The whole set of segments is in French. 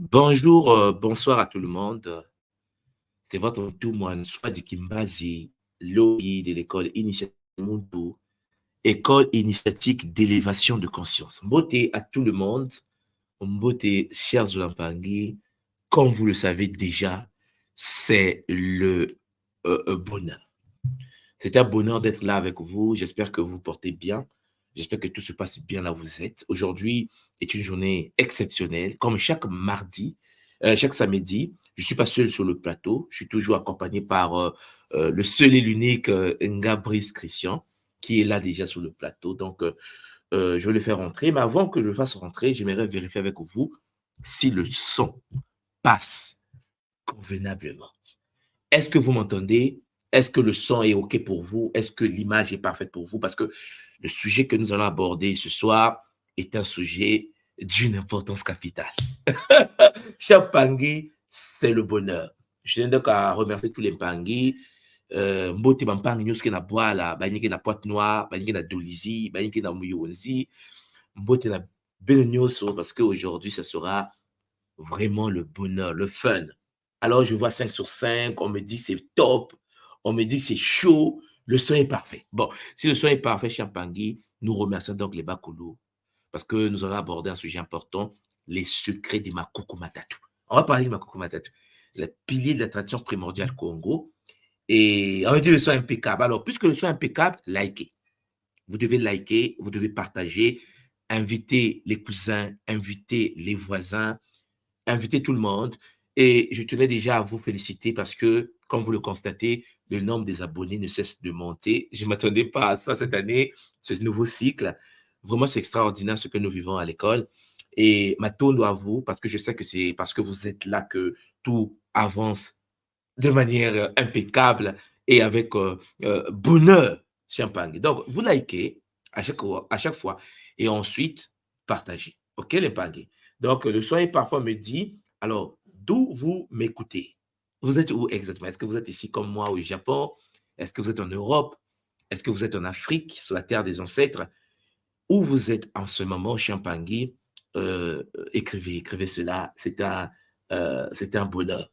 Bonjour, bonsoir à tout le monde. C'est votre Toumoine Swadi Kimbazi, Logi de l'école Initiative Muntu, école initiatique d'élévation de conscience. Mbote à tout le monde, Mbote chers Zoulampangi, comme vous le savez déjà, c'est le bonheur. C'est un bonheur d'être là avec vous. J'espère que vous vous portez bien. J'espère que tout se passe bien là où vous êtes. Aujourd'hui est une journée exceptionnelle. Comme chaque mardi, chaque samedi, je ne suis pas seul sur le plateau. Je suis toujours accompagné par le seul et l'unique Ngabrice Christian, qui est là déjà sur le plateau. Donc, je vais le faire rentrer. Mais avant que je le fasse rentrer, j'aimerais vérifier avec vous si le son passe convenablement. Est-ce que vous m'entendez? Est-ce que le son est OK pour vous? Est-ce que l'image est parfaite pour vous? Parce que le sujet que nous allons aborder ce soir est un sujet d'une importance capitale. Cher Pangui, c'est le bonheur. Je tiens donc à remercier tous les Pangui. Mbote Bampangi Nyoske na Boala, Banike na Pointe Noire, Banike na Dolizi, Banike na Muyonzi, Mbote na Benonyoso, parce qu'aujourd'hui, ce sera vraiment le bonheur, le fun. Alors, je vois 5 sur 5, on me dit c'est top, on me dit que c'est chaud, le son est parfait. Bon, si le son est parfait, Champangui, nous remercions donc les Bakolo, parce que nous allons aborder un sujet important, les secrets des Makoko Matatu. On va parler de Makoko Matatu, le pilier de la tradition primordiale Congo. Et on va dire le son impeccable. Alors, puisque le son est impeccable, likez. Vous devez liker, vous devez partager, inviter les cousins, inviter les voisins, inviter tout le monde. Et je tenais déjà à vous féliciter parce que, comme vous le constatez, le nombre des abonnés ne cesse de monter. Je ne m'attendais pas à ça cette année, ce nouveau cycle. Vraiment, c'est extraordinaire ce que nous vivons à l'école. Et ma tourne à vous, parce que je sais que c'est parce que vous êtes là que tout avance de manière impeccable et avec bonheur, Champagne. Donc, vous likez à chaque fois et ensuite partagez. OK, les Mpangé? Donc, le soin parfois me dit, alors, d'où vous m'écoutez? Vous êtes où exactement? Est-ce que vous êtes ici comme moi au Japon? Est-ce que vous êtes en Europe? Est-ce que vous êtes en Afrique, sur la terre des ancêtres? Où vous êtes en ce moment, Champagne? Écrivez cela. C'est un bonheur.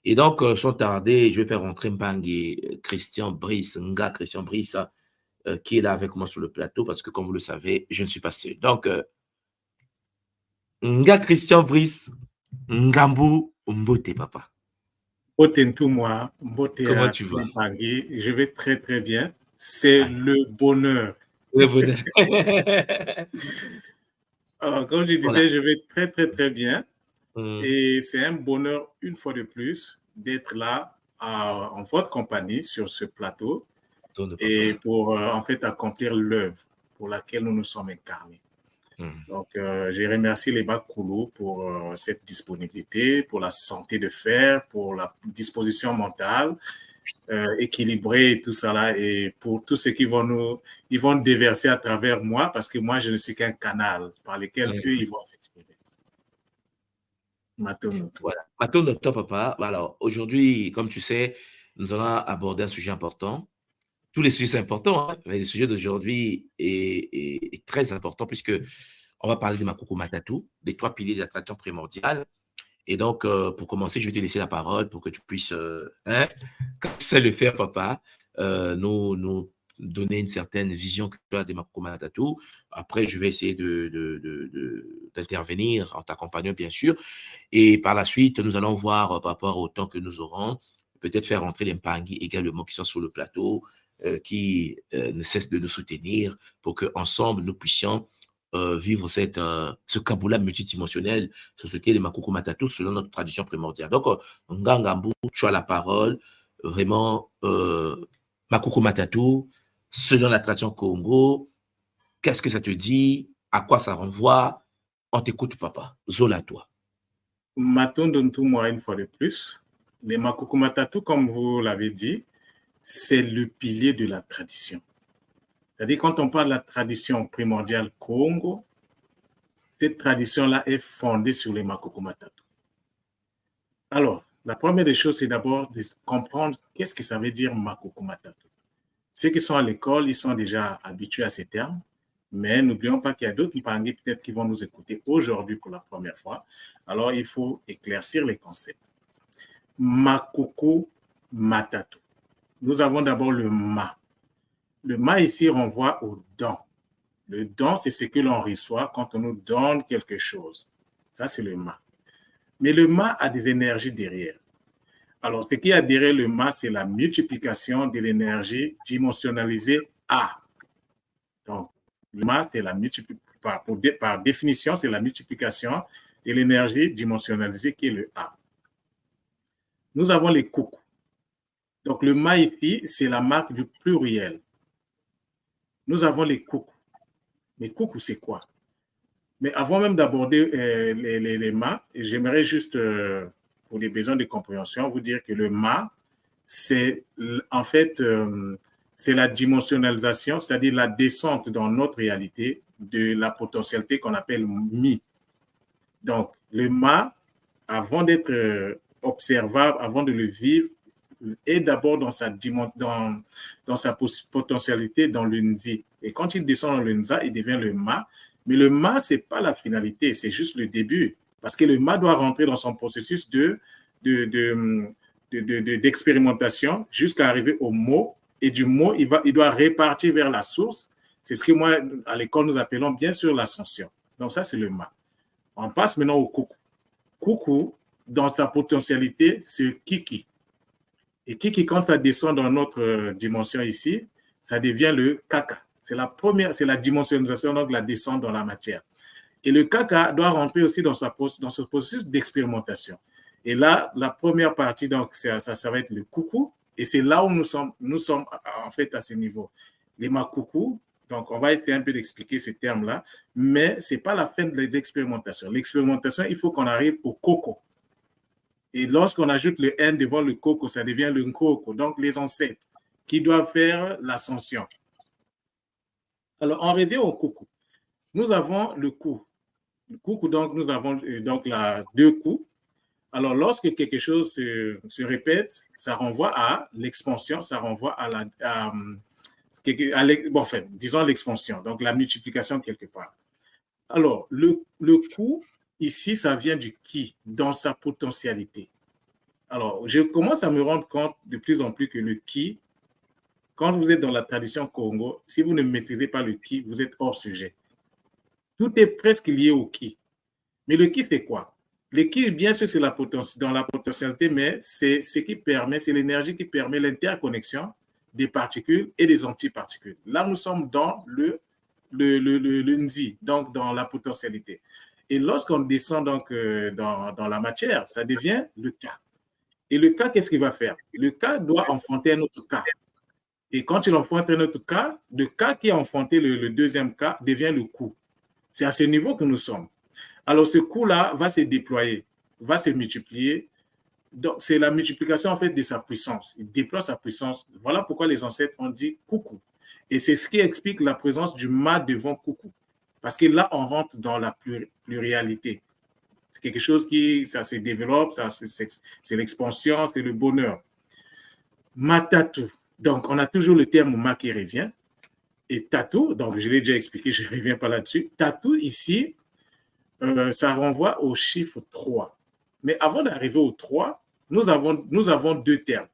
Et donc, sans tarder, je vais faire rentrer Mbangi, Christian Brice, Christian Brice, qui est là avec moi sur le plateau, parce que comme vous le savez, je ne suis pas seul. Donc, Christian Brice, Ngambu Mbote, papa. Mbote tout moi, Mbote Comment à tu vas? Bangui, je vais très très bien. C'est le bonheur. Le bonheur. Alors, comme je Voilà. disais, je vais très très très bien. Mm. Et c'est un bonheur, une fois de plus, d'être là en votre compagnie sur ce plateau et pour en fait accomplir l'œuvre pour laquelle nous nous sommes incarnés. Donc, je remercie les Bakoulou pour cette disponibilité, pour la santé de fer, pour la disposition mentale équilibrée et tout ça là, et pour tout ce qu'ils vont déverser à travers moi, parce que moi, je ne suis qu'un canal par lequel eux, ils vont s'exprimer. Voilà. Maton docteur, papa. Alors, aujourd'hui, comme tu sais, nous allons aborder un sujet important. Tous les sujets sont importants, hein, mais le sujet d'aujourd'hui est très important puisque on va parler de Makoko Matatu, des 3 piliers de l'attraction primordiale. Et donc, pour commencer, je vais te laisser la parole pour que tu puisses, comme tu sais le faire, papa, nous donner une certaine vision que tu as des Makoko Matatu. Après, je vais essayer d'intervenir en t'accompagnant, bien sûr. Et par la suite, nous allons voir par rapport au temps que nous aurons, peut-être faire entrer les Mpangi également qui sont sur le plateau, qui ne cessent de nous soutenir pour qu'ensemble, nous puissions vivre ce Kabula multidimensionnel sur ce qu'est les Makoko Matatu selon notre tradition primordiale. Donc, Ngangambu, tu as la parole, vraiment, Makoko Matatu, selon la tradition Congo, qu'est-ce que ça te dit? À quoi ça renvoie? On t'écoute, papa. Zola, toi. Maton donne tout moi une fois de plus. Les Makoko Matatu, comme vous l'avez dit, c'est le pilier de la tradition. C'est-à-dire, quand on parle de la tradition primordiale Congo, cette tradition-là est fondée sur les Makoko Matatu. Alors, la première des choses, c'est d'abord de comprendre qu'est-ce que ça veut dire Makoko Matatu. Ceux qui sont à l'école, ils sont déjà habitués à ces termes, mais n'oublions pas qu'il y a d'autres Mpangi peut-être qui vont nous écouter aujourd'hui pour la première fois. Alors, il faut éclaircir les concepts. Makoko Matatu. Nous avons d'abord le ma. Le ma ici renvoie au don. Le don, c'est ce que l'on reçoit quand on nous donne quelque chose. Ça, c'est le ma. Mais le ma a des énergies derrière. Alors, ce qui a derrière le ma, c'est la multiplication de l'énergie dimensionnalisée A. Donc, le ma, c'est la multiplication. Par définition, c'est la multiplication de l'énergie dimensionnalisée qui est le A. Nous avons les coucous. Donc, le ma ici, c'est la marque du pluriel. Nous avons les coucous. Mais coucou, c'est quoi? Mais avant même d'aborder les ma, j'aimerais juste, pour les besoins de compréhension, vous dire que le ma, c'est en fait, c'est la dimensionnalisation, c'est-à-dire la descente dans notre réalité de la potentialité qu'on appelle mi. Donc, le ma, avant d'être observable, avant de le vivre, est d'abord dans sa potentialité dans le nzi. Et quand il descend dans le nza, il devient le ma. Mais le ma, ce n'est pas la finalité, c'est juste le début. Parce que le ma doit rentrer dans son processus d'expérimentation jusqu'à arriver au mot. Et du mot, il doit répartir vers la source. C'est ce que moi, à l'école, nous appelons bien sûr l'ascension. Donc ça, c'est le ma. On passe maintenant au coucou. Coucou, dans sa potentialité, c'est kiki. Et kiki, quand ça descend dans notre dimension ici, ça devient le kaka. C'est la première, c'est la dimensionnalisation, donc la descente dans la matière. Et le kaka doit rentrer aussi dans ce processus d'expérimentation. Et là, la première partie, donc, ça va être le coucou. Et c'est là où nous sommes en fait à ce niveau. Les makoukou, donc on va essayer un peu d'expliquer ce terme-là, mais ce n'est pas la fin de l'expérimentation. L'expérimentation, il faut qu'on arrive au coco. Et lorsqu'on ajoute le N devant le coco, ça devient le nkoko, donc les ancêtres qui doivent faire l'ascension. Alors, on revient au coucou. Nous avons le coup. Le coucou, donc, nous avons donc deux coups. Alors, lorsque quelque chose se répète, ça renvoie à l'expansion, ça renvoie à bon, enfin, disons l'expansion, donc la multiplication quelque part. Alors, le coup, ici, ça vient du ki, dans sa potentialité. Alors, je commence à me rendre compte de plus en plus que le ki, quand vous êtes dans la tradition Congo, si vous ne maîtrisez pas le ki, vous êtes hors sujet. Tout est presque lié au ki. Mais le ki, c'est quoi? Le ki, bien sûr, c'est dans la potentialité, mais c'est ce qui permet, c'est l'énergie qui permet l'interconnexion des particules et des antiparticules. Là, nous sommes dans le nzi, donc dans la potentialité. Et lorsqu'on descend donc dans la matière, ça devient le ka. Et le ka, qu'est-ce qu'il va faire? Le ka doit enfanter un autre ka. Et quand il enfante un autre ka, le ka qui a enfanté le deuxième ka devient le ku. C'est à ce niveau que nous sommes. Alors, ce coup-là va se déployer, va se multiplier. Donc, c'est la multiplication, en fait, de sa puissance. Il déploie sa puissance. Voilà pourquoi les ancêtres ont dit coucou. Et c'est ce qui explique la présence du ma devant coucou. Parce que là, on rentre dans la pluralité. C'est quelque chose qui, ça se développe, c'est l'expansion, c'est le bonheur. Matatu. Donc, on a toujours le terme ma qui revient. Et tatou, donc je l'ai déjà expliqué, je ne reviens pas là-dessus. Tatou, ici, ça renvoie au chiffre 3. Mais avant d'arriver au 3, nous avons deux termes.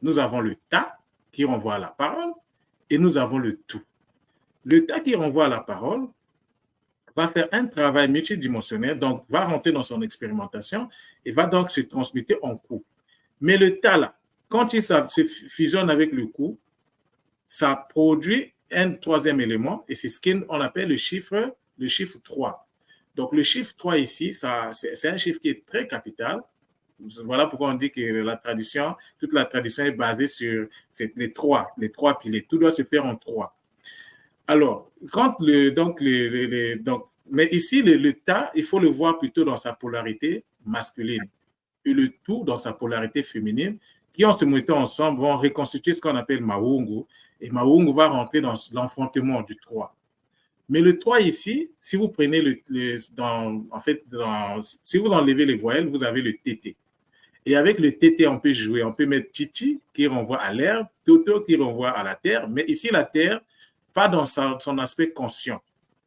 Nous avons le ta, qui renvoie à la parole, et nous avons le tout. Le ta qui renvoie à la parole va faire un travail multidimensionnel, donc va rentrer dans son expérimentation et va donc se transmuter en coup. Mais le ta, là, quand il se fusionne avec le coup, ça produit un troisième élément, et c'est ce qu'on appelle le chiffre 3. Donc, le chiffre 3 ici, c'est un chiffre qui est très capital. Voilà pourquoi on dit que toute la tradition est basée sur les trois piliers. Tout doit se faire en 3. Alors, mais ici, le ta, il faut le voir plutôt dans sa polarité masculine et le tout dans sa polarité féminine, qui en se mettant ensemble vont reconstituer ce qu'on appelle Maungu. Et Maungu va rentrer dans l'enfantement du 3. Mais le 3 ici, si vous prenez si vous enlevez les voyelles, vous avez le TT. Et avec le TT, on peut jouer, on peut mettre Titi qui renvoie à l'herbe, Toto qui renvoie à la terre. Mais ici, la terre, pas dans son aspect conscient,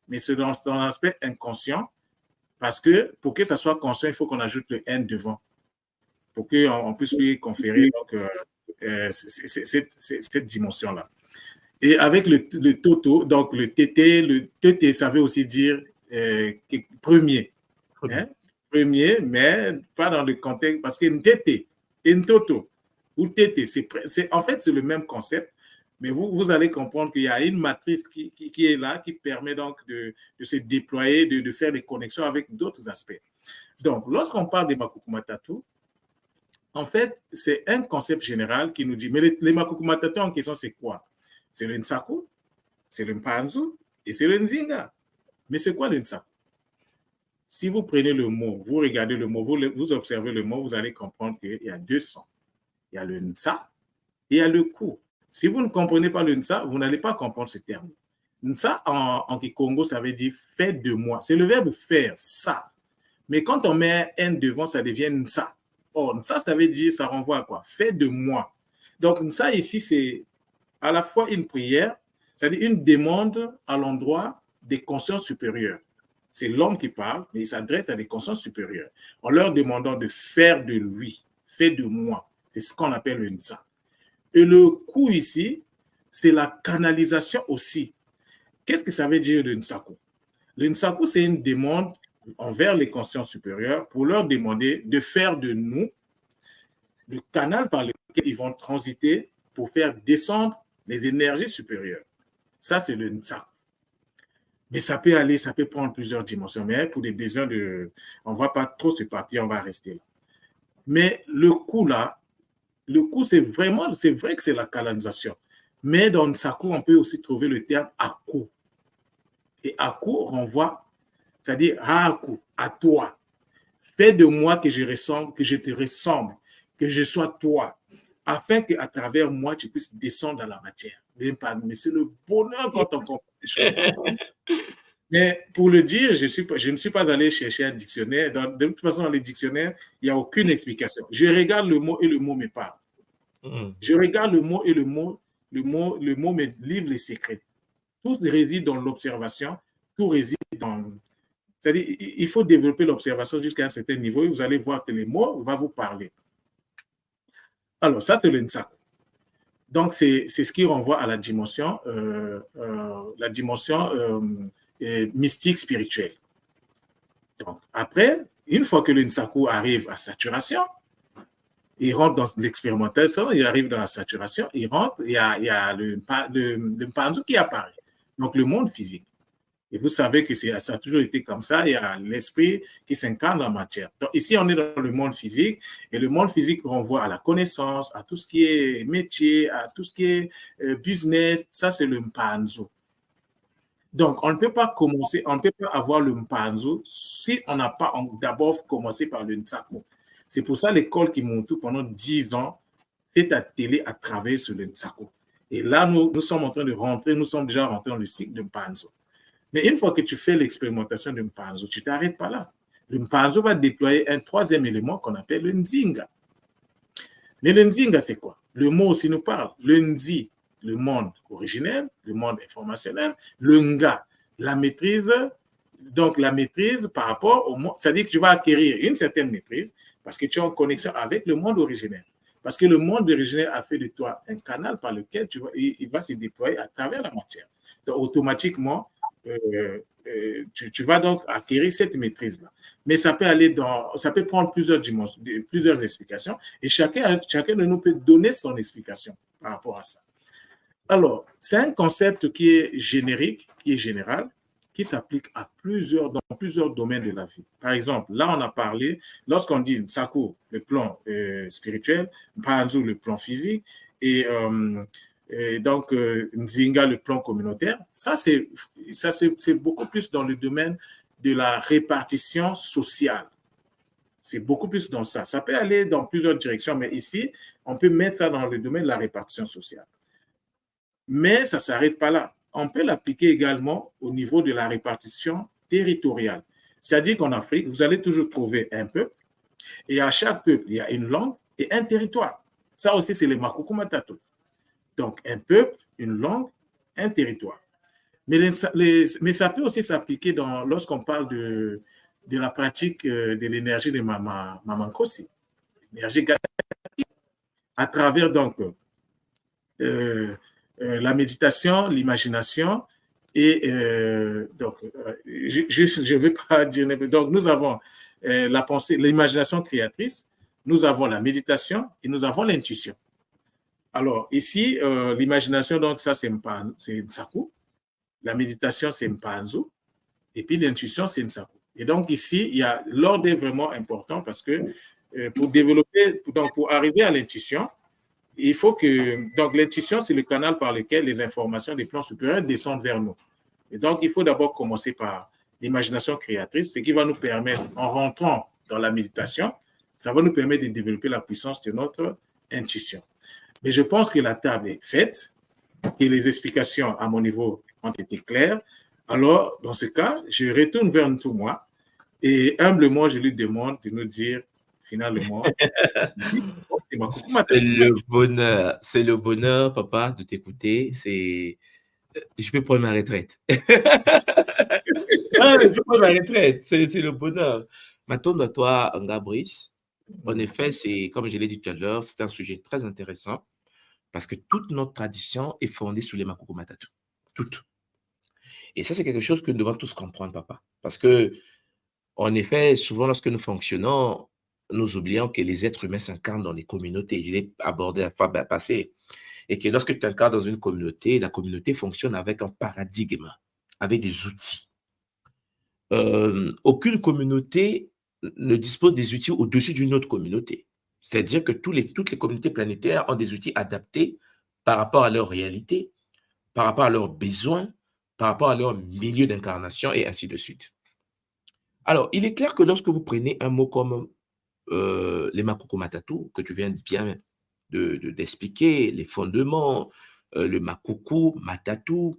mais c'est dans son aspect inconscient, parce que pour que ça soit conscient, il faut qu'on ajoute le N devant, pour qu'on puisse lui conférer cette dimension-là. Et avec le toto, donc le TT, ça veut aussi dire premier. Hein? Premier, mais pas dans le contexte, parce qu'une TT, une toto ou TT, en fait, c'est le même concept, mais vous allez comprendre qu'il y a une matrice qui est là, qui permet donc de se déployer, de faire des connexions avec d'autres aspects. Donc, lorsqu'on parle des Makukumatatu, en fait, c'est un concept général qui nous dit, mais les Makukumatatu en question, c'est quoi? C'est le Nsaku, c'est le Mpanzu et c'est le Nzinga. Mais c'est quoi le Nsaku? Si vous prenez le mot, vous regardez le mot, vous observez le mot, vous allez comprendre qu'il y a deux sons. Il y a le Nsa et il y a le Ku. Si vous ne comprenez pas le Nsa, vous n'allez pas comprendre ce terme. Nsa, en Kikongo, ça veut dire « fais de moi ». C'est le verbe « faire », ça. Mais quand on met un devant, ça devient Nsa. Oh, Nsa, ça veut dire, ça renvoie à quoi? « Fais de moi ». Donc, Nsa, ici, c'est à la fois une prière, c'est-à-dire une demande à l'endroit des consciences supérieures. C'est l'homme qui parle, mais il s'adresse à des consciences supérieures, en leur demandant de faire de lui, fais de moi. C'est ce qu'on appelle le Nsa. Et le coup ici, c'est la canalisation aussi. Qu'est-ce que ça veut dire le Nsaku? Le Nsaku, c'est une demande envers les consciences supérieures pour leur demander de faire de nous le canal par lequel ils vont transiter pour faire descendre les énergies supérieures. Ça, c'est le Nsa. Mais ça peut prendre plusieurs dimensions. Mais pour des besoins on ne voit pas trop ce papier, on va rester là. Mais le coup là, c'est vrai que c'est la canalisation. Mais dans Nsaku, on peut aussi trouver le terme Aku. Et Aku renvoie, c'est-à-dire Aku, à toi. Fais de moi que je ressemble, que je te ressemble, que je sois toi, afin qu'à travers moi, tu puisses descendre dans la matière. Mais c'est le bonheur quand on comprend ces choses. Mais pour le dire, je ne suis pas allé chercher un dictionnaire. De toute façon, dans les dictionnaires, il n'y a aucune explication. Je regarde le mot et le mot me parle. Je regarde le mot et le mot me livre les secrets. Tout réside dans l'observation, tout réside dans... C'est-à-dire, il faut développer l'observation jusqu'à un certain niveau et vous allez voir que les mots vont vous parler. Alors, ça, c'est le Nsaku. Donc, c'est ce qui renvoie à la dimension mystique spirituelle. Donc, après, une fois que le Nsaku arrive à saturation, il rentre dans l'expérimentation, il arrive dans la saturation, il rentre, il y a le Mpanzu qui apparaît. Donc, le monde physique. Et vous savez que ça a toujours été comme ça, il y a l'esprit qui s'incarne dans la matière. Donc, ici, on est dans le monde physique, et le monde physique renvoie à la connaissance, à tout ce qui est métier, à tout ce qui est business. Ça, c'est le Mpanzu. Donc, on ne peut pas avoir le Mpanzu si on n'a pas d'abord commencé par le Nsaku. C'est pour ça l'école Kimuntu, pendant 10 ans, s'est attelée à travailler sur le Nsaku. Et là, nous sommes en train de rentrer, nous sommes déjà rentrés dans le cycle de Mpanzu. Mais une fois que tu fais l'expérimentation de Mpanzu, tu ne t'arrêtes pas là. Le Mpanzu va déployer un troisième élément qu'on appelle le Nzinga. Mais le Nzinga, c'est quoi? Le mot aussi nous parle. Le Nzi, le monde originel, le monde informationnel. Le Nga, la maîtrise. Donc, la maîtrise par rapport au monde, c'est-à-dire que tu vas acquérir une certaine maîtrise parce que tu es en connexion avec le monde originel. Parce que le monde originel a fait de toi un canal par lequel il va se déployer à travers la matière. Donc, automatiquement, tu vas donc acquérir cette maîtrise-là. Mais ça peut prendre plusieurs dimensions, plusieurs explications, et chacun de nous peut donner son explication par rapport à ça. Alors, c'est un concept qui est générique, qui est général, qui s'applique dans plusieurs domaines de la vie. Par exemple, là, on a parlé, lorsqu'on dit Nsaku, le plan spirituel, Mpanzu, le plan physique, et donc Nzinga, le plan communautaire, ça c'est beaucoup plus dans le domaine de la répartition sociale. C'est beaucoup plus dans ça. Ça peut aller dans plusieurs directions, mais ici, on peut mettre ça dans le domaine de la répartition sociale. Mais ça ne s'arrête pas là. On peut l'appliquer également au niveau de la répartition territoriale. C'est-à-dire qu'en Afrique, vous allez toujours trouver un peuple, et à chaque peuple, il y a une langue et un territoire. Ça aussi, c'est les Makuku Matatu. Donc, un peuple, une langue, un territoire. Mais ça peut aussi s'appliquer lorsqu'on parle de la pratique de l'énergie de Mamankosi, l'énergie à travers donc la méditation, l'imagination et donc je ne vais pas dire, donc nous avons la pensée, l'imagination créatrice, nous avons la méditation et nous avons l'intuition. Alors ici, l'imagination, donc ça c'est Nsaku, la méditation c'est Mpanzu et puis l'intuition c'est Nsaku. Et donc ici, l'ordre est vraiment important parce que pour arriver à l'intuition, il faut que, donc l'intuition, c'est le canal par lequel les informations des plans supérieurs descendent vers nous. Et donc, il faut d'abord commencer par l'imagination créatrice, ce qui va nous permettre, en rentrant dans la méditation, ça va nous permettre de développer la puissance de notre intuition. Mais je pense que la table est faite, que les explications à mon niveau ont été claires. Alors, dans ce cas, je retourne vers Ntumwa et humblement, je lui demande de nous dire finalement... C'est le bonheur, papa, de t'écouter. Je peux prendre ma retraite. Je peux prendre ma retraite. C'est le bonheur. Maintenant, à toi, Brice. En effet, c'est, comme je l'ai dit tout à l'heure, c'est un sujet très intéressant parce que toute notre tradition est fondée sur les Makuku Matatu. Toute. Et ça, c'est quelque chose que nous devons tous comprendre, papa. Parce que, en effet, souvent, lorsque nous fonctionnons, nous oublions que les êtres humains s'incarnent dans les communautés. Je l'ai abordé la fois passée. Et que lorsque tu incarnes dans une communauté, la communauté fonctionne avec un paradigme, avec des outils. Aucune communauté ne dispose des outils au-dessus d'une autre communauté. C'est-à-dire que toutes les communautés planétaires ont des outils adaptés par rapport à leur réalité, par rapport à leurs besoins, par rapport à leur milieu d'incarnation et ainsi de suite. Alors, il est clair que lorsque vous prenez un mot comme les Makuku Matatu, que tu viens bien d'expliquer, les fondements, le Makuku Matatu,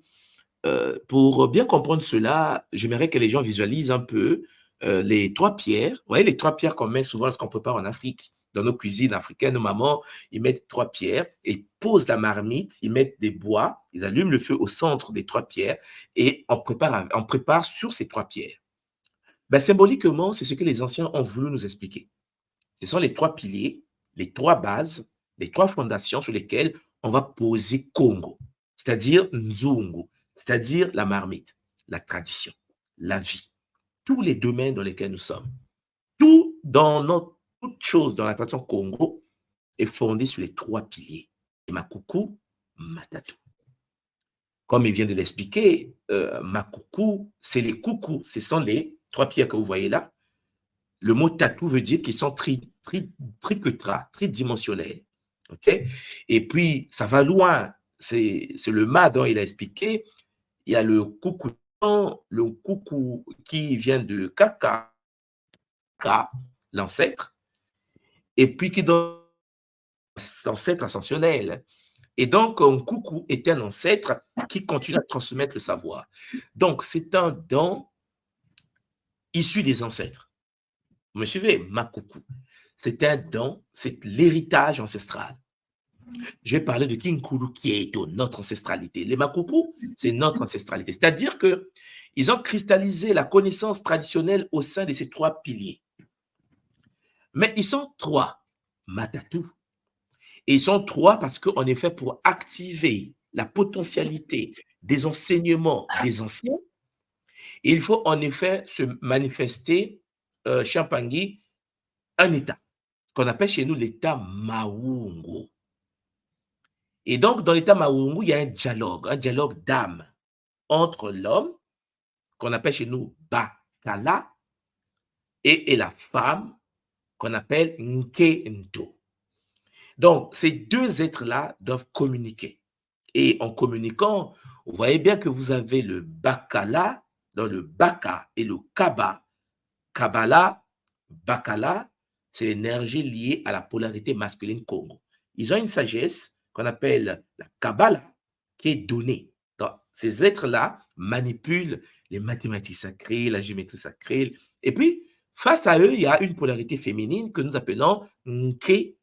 pour bien comprendre cela, j'aimerais que les gens visualisent un peu les trois pierres. Vous voyez les trois pierres qu'on met souvent lorsqu'on prépare en Afrique. Dans nos cuisines africaines, nos mamans, ils mettent trois pierres et posent la marmite, ils mettent des bois, ils allument le feu au centre des trois pierres et on prépare sur ces trois pierres. Ben, symboliquement, c'est ce que les anciens ont voulu nous expliquer. Ce sont les trois piliers, les trois bases, les trois fondations sur lesquelles on va poser Congo, c'est-à-dire Nzungu, c'est-à-dire la marmite, la tradition, la vie, tous les domaines dans lesquels nous sommes. Toute chose dans la tradition Congo est fondée sur les trois piliers, Makuku, Matatu. Comme il vient de l'expliquer, Makuku, c'est les coucous, ce sont les trois pierres que vous voyez là. Le mot tatou veut dire qu'ils sont tridimensionnels. Okay? Et puis, ça va loin. C'est le ma dont il a expliqué. Il y a le coucou qui vient de Kaka, l'ancêtre, et puis qui donne l'ancêtre ascensionnel. Et donc, un coucou est un ancêtre qui continue à transmettre le savoir. Donc, c'est un don issu des ancêtres. Vous me suivez? Makuku. C'est un don, c'est l'héritage ancestral. Je vais parler de Kinkulu Kieto, notre ancestralité. Les Makuku, c'est notre ancestralité. C'est-à-dire qu'ils ont cristallisé la connaissance traditionnelle au sein de ces trois piliers. Mais ils sont trois, Matatu. Et ils sont trois parce qu'on est fait pour activer la potentialité des enseignements des anciens. Et il faut en effet se manifester, Champangui, un état qu'on appelle chez nous l'état Maungo. Et donc, dans l'état Maungo, il y a un dialogue d'âme entre l'homme, qu'on appelle chez nous Bakala, et la femme, qu'on appelle Nkento. Donc, ces deux êtres-là doivent communiquer. Et en communiquant, vous voyez bien que vous avez le Bakala, dans le Baka et le Kaba. Kabbalah, Bakala, c'est l'énergie liée à la polarité masculine Congo. Ils ont une sagesse qu'on appelle la Kabbalah qui est donnée. Donc, ces êtres-là manipulent les mathématiques sacrées, la géométrie sacrée. Et puis, face à eux, il y a une polarité féminine que nous appelons Nke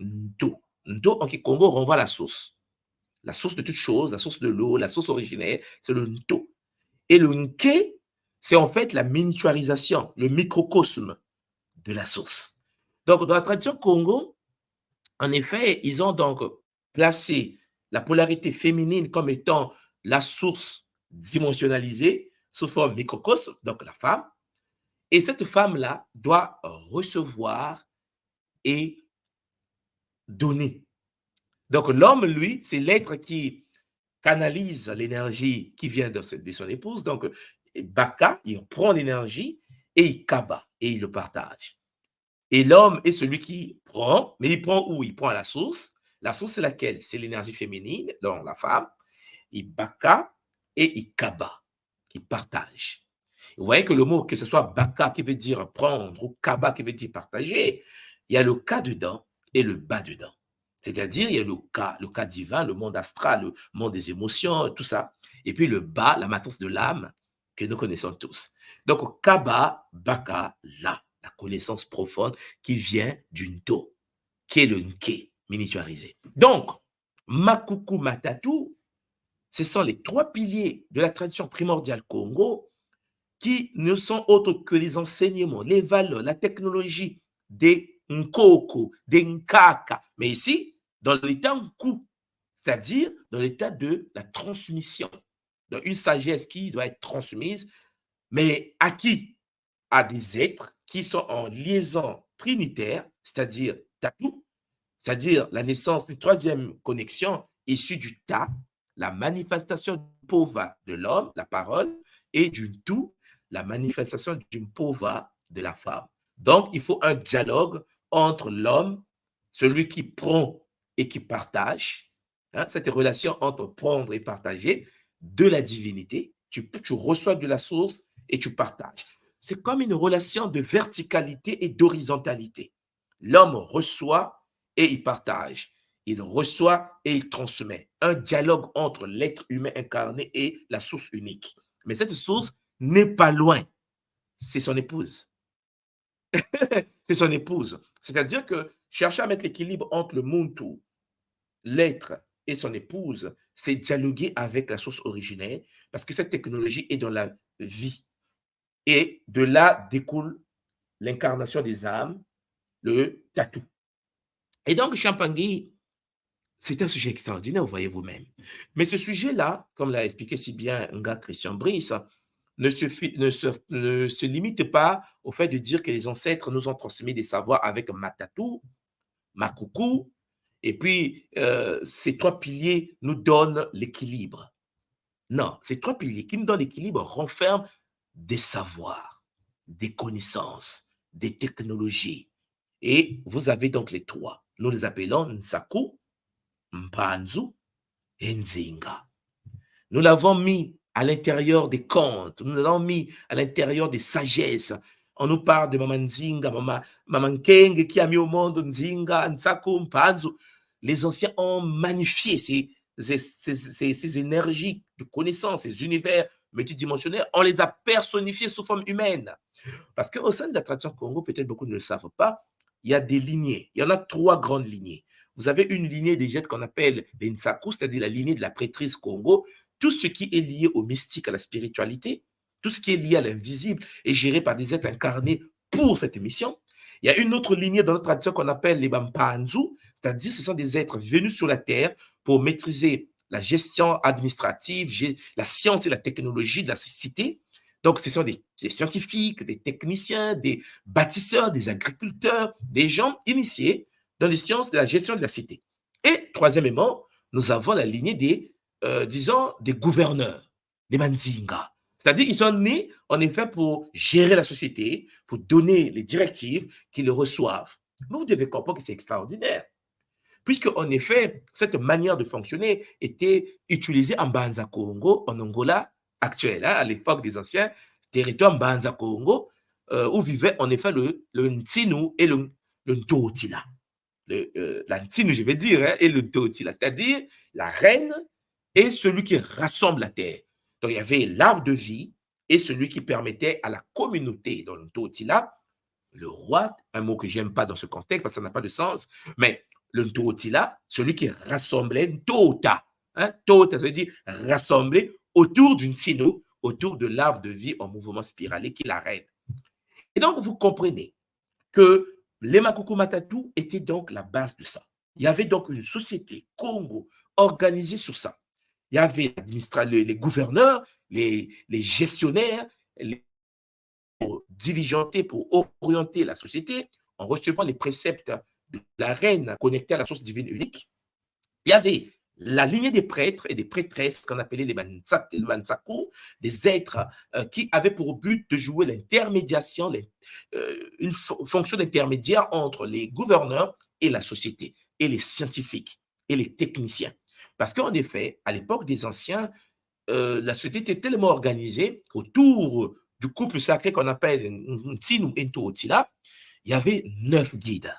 Ndo. Ndo en Congo renvoie à la source de toute chose, la source de l'eau, la source originaire, c'est le Ndo. Et le Nke, c'est en fait la miniaturisation, le microcosme de la source. Donc, dans la tradition Congo, en effet, ils ont donc placé la polarité féminine comme étant la source dimensionnalisée sous forme microcosme, donc la femme. Et cette femme-là doit recevoir et donner. Donc, l'homme, lui, c'est l'être qui canalise l'énergie qui vient de son épouse. Donc, Baka, il prend l'énergie et il kaba, et il le partage. Et l'homme est celui qui prend, mais il prend où? Il prend à la source. La source, c'est laquelle? C'est l'énergie féminine, donc la femme. Il baka et il kaba, il partage. Vous voyez que le mot, que ce soit baka qui veut dire prendre ou kaba qui veut dire partager, il y a le ka dedans et le bas dedans. C'est-à-dire, il y a le cas divin, le monde astral, le monde des émotions, tout ça. Et puis le bas, la matrice de l'âme que nous connaissons tous. Donc, kaba, baka, la connaissance profonde qui vient du Nto, qui est le Nke, miniaturisé. Donc, Makuku Matatu, ce sont les trois piliers de la tradition primordiale Congo qui ne sont autres que les enseignements, les valeurs, la technologie des Nkoko, des Nkaka. Mais ici, dans l'état Nku, c'est-à-dire dans l'état de la transmission. Donc, une sagesse qui doit être transmise, mais à qui? À des êtres qui sont en liaison trinitaire, c'est-à-dire Tatou, c'est-à-dire la naissance d'une troisième connexion issue du Ta, la manifestation du Pova de l'homme, la parole, et du tout, la manifestation du Pova de la femme. Donc, il faut un dialogue entre l'homme celui qui prend et qui partage, hein, cette relation entre prendre et partager de la divinité, tu reçois de la source et tu partages. C'est comme une relation de verticalité et d'horizontalité. L'homme reçoit et il partage. Il reçoit et il transmet. Un dialogue entre l'être humain incarné et la source unique. Mais cette source n'est pas loin. C'est son épouse. C'est son épouse. C'est-à-dire que chercher à mettre l'équilibre entre le muntu, l'être et son épouse, c'est dialoguer avec la source originaire parce que cette technologie est dans la vie. Et de là découle l'incarnation des âmes, le tatou. Et donc, Champangui, c'est un sujet extraordinaire, vous voyez vous-même. Mais ce sujet-là, comme l'a expliqué si bien Nga Christian Brice, ne se limite pas au fait de dire que les ancêtres nous ont transmis des savoirs avec Matatou, Makuku, et puis ces trois piliers nous donnent l'équilibre. Non, ces trois piliers qui nous donnent l'équilibre renferment des savoirs, des connaissances, des technologies. Et vous avez donc les trois. Nous les appelons Nsaku, Mpanzu et Nzinga. Nous l'avons mis à l'intérieur des contes, nous l'avons mis à l'intérieur des sagesses. On nous parle de Maman Nzinga, Maman Kenge qui a mis au monde Nzinga, Nsaku, Mpanzu. Les anciens ont magnifié ces énergies de connaissance, ces univers multidimensionnels. On les a personnifiés sous forme humaine. Parce qu'au sein de la tradition Congo, peut-être beaucoup ne le savent pas, il y a des lignées. Il y en a trois grandes lignées. Vous avez une lignée des jets qu'on appelle les Nsaku, c'est-à-dire la lignée de la prêtrise Congo. Tout ce qui est lié au mystique, à la spiritualité, tout ce qui est lié à l'invisible est géré par des êtres incarnés pour cette mission. Il y a une autre lignée dans notre tradition qu'on appelle les Bampanzu, c'est-à-dire ce sont des êtres venus sur la Terre pour maîtriser la gestion administrative, la science et la technologie de la société. Donc, ce sont des scientifiques, des techniciens, des bâtisseurs, des agriculteurs, des gens initiés dans les sciences de la gestion de la cité. Et troisièmement, nous avons la lignée des, disons, des gouverneurs, les Manzinga. C'est-à-dire qu'ils sont nés, en effet, pour gérer la société, pour donner les directives qu'ils reçoivent. Mais vous devez comprendre que c'est extraordinaire. Puisque, en effet, cette manière de fonctionner était utilisée en Banza Congo, en Angola actuelle, hein, à l'époque des anciens territoires Banza Congo, où vivaient en effet le Ntinu et le Ntotila. La Ntinu, je vais dire, hein, et le Ntotila, c'est-à-dire la reine et celui qui rassemble la terre. Donc, il y avait l'arbre de vie et celui qui permettait à la communauté, dans le Ntotila, le roi, un mot que j'aime pas dans ce contexte parce que ça n'a pas de sens, mais le Ntotila, celui qui rassemblait Ntota. Hein? Tota, ça veut dire rassembler autour d'une sino, autour de l'arbre de vie en mouvement spiralé qui est la reine. Et donc, vous comprenez que les Makuku Matatu étaient donc la base de ça. Il y avait donc une société Congo organisée sur ça. Il y avait les gouverneurs, les gestionnaires, les diligenter, pour orienter la société en recevant les préceptes de la reine connectée à la source divine unique. Il y avait la lignée des prêtres et des prêtresses qu'on appelait les Mansaku, des êtres qui avaient pour but de jouer l'intermédiation, une fonction d'intermédiaire entre les gouverneurs et la société, et les scientifiques, et les techniciens. Parce qu'en effet, à l'époque des anciens, la société était tellement organisée autour du couple sacré qu'on appelle Ntinu et Ntotila, il y avait 9 guides,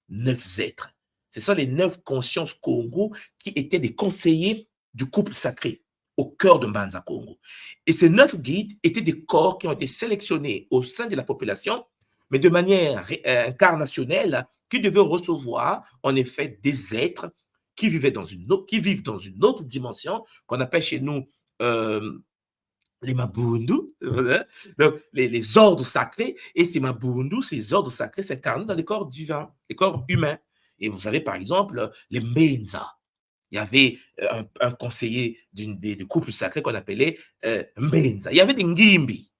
9 êtres. Ce sont les 9 consciences Congo qui étaient des conseillers du couple sacré au cœur de Mbanza Congo. Et ces 9 guides étaient des corps qui ont été sélectionnés au sein de la population, mais de manière incarnationnelle, qui devaient recevoir en effet des êtres qui vivent dans une autre dimension qu'on appelle chez nous les Mabundu, donc les ordres sacrés, et ces Mabundu, ces ordres sacrés s'incarnent dans les corps divins, les corps humains. Et vous savez, par exemple, les Mbenza. Il y avait un conseiller du couple sacré qu'on appelait Mbenza. Il y avait des Ngimbi.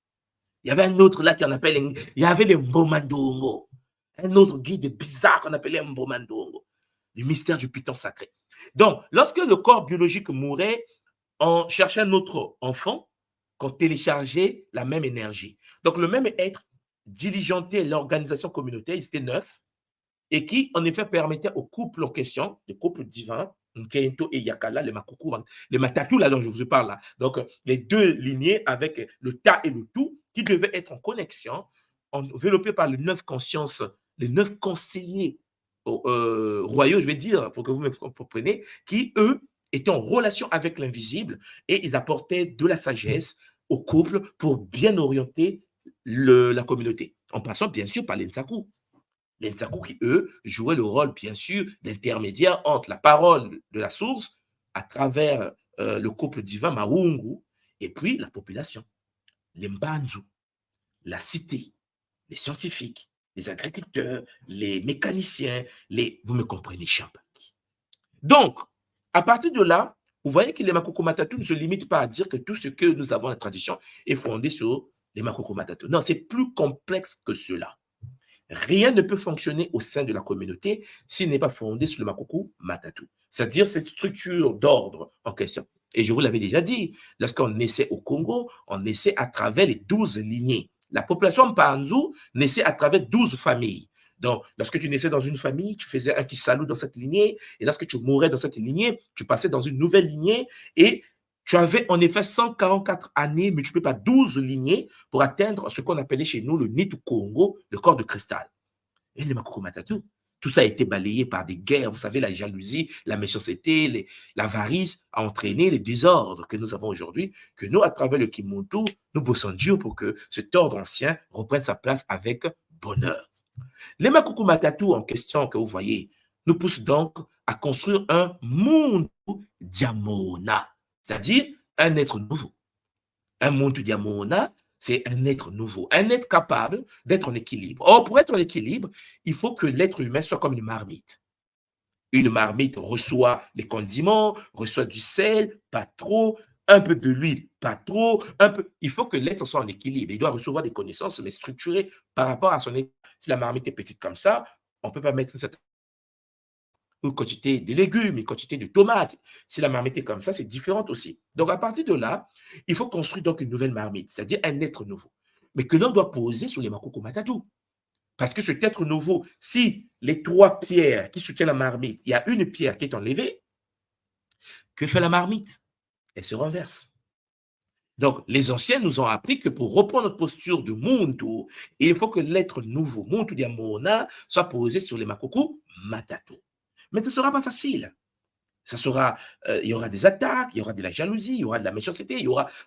Il y avait un autre là qu'on appelait, il y avait les Mbomandongo. Un autre guide bizarre qu'on appelait Mbomandongo. Le mystère du python sacré. Donc, lorsque le corps biologique mourait, on cherchait un autre enfant qu'on téléchargeait la même énergie. Donc, le même être diligentait l'organisation communautaire, ils étaient 9, et qui, en effet, permettait au couple en question, le couple divin, Nkento et Yakala, les Makuku, les Matatu, là dont je vous parle, là. Donc, les deux lignées avec le Ta et le Tu, qui devaient être en connexion, enveloppés par les 9 consciences, les 9 conseillers royaux, je vais dire, pour que vous me compreniez, qui, eux, étaient en relation avec l'invisible et ils apportaient de la sagesse au couple pour bien orienter la communauté, en passant bien sûr par les Nsaku. Les Nsaku qui, eux, jouaient le rôle, bien sûr, d'intermédiaire entre la parole de la source à travers le couple divin Maungu et puis la population, les Mbanzu, la cité, les scientifiques, les agriculteurs, les mécaniciens, vous me comprenez, Champagne. Donc, à partir de là, vous voyez que les Makoko Matatu ne se limitent pas à dire que tout ce que nous avons dans la tradition est fondé sur les Makoko Matatu. Non, c'est plus complexe que cela. Rien ne peut fonctionner au sein de la communauté s'il n'est pas fondé sur le Makoko Matatu, c'est-à-dire cette structure d'ordre en question. Et je vous l'avais déjà dit, lorsqu'on essaie au Congo, on essaie à travers les 12 lignées. La population Mpanzu naissait à travers 12 familles. Donc, lorsque tu naissais dans une famille, tu faisais un Kisalu dans cette lignée, et lorsque tu mourais dans cette lignée, tu passais dans une nouvelle lignée, et tu avais en effet 144 années multipliées par 12 lignées pour atteindre ce qu'on appelait chez nous le Nitu Congo, le corps de cristal. Et les Makoko Matatu, tout ça a été balayé par des guerres. Vous savez, la jalousie, la méchanceté, l'avarice a entraîné les désordres que nous avons aujourd'hui, que nous, à travers le Kimuntu, nous bossons dur pour que cet ordre ancien reprenne sa place avec bonheur. Les Makoko Matatu en question que vous voyez nous poussent donc à construire un Muntu Diamona, c'est-à-dire un être nouveau. Un Muntu Diamona, c'est un être nouveau, un être capable d'être en équilibre. Or, pour être en équilibre, il faut que l'être humain soit comme une marmite. Une marmite reçoit les condiments, reçoit du sel, pas trop, un peu de l'huile, pas trop, un peu. Il faut que l'être soit en équilibre. Il doit recevoir des connaissances, mais structurées par rapport à son état. Si la marmite est petite comme ça, on ne peut pas mettre une quantité de légumes, une quantité de tomates. Si la marmite est comme ça, c'est différent aussi. Donc, à partir de là, il faut construire donc une nouvelle marmite, c'est-à-dire un être nouveau, mais que l'on doit poser sur les Makoko Matatu. Parce que cet être nouveau, si les 3 pierres qui soutiennent la marmite, il y a une pierre qui est enlevée, que fait la marmite? Elle se renverse. Donc, les anciens nous ont appris que pour reprendre notre posture de Muntu, il faut que l'être nouveau, Muntu Diamona, soit posé sur les Makoko Matatu. Mais ce ne sera pas facile. Il y aura des attaques, il y aura de la jalousie, il y aura de la méchanceté,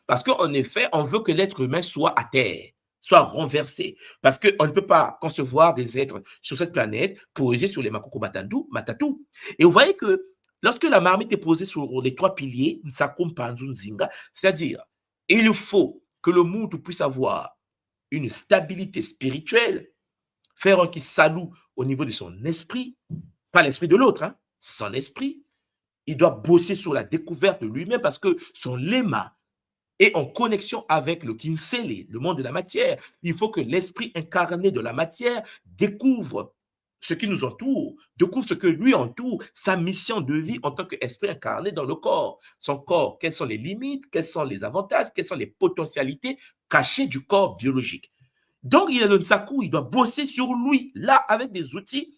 parce qu'en effet, on veut que l'être humain soit à terre, soit renversé. Parce qu'on ne peut pas concevoir des êtres sur cette planète posés sur les Makoko Matatu. Et vous voyez que lorsque la marmite est posée sur les 3 piliers, c'est-à-dire, il faut que le monde puisse avoir une stabilité spirituelle, faire un qui saloue au niveau de son esprit, pas l'esprit de l'autre, hein, son esprit. Il doit bosser sur la découverte de lui-même parce que son lema est en connexion avec le Kinsele, le monde de la matière. Il faut que l'esprit incarné de la matière découvre ce qui nous entoure, découvre ce que lui entoure, sa mission de vie en tant qu'esprit incarné dans le corps. Son corps, quelles sont les limites, quels sont les avantages, quelles sont les potentialités cachées du corps biologique. Donc, il y a le Nsaku, il doit bosser sur lui, là, avec des outils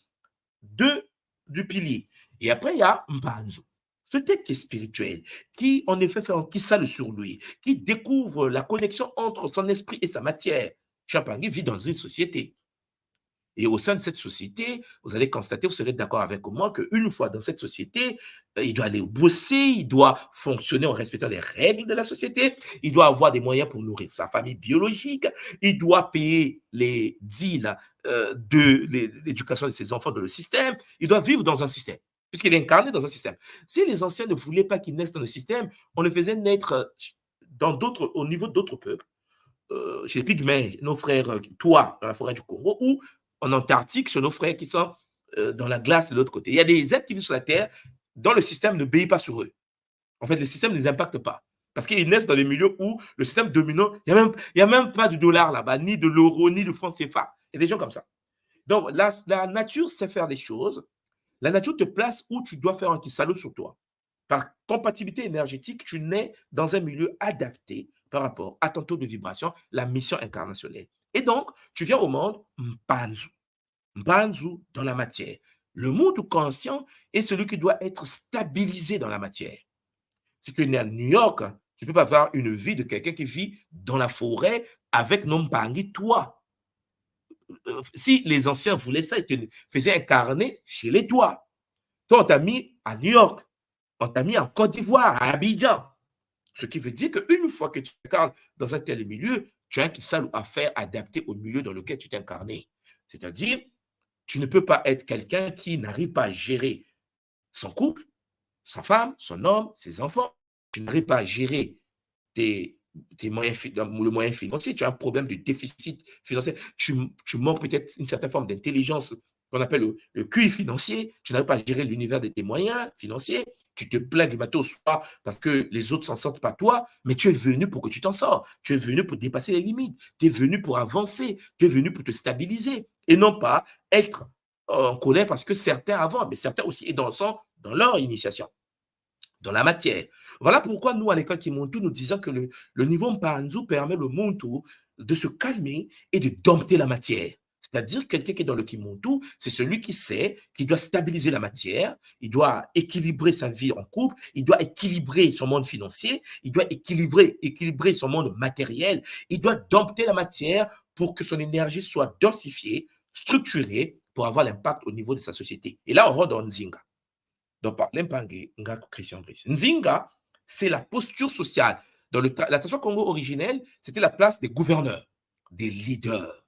du pilier. Et après, il y a Mbanzu. Ce tête qui est spirituel, qui en effet fait un kissale sur lui, qui découvre la connexion entre son esprit et sa matière. Champagne vit dans une société. Et au sein de cette société, vous allez constater, vous serez d'accord avec moi, qu'une fois dans cette société, il doit aller bosser, il doit fonctionner en respectant les règles de la société, il doit avoir des moyens pour nourrir sa famille biologique, il doit payer les deals de l'éducation de ses enfants dans le système, il doit vivre dans un système, puisqu'il est incarné dans un système. Si les anciens ne voulaient pas qu'il naisse dans le système, on le faisait naître au niveau d'autres peuples, chez les Pygmées, nos frères, toi, dans la forêt du Congo, ou en Antarctique, chez nos frères qui sont dans la glace de l'autre côté. Il y a des êtres qui vivent sur la Terre dont le système ne béit pas sur eux. En fait, le système ne les impacte pas. Parce qu'ils naissent dans des milieux où le système dominant, il n'y a même pas de dollar là-bas, ni de l'euro, ni de franc CFA. Il y a des gens comme ça. Donc, la nature sait faire les choses. La nature te place où tu dois faire un salaud sur toi. Par compatibilité énergétique, tu nais dans un milieu adapté par rapport à ton taux de vibration, la mission incarnationnelle. Et donc, tu viens au monde Mpanzu. Mbanzu dans la matière. Le monde conscient est celui qui doit être stabilisé dans la matière. Si tu es né à New York, tu ne peux pas avoir une vie de quelqu'un qui vit dans la forêt avec non Mbangi, toi. Si les anciens voulaient ça, ils te faisaient incarner chez les toits. Toi, on t'a mis à New York, on t'a mis en Côte d'Ivoire, à Abidjan. Ce qui veut dire qu'une fois que tu t'incarnes dans un tel milieu, tu as un salut à faire adapté au milieu dans lequel tu t'es incarné. C'est-à-dire, tu ne peux pas être quelqu'un qui n'arrive pas à gérer son couple, sa femme, son homme, ses enfants. Tu n'arrives pas à gérer tes moyens, le moyen financier. Tu as un problème de déficit financier. Tu manques peut-être une certaine forme d'intelligence qu'on appelle le QI financier. Tu n'arrives pas à gérer l'univers de tes moyens financiers. Tu te plains du matin au soir parce que les autres ne s'en sortent pas toi, mais tu es venu pour que tu t'en sors. Tu es venu pour dépasser les limites. Tu es venu pour avancer. Tu es venu pour te stabiliser et non pas être en colère parce que certains avant, mais certains aussi et dans leur initiation, dans la matière. Voilà pourquoi nous, à l'école Kimuntu, nous disons que le niveau Mpanzu permet le Muntu de se calmer et de dompter la matière. C'est-à-dire quelqu'un qui est dans le Kimuntu, c'est celui qui sait qu'il doit stabiliser la matière, il doit équilibrer sa vie en couple, il doit équilibrer son monde financier, il doit équilibrer son monde matériel, il doit dompter la matière pour que son énergie soit densifiée, structurée, pour avoir l'impact au niveau de sa société. Et là, on rentre dans Nzinga. Donc, par l'Impangue, Christian Brice. Nzinga, c'est la posture sociale. Dans la tradition Congo originelle, c'était la place des gouverneurs, des leaders.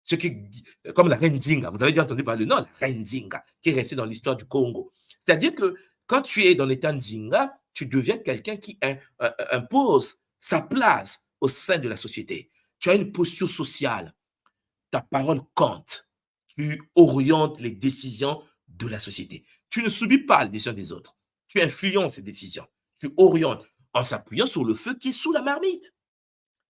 Ce qui, comme la reine Nzinga, vous avez déjà entendu parler, non, la reine Nzinga, qui est restée dans l'histoire du Congo. C'est-à-dire que quand tu es dans l'état Nzinga, tu deviens quelqu'un qui impose sa place au sein de la société. Tu as une posture sociale. Ta parole compte. Tu orientes les décisions de la société. Tu ne subis pas les décisions des autres. Tu influences ces décisions. Tu orientes en s'appuyant sur le feu qui est sous la marmite.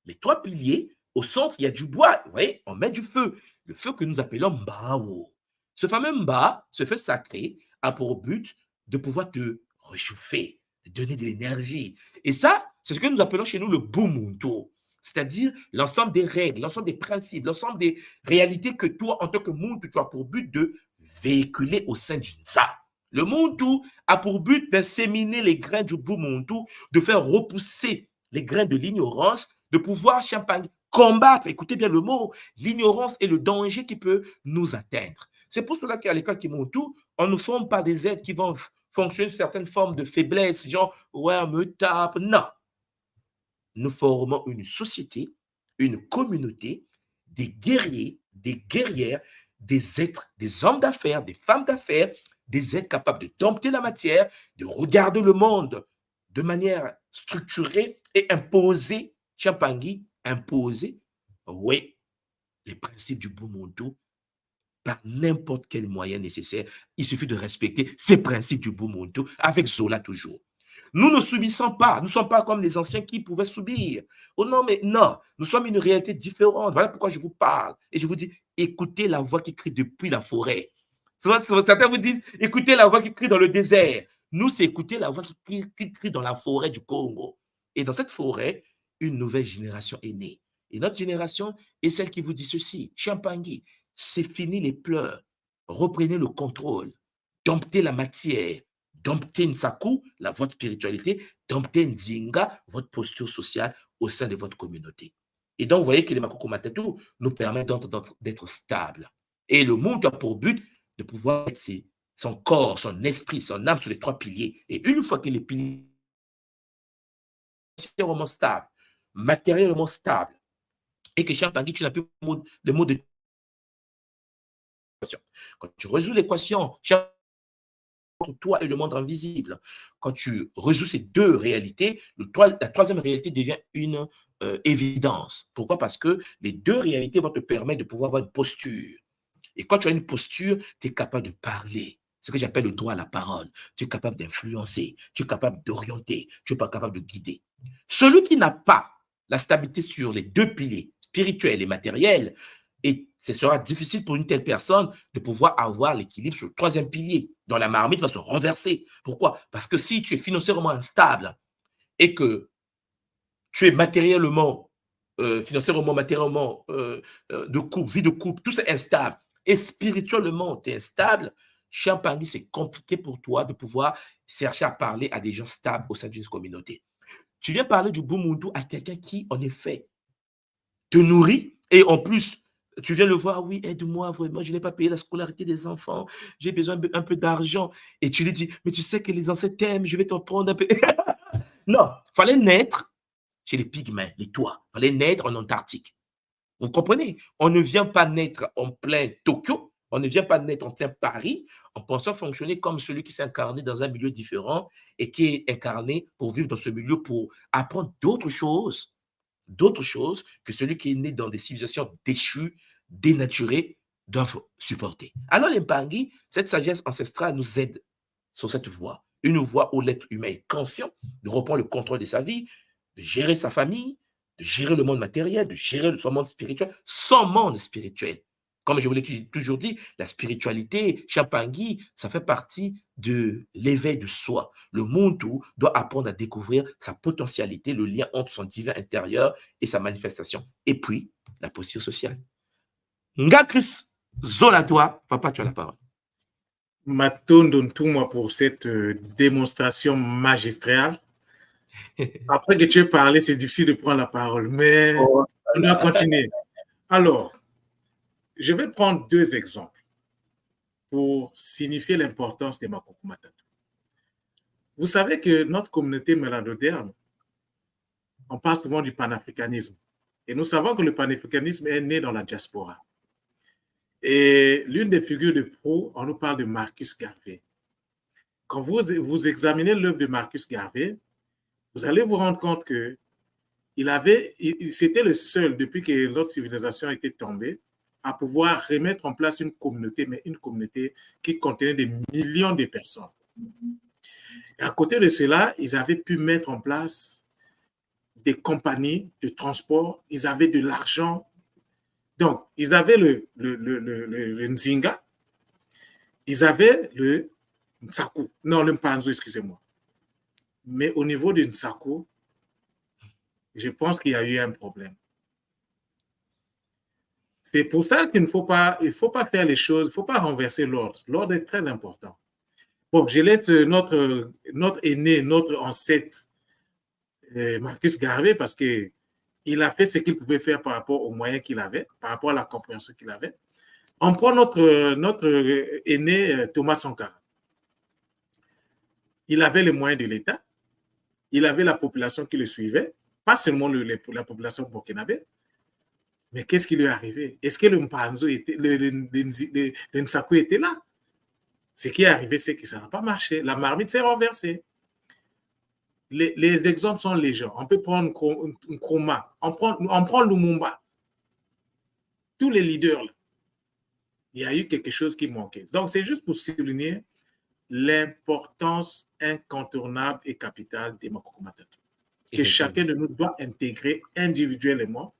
Les trois piliers, au centre, il y a du bois. Vous voyez, on met du feu. Le feu que nous appelons Mbao. Ce fameux Mba, ce feu sacré, a pour but de pouvoir te réchauffer, de donner de l'énergie. Et ça, c'est ce que nous appelons chez nous le Bumuntu. C'est-à-dire l'ensemble des règles, l'ensemble des principes, l'ensemble des réalités que toi, en tant que Muntu, tu as pour but de véhiculer au sein d'une Nsa. Le Muntu a pour but d'inséminer les grains du Bumuntu, de faire repousser les grains de l'ignorance, de pouvoir combattre, écoutez bien le mot, l'ignorance et le danger qui peut nous atteindre. C'est pour cela qu'à l'école Kimuntu, on ne forme pas des êtres qui vont fonctionner une certaine forme de faiblesse, genre, ouais, on me tape. Non. Nous formons une société, une communauté, des guerriers, des guerrières, des êtres, des hommes d'affaires, des femmes d'affaires, des êtres capables de dompter la matière, de regarder le monde de manière structurée et imposer, Champangui, imposer, oui, les principes du Bumuntu par n'importe quel moyen nécessaire. Il suffit de respecter ces principes du Bumuntu avec Zola toujours. Nous ne subissons pas. Nous ne sommes pas comme les anciens qui pouvaient subir. Oh non, mais non. Nous sommes une réalité différente. Voilà pourquoi je vous parle. Et je vous dis, écoutez la voix qui crie depuis la forêt. Certains vous disent, écoutez la voix qui crie dans le désert. Nous, c'est écouter la voix qui crie dans la forêt du Congo. Et dans cette forêt, une nouvelle génération est née. Et notre génération est celle qui vous dit ceci. Champangui, c'est fini les pleurs. Reprenez le contrôle. Domptez la matière. Domptez Nsaku, votre spiritualité. Domptez Nzinga, votre posture sociale au sein de votre communauté. Et donc, vous voyez que les Makoko Matatu nous permettent d'être stables. Et le monde a pour but de pouvoir mettre son corps, son esprit, son âme sur les trois piliers. Et une fois que les piliers sont financièrement stables, matériellement stables, et que Champangui, tu n'as plus de mots de quand tu résous l'équation, toi et le monde invisible, quand tu résous ces deux réalités, la troisième réalité devient une évidence. Pourquoi? Parce que les deux réalités vont te permettre de pouvoir avoir une posture. Et quand tu as une posture, tu es capable de parler. C'est ce que j'appelle le droit à la parole. Tu es capable d'influencer, tu es capable d'orienter, tu es pas capable de guider. Celui qui n'a pas la stabilité sur les deux piliers, spirituels et matériels, et ce sera difficile pour une telle personne de pouvoir avoir l'équilibre sur le troisième pilier, dont la marmite va se renverser. Pourquoi? Parce que si tu es financièrement instable et que tu es matériellement, financièrement, matériellement, de couple, vie de couple, tout c'est instable, et spirituellement, tu es instable, cher Pangui, c'est compliqué pour toi de pouvoir chercher à parler à des gens stables au sein d'une communauté. Tu viens parler du Bumuntu à quelqu'un qui, en effet, te nourrit et en plus, tu viens le voir, oui, aide-moi, vraiment, je n'ai pas payé la scolarité des enfants, j'ai besoin un peu d'argent. Et tu lui dis, mais tu sais que les ancêtres t'aiment, je vais t'en prendre un peu. Non, il fallait naître chez les pygmées, les toits. Il fallait naître en Antarctique. Vous comprenez? On ne vient pas naître en plein Tokyo, on ne vient pas naître en plein Paris en pensant fonctionner comme celui qui s'est incarné dans un milieu différent et qui est incarné pour vivre dans ce milieu, pour apprendre d'autres choses que celui qui est né dans des civilisations déchues, dénaturées, doivent supporter. Alors les Mpangi, cette sagesse ancestrale nous aide sur cette voie. Une voie où l'être humain est conscient de reprendre le contrôle de sa vie, de gérer sa famille, de gérer le monde matériel, de gérer son monde spirituel, son monde spirituel. Comme je vous l'ai toujours dit, la spiritualité, Champangui, ça fait partie de l'éveil de soi. Le Muntu doit apprendre à découvrir sa potentialité, le lien entre son divin intérieur et sa manifestation. Et puis, la posture sociale. Nga Chris, Zola toi, papa, tu as la parole. Matondo Ntouma pour cette démonstration magistrale. Après que tu aies parlé, c'est difficile de prendre la parole, mais on doit continuer. Alors, je vais prendre 2 exemples pour signifier l'importance des Makuku Matatu. Vous savez que notre communauté mélandoderne, on parle souvent du panafricanisme. Et nous savons que le panafricanisme est né dans la diaspora. Et l'une des figures de proue, on nous parle de Marcus Garvey. Quand vous examinez l'œuvre de Marcus Garvey, vous allez vous rendre compte que c'était le seul, depuis que notre civilisation a été tombée, à pouvoir remettre en place une communauté, mais une communauté qui contenait des millions de personnes. Et à côté de cela, ils avaient pu mettre en place des compagnies de transport, ils avaient de l'argent. Donc, ils avaient le Nzinga, ils avaient le Nsaku, non, le Mpanzo, excusez-moi. Mais au niveau du Nsaku, je pense qu'il y a eu un problème. C'est pour ça qu'il ne faut pas, faire les choses, il ne faut pas renverser l'ordre. L'ordre est très important. Bon, je laisse notre aîné, notre ancêtre, Marcus Garvey, parce qu'il a fait ce qu'il pouvait faire par rapport aux moyens qu'il avait, par rapport à la compréhension qu'il avait. On prend notre aîné Thomas Sankara. Il avait les moyens de l'État, il avait la population qui le suivait, pas seulement la population burkinabé, mais qu'est-ce qui lui est arrivé? Est-ce que le Mpanzo était, le Nsaku était là? Ce qui est arrivé, c'est que ça n'a pas marché. La marmite s'est renversée. Les exemples sont légion. On peut prendre Nkrumah, on prend Lumumba. Tous les leaders, là, il y a eu quelque chose qui manquait. Donc, c'est juste pour souligner l'importance incontournable et capitale des Makuku Matatu, que chacun de nous doit intégrer individuellement,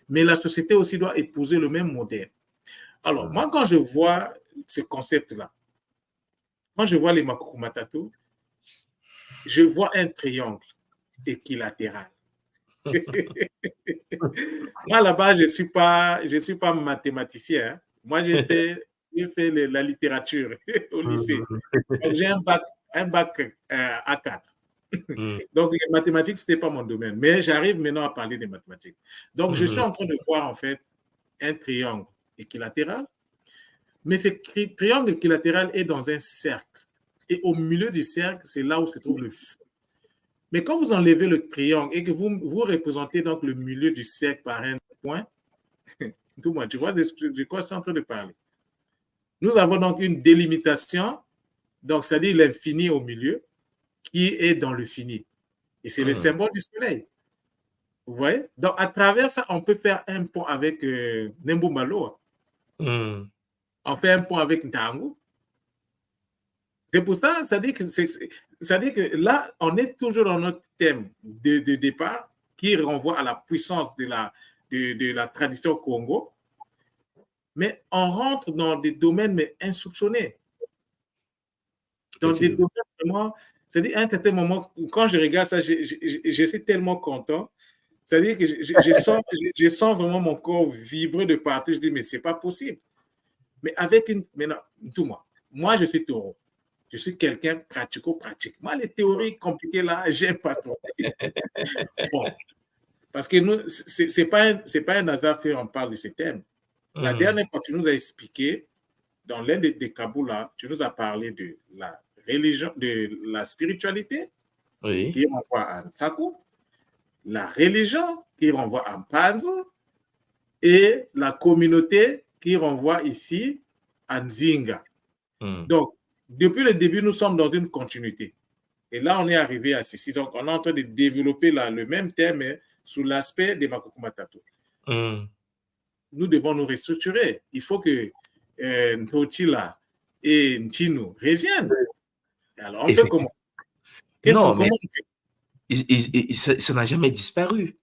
mais la société aussi doit épouser le même modèle. Alors, moi, quand je vois ce concept-là, quand je vois les Makuku Matatu, je vois un triangle équilatéral. Moi, là-bas, je ne suis pas mathématicien. Hein. Moi, j'ai fait la littérature au lycée. J'ai un bac A4. Donc, les mathématiques, ce n'était pas mon domaine. Mais j'arrive maintenant à parler des mathématiques. Donc, je suis en train de voir, en fait, un triangle équilatéral. Mais ce triangle équilatéral est dans un cercle. Et au milieu du cercle, c'est là où se trouve le feu. Mais quand vous enlevez le triangle et que vous représentez donc le milieu du cercle par un point, tout le monde, tu vois de quoi je suis en train de parler. Nous avons donc une délimitation, donc c'est-à-dire l'infini au milieu, qui est dans le fini. Et c'est le symbole du soleil. Vous voyez? Donc, à travers ça, on peut faire un pont avec Nembo Malo. On fait un pont avec Ntango. C'est pour ça, ça dit que là, on est toujours dans notre thème de départ qui renvoie à la puissance de la tradition Congo, mais on rentre dans des domaines mais insoupçonnés. Dans des domaines vraiment, c'est-à-dire à un certain moment, quand je regarde ça, je suis tellement content. C'est-à-dire que je sens vraiment mon corps vibrer de partout. Je dis, mais c'est pas possible. Mais avec une... Maintenant, tout moi, je suis taureau. Je suis quelqu'un pratico-pratique. Moi, les théories compliquées, là, j'aime pas trop. Bon, parce que nous, c'est pas un hasard si on parle de ce thème. La dernière fois, tu nous as expliqué, dans l'un des Kaboul, là, tu nous as parlé de la religion, de la spiritualité, Oui. qui renvoie à Nsaku, la religion qui renvoie à Mpanzo, et la communauté qui renvoie ici à Nzinga. Donc, depuis le début, nous sommes dans une continuité. Et là, on est arrivé à ceci. Donc, on est en train de développer là, le même thème mais sous l'aspect des Makukuma Tatou. Nous devons nous restructurer. Il faut que Ntotila et Ntinu reviennent. Alors, on fait comment? Non, mais ça n'a jamais disparu.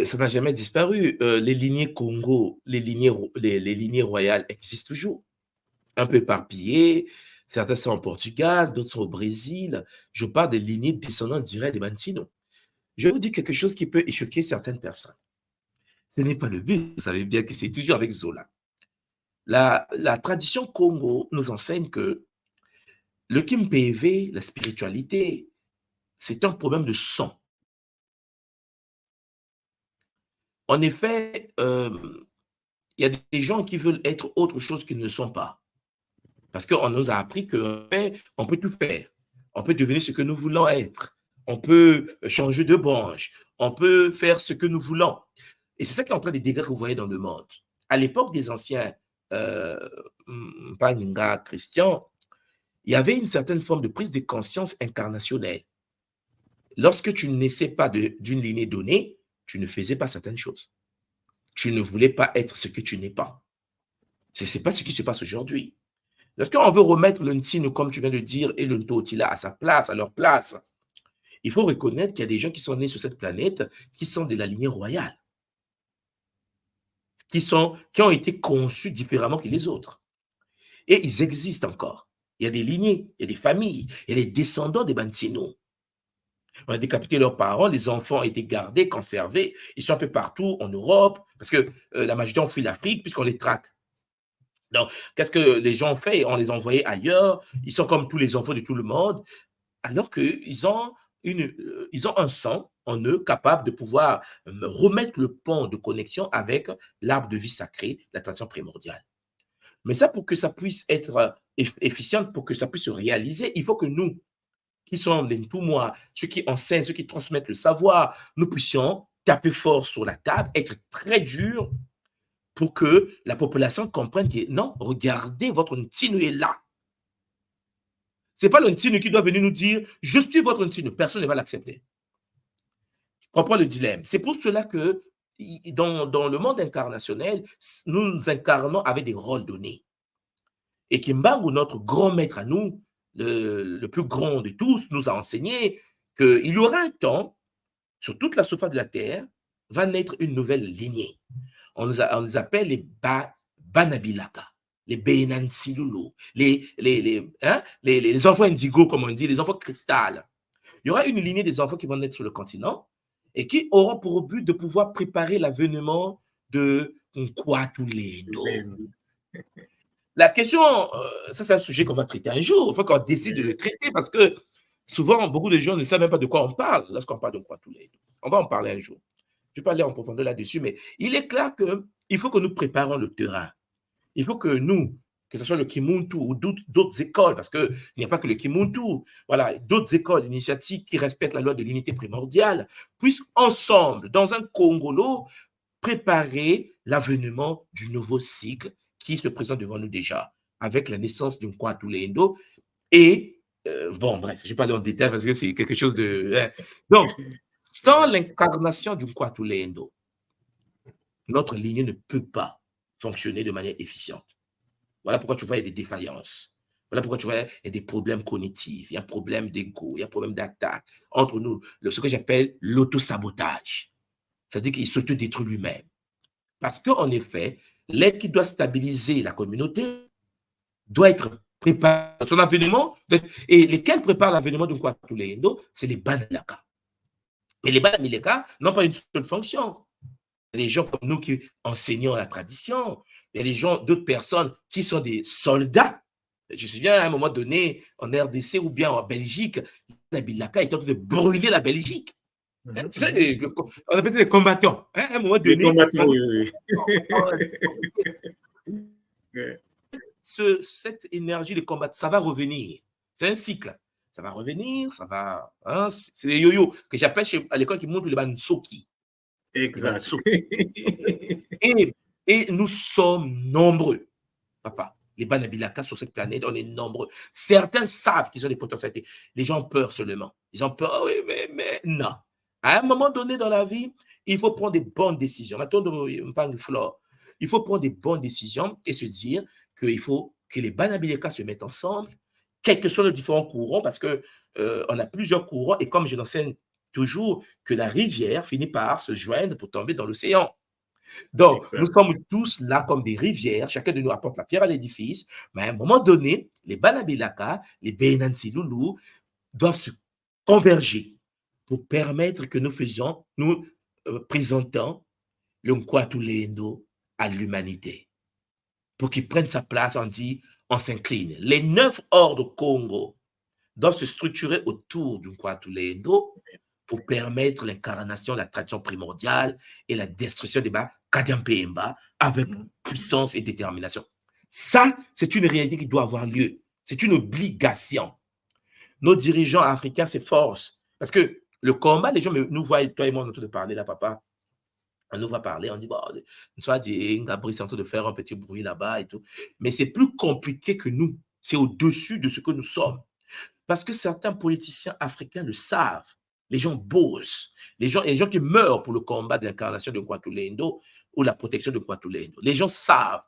Ça n'a jamais disparu. Les lignées Congo, les lignées royales existent toujours. Un peu éparpillées. Certains sont au Portugal, d'autres sont au Brésil. Je parle des lignées descendantes directes des Bantino. Je vais vous dire quelque chose qui peut choquer certaines personnes. Ce n'est pas le but. Vous savez bien que c'est toujours avec Zola. La tradition Congo nous enseigne que le Kimpévé, la spiritualité, c'est un problème de sang. En effet, il y a des gens qui veulent être autre chose qu'ils ne sont pas. Parce qu'on nous a appris qu'on peut tout faire. On peut devenir ce que nous voulons être. On peut changer de branche. On peut faire ce que nous voulons. Et c'est ça qui est en train de dégâts que vous voyez dans le monde. À l'époque des anciens Mpaninga Christian, il y avait une certaine forme de prise de conscience incarnationnelle. Lorsque tu ne naissais pas d'une lignée donnée, tu ne faisais pas certaines choses. Tu ne voulais pas être ce que tu n'es pas. Ce n'est pas ce qui se passe aujourd'hui. Lorsqu'on veut remettre le Ntinu, comme tu viens de dire, et le Ntotila à sa place, à leur place, il faut reconnaître qu'il y a des gens qui sont nés sur cette planète qui sont de la lignée royale, qui ont été conçus différemment que les autres. Et ils existent encore. Il y a des lignées, il y a des familles, il y a des descendants des Bantino. On a décapité leurs parents, les enfants ont été gardés, conservés. Ils sont un peu partout en Europe, parce que la majorité ont fui l'Afrique puisqu'on les traque. Donc, qu'est-ce que les gens ont fait? On les a envoyés ailleurs. Ils sont comme tous les enfants de tout le monde, alors qu'ils ont un sang en eux capable de pouvoir remettre le pont de connexion avec l'arbre de vie sacré, la tradition primordiale. Mais ça, pour que ça puisse être efficient, pour que ça puisse se réaliser, il faut que nous, qui sont les Ntumwa, ceux qui enseignent, ceux qui transmettent le savoir, nous puissions taper fort sur la table, être très durs pour que la population comprenne que non, regardez, votre Ntinu est là. Ce n'est pas le Ntinu qui doit venir nous dire « je suis votre Ntinu ». Personne ne va l'accepter. Tu comprends le dilemme? C'est pour cela que dans le monde incarnationnel, nous incarnons avec des rôles donnés. Et Kimbangu, notre grand maître à nous, le plus grand de tous, nous a enseigné qu'il y aura un temps, sur toute la surface de la Terre, va naître une nouvelle lignée. On les appelle les Banabilaka, les Benansilulu, les enfants indigo, comme on dit, les enfants cristal. Il y aura une lignée des enfants qui vont naître sur le continent et qui auront pour but de pouvoir préparer l'avènement de Nkwatulendo. La question, ça c'est un sujet qu'on va traiter un jour. Il faut qu'on décide de le traiter parce que souvent, beaucoup de gens ne savent même pas de quoi on parle lorsqu'on parle de Nkwatulendo. On va en parler un jour. Je ne vais pas aller en profondeur là-dessus, mais il est clair qu'il faut que nous préparons le terrain. Il faut que nous, que ce soit le Kimuntu ou d'autres écoles, parce qu'il n'y a pas que le Kimuntu, voilà, d'autres écoles initiatiques qui respectent la loi de l'unité primordiale, puissent ensemble, dans un Congolo, préparer l'avènement du nouveau cycle qui se présente devant nous déjà, avec la naissance d'un Nkwatulendo. Et, bon, bref, je ne vais pas aller en détail parce que c'est quelque chose de... Donc, sans l'incarnation du Nkwatulendo, notre lignée ne peut pas fonctionner de manière efficiente. Voilà pourquoi tu vois, il y a des défaillances. Voilà pourquoi tu vois, il y a des problèmes cognitifs, il y a un problème d'ego, il y a un problème d'attaque entre nous, ce que j'appelle l'autosabotage. C'est-à-dire qu'il s'autodétruit lui-même. Parce qu'en effet, l'aide qui doit stabiliser la communauté doit être préparée. Son avènement, et lesquels préparent l'avènement de Nkwatulendo, c'est les Banalaka. Mais les Banalaka n'ont pas une seule fonction. Les gens comme nous qui enseignons la tradition, Il y a des gens, d'autres personnes qui sont des soldats. Je me souviens à un moment donné, en RDC ou bien en Belgique, Nabil Laka était en train de brûler la Belgique. Tu sais, on appelle ça les combattants. À un moment Les donné, combattants, oui. cette énergie de combat, ça va revenir. C'est un cycle. Ça va revenir, ça va. Hein, c'est les yo-yo que j'appelle à l'école qui montrent les bansoki. Exact. Et nous sommes nombreux, papa. Les Banabilaka sur cette planète, on est nombreux. Certains savent qu'ils ont des potentialités. Les gens ont peur seulement. Ils ont peur, oh oui, mais non. À un moment donné dans la vie, il faut prendre des bonnes décisions. Maintenant, on parle de Flore. Il faut prendre des bonnes décisions et se dire qu'il faut que les Banabilaka se mettent ensemble, quels que soient les différents courants, parce qu'on a plusieurs courants, et comme je l'enseigne toujours, que la rivière finit par se joindre pour tomber dans l'océan. Donc, Exact. nous sommes tous là comme des rivières, chacun de nous apporte la pierre à l'édifice, mais à un moment donné, les Banabilaka, les Benansi Loulou doivent se converger pour permettre que nous faisions, nous présentons le Nkwatulendo à l'humanité. Pour qu'il prenne sa place, on dit, on s'incline. Les 9 ordres Congo doivent se structurer autour du Nkwatulendo pour permettre l'incarnation de la tradition primordiale et la destruction des Kadiampemba avec puissance et détermination. Ça, c'est une réalité qui doit avoir lieu. C'est une obligation. Nos dirigeants africains s'efforcent. Parce que le combat, les gens nous voient, toi et moi, on est en train de parler là, papa. On nous va parler, on dit, bon, soit Gabriel est en train de faire un petit bruit là-bas et tout. Mais c'est plus compliqué que nous. C'est au-dessus de ce que nous sommes. Parce que certains politiciens africains le savent. Les gens bossent. Les gens qui meurent pour le combat de l'incarnation de Nkwatulendo ou la protection de Nkwatulendo. Les gens savent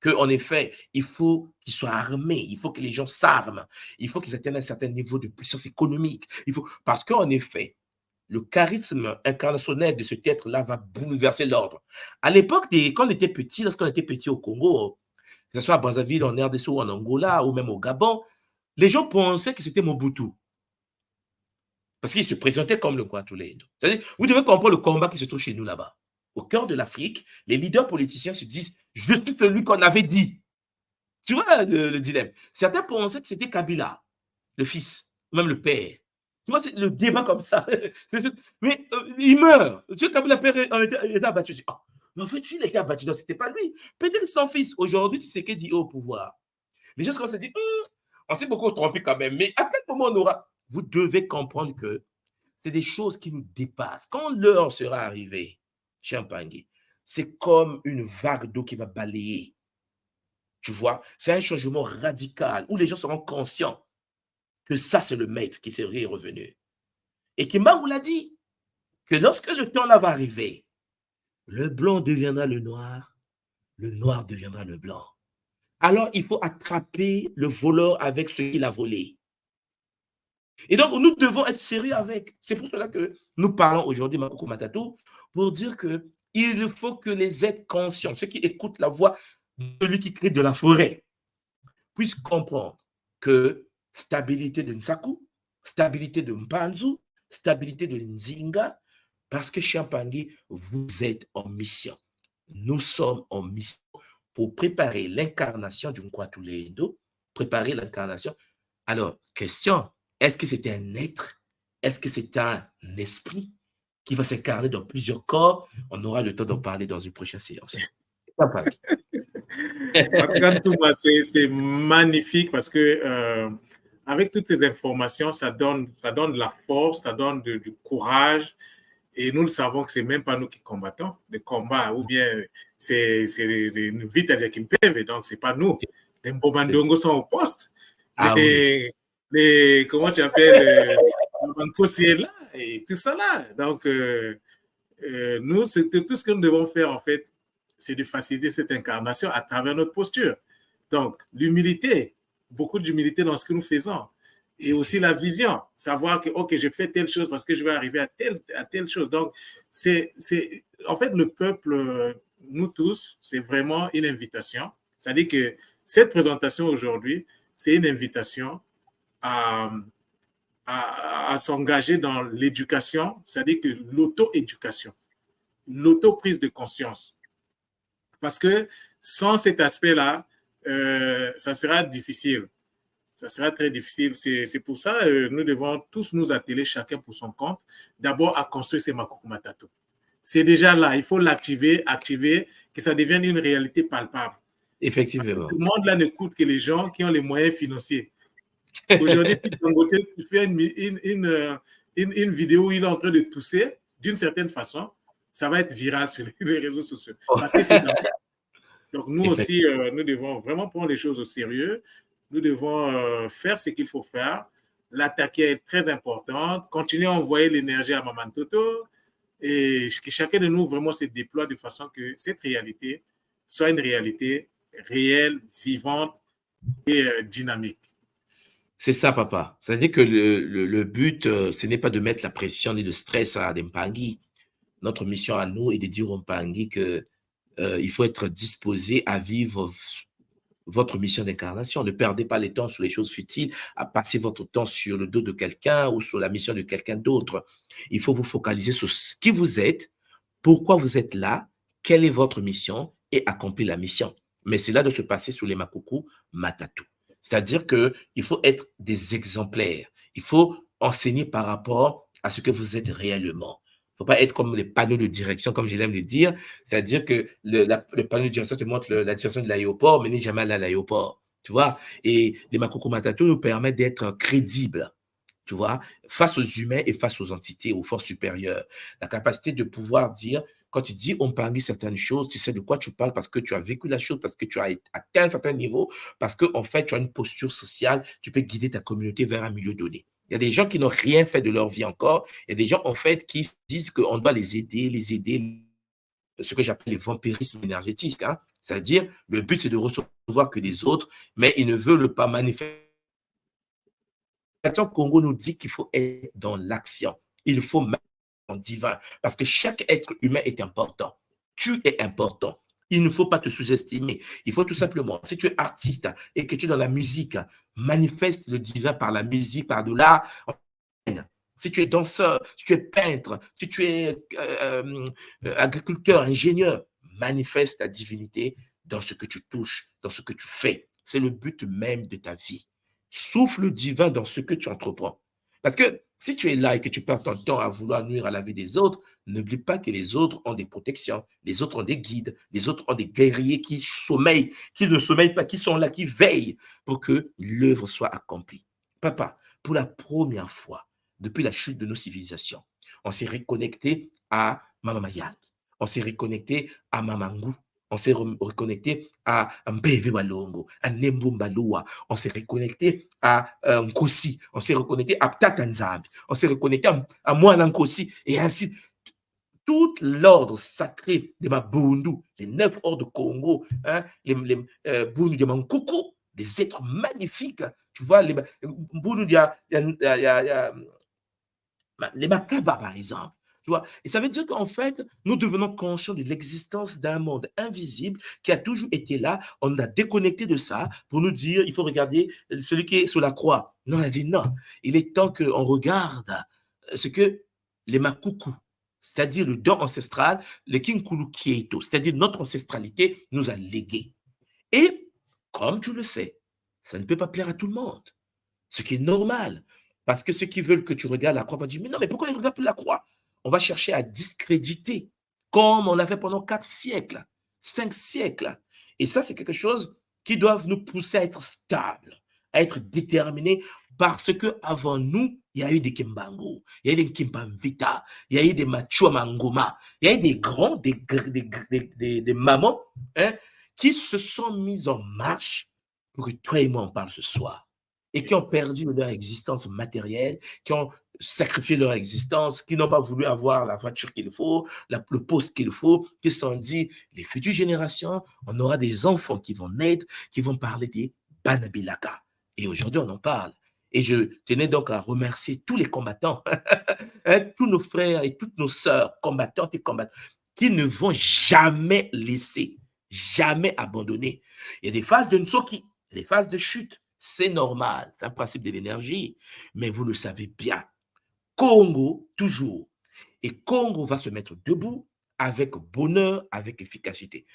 qu'en effet, il faut qu'ils soient armés, il faut que les gens s'arment, il faut qu'ils atteignent un certain niveau de puissance économique. Parce qu'en effet, le charisme incarnationnel de cet être-là va bouleverser l'ordre. À l'époque, quand on était petit, lorsqu'on était petit au Congo, que ce soit à Brazzaville, en RDC ou en Angola, ou même au Gabon, les gens pensaient que c'était Mobutu. Parce qu'il se présentait comme le Nkwatulendo. Vous devez comprendre le combat qui se trouve chez nous là-bas. Au cœur de l'Afrique, les leaders politiciens se disent « Je suis celui qu'on avait dit ». Tu vois le dilemme. Certains pensaient que c'était Kabila, le fils, même le père. Tu vois, c'est le débat comme ça. Mais il meurt. Tu vois, Kabila père était abattu. Oh, mais en fait, s'il était abattu, ce n'était pas lui. Peut-être son fils. Aujourd'hui, tu sais qu'il dit au pouvoir. Les gens commencent à dire on s'est beaucoup trompé quand même, mais à quel moment on aura. Vous devez comprendre que c'est des choses qui nous dépassent. Quand l'heure sera arrivée, Champagne, c'est comme une vague d'eau qui va balayer. Tu vois, c'est un changement radical où les gens seront conscients que ça, c'est le maître qui serait revenu. Et Kimba vous l'a dit, que lorsque le temps là va arriver, le blanc deviendra le noir deviendra le blanc. Alors, il faut attraper le voleur avec ce qu'il a volé. Et donc, nous devons être sérieux avec. C'est pour cela que nous parlons aujourd'hui, Makoko Matatou, pour dire qu'il faut que les êtres conscients, ceux qui écoutent la voix de celui qui crie de la forêt, puissent comprendre que stabilité de Nsaku, stabilité de Mpanzu, stabilité de Nzinga, parce que Champangui, vous êtes en mission. Nous sommes en mission pour préparer l'incarnation du Nkwatulendo, préparer l'incarnation. Alors, question, est-ce que c'est un être? Est-ce que c'est un esprit qui va s'incarner dans plusieurs corps? On aura le temps d'en parler dans une prochaine séance. C'est magnifique parce que avec toutes ces informations, ça donne de la force, ça donne du courage. Et nous le savons que ce n'est même pas nous qui combattons le combat, ou bien c'est les Vita de Kimpeve, donc ce n'est pas nous. Les Mbomandongo sont au poste. Comment tu appelles, Banco est là, et tout ça là. Donc, nous, tout ce que nous devons faire, en fait, c'est de faciliter cette incarnation à travers notre posture. Donc, l'humilité, beaucoup d'humilité dans ce que nous faisons. Et aussi la vision, savoir que, OK, je fais telle chose parce que je vais arriver à telle chose. Donc, en fait, le peuple, nous tous, c'est vraiment une invitation. C'est-à-dire que cette présentation aujourd'hui, c'est une invitation à s'engager dans l'éducation, c'est-à-dire que l'auto-éducation, l'auto-prise de conscience. Parce que Sans cet aspect-là, ça sera difficile. Ça sera très difficile. C'est pour ça nous devons tous nous atteler, chacun pour son compte, d'abord à construire ces Makuku Matatu. C'est déjà là, il faut l'activer, que ça devienne une réalité palpable. Effectivement. Tout le monde là n'écoute que les gens qui ont les moyens financiers. Aujourd'hui, si Dangote fait une vidéo où il est en train de tousser, d'une certaine façon, ça va être viral sur les réseaux sociaux. Parce que c'est donc nous aussi, nous devons vraiment prendre les choses au sérieux. Nous devons faire ce qu'il faut faire. L'attaquer est très importante. Continuer à envoyer l'énergie à Maman Toto et que chacun de nous vraiment se déploie de façon que cette réalité soit une réalité réelle, vivante et dynamique. C'est ça, papa. C'est-à-dire que le but, ce n'est pas de mettre la pression ni le stress à Mpangi. Notre mission à nous est de dire au Mpangi que il faut être disposé à vivre votre mission d'incarnation. Ne perdez pas le temps sur les choses futiles, à passer votre temps sur le dos de quelqu'un ou sur la mission de quelqu'un d'autre. Il faut vous focaliser sur ce qui vous êtes, pourquoi vous êtes là, quelle est votre mission et accomplir la mission. Mais c'est là de se passer sur les Makuku Matatu. C'est-à-dire qu'il faut être des exemplaires. Il faut enseigner par rapport à ce que vous êtes réellement. Il ne faut pas être comme les panneaux de direction, comme je l'aime le dire. C'est-à-dire que le panneau de direction te montre la direction de l'aéroport, mais n'est jamais allé à l'aéroport. Tu vois? Et les Makuku Matatu nous permettent d'être crédibles. Tu vois, face aux humains et face aux entités, aux forces supérieures. La capacité de pouvoir dire, quand tu dis on parle de certaines choses, tu sais de quoi tu parles parce que tu as vécu la chose, parce que tu as atteint un certain niveau, parce que en fait, tu as une posture sociale, tu peux guider ta communauté vers un milieu donné. Il y a des gens qui n'ont rien fait de leur vie encore. Il y a des gens, en fait, qui disent qu'on doit les aider, ce que j'appelle les vampirismes énergétiques. Hein. C'est-à-dire, le but, c'est de recevoir que les autres, mais ils ne veulent pas manifester. L'action Congo nous dit qu'il faut être dans l'action. Il faut mettre en divin. Parce que chaque être humain est important. Tu es important. Il ne faut pas te sous-estimer. Il faut tout simplement, si tu es artiste et que tu es dans la musique, manifeste le divin par la musique, par de l'art. Si tu es danseur, si tu es peintre, si tu es agriculteur, ingénieur, manifeste ta divinité dans ce que tu touches, dans ce que tu fais. C'est le but même de ta vie. Souffle divin dans ce que tu entreprends. Parce que si tu es là et que tu perds ton temps à vouloir nuire à la vie des autres, n'oublie pas que les autres ont des protections, les autres ont des guides, les autres ont des guerriers qui sommeillent, qui ne sommeillent pas, qui sont là, qui veillent pour que l'œuvre soit accomplie. Papa, pour la première fois, depuis la chute de nos civilisations, on s'est reconnecté à Mama Mayang, on s'est reconnecté à Mamangou, on s'est reconnecté à Mbeve Walongo, à Nembumbalua, on s'est reconnecté à Nkosi, on s'est reconnecté à Ptatanzambi, on s'est reconnecté à Moana Nkosi, et ainsi. Tout l'ordre sacré de Mabundu, les 9 ordres de Congo, hein, les Bundu de Mankoukou, des êtres magnifiques. Tu vois, les Bundu, il y a les Makaba, par exemple. Tu vois? Et ça veut dire qu'en fait, nous devenons conscients de l'existence d'un monde invisible qui a toujours été là. On a déconnecté de ça pour nous dire, il faut regarder celui qui est sur la croix. Non, on a dit non. Il est temps qu'on regarde ce que les Makuku, c'est-à-dire le don ancestral, le Kinkulu Kieto, c'est-à-dire notre ancestralité, nous a légué. Et, comme tu le sais, ça ne peut pas plaire à tout le monde. Ce qui est normal. Parce que ceux qui veulent que tu regardes la croix vont dire, mais non, mais pourquoi ils ne regardent plus la croix? On va chercher à discréditer, comme on l'a fait pendant 4 siècles, 5 siècles. Et ça, c'est quelque chose qui doit nous pousser à être stable, à être déterminé, parce que avant nous, il y a eu des Kimbango, il y a eu des Kimbamvita, il y a eu des Machua Mangoma, il y a eu des grands, des mamans hein, qui se sont mis en marche pour que toi et moi, on parle ce soir et qui ont perdu leur existence matérielle, qui ont sacrifié leur existence, qui n'ont pas voulu avoir la voiture qu'il faut, le poste qu'il faut, qui se sont dit, les futures générations, on aura des enfants qui vont naître, qui vont parler des Banabilaka. Et aujourd'hui, on en parle. Et je tenais donc à remercier tous les combattants, hein, tous nos frères et toutes nos sœurs, combattantes et combattants, qui ne vont jamais laisser, jamais abandonner. Il y a des phases de Nsoki, des phases de chute, c'est normal, c'est un principe de l'énergie, mais vous le savez bien. Congo, toujours. Et Congo va se mettre debout avec bonheur, avec efficacité.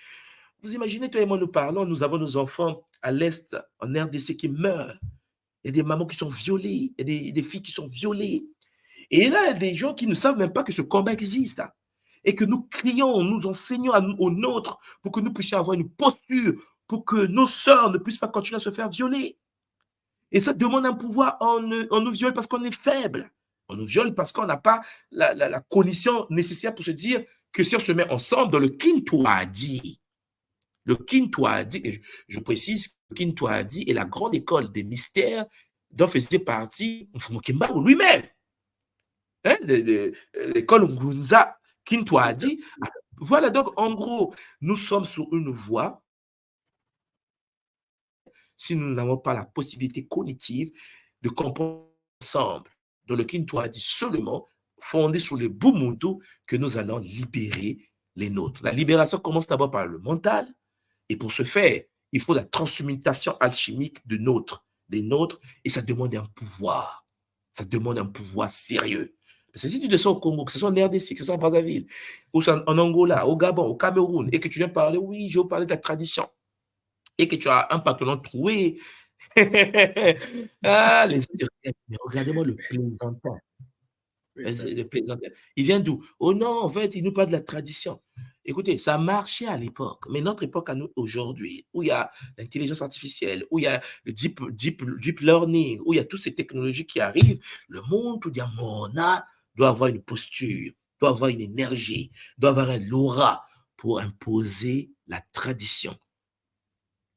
Vous imaginez, toi et moi, nous parlons, nous avons nos enfants à l'Est, en RDC, qui meurent. Il y a des mamans qui sont violées, il y a des filles qui sont violées. Et là, il y a des gens qui ne savent même pas que ce combat existe, hein, et que nous crions, nous enseignons aux nôtres pour que nous puissions avoir une posture, pour que nos sœurs ne puissent pas continuer à se faire violer. Et ça demande un pouvoir. On nous viole parce qu'on est faible. On nous viole parce qu'on n'a pas la condition nécessaire pour se dire que si on se met ensemble dans le Kintwadi, le Kintwadi, et je précise que le Kintwadi est la grande école des mystères dont faisait partie Mfumu Kimbangu lui-même. Hein, l'école Ngunza Kintwadi. Voilà, donc en gros, nous sommes sur une voie. Si nous n'avons pas la possibilité cognitive de comprendre ensemble, dans le Kintwadi seulement, fondé sur le Bumuntu, que nous allons libérer les nôtres. La libération commence d'abord par le mental, et pour ce faire, il faut la transmutation alchimique des nôtres, et ça demande un pouvoir. Ça demande un pouvoir sérieux. Parce que si tu descends au Congo, que ce soit en RDC, que ce soit à Brazzaville, ou en Angola, au Gabon, au Cameroun, et que tu viens parler, oui, je vais vous parler de la tradition, et que tu as un pantalon troué, ah, regardez-moi le plaisantin. Le plaisantin. Il vient d'où? Oh non, en fait, il nous parle de la tradition. Écoutez, ça marchait à l'époque, mais notre époque à nous aujourd'hui, où il y a l'intelligence artificielle, où il y a le deep learning, où il y a toutes ces technologies qui arrivent, le monde, tout dit, Mona, doit avoir une posture, doit avoir une énergie, doit avoir un aura pour imposer la tradition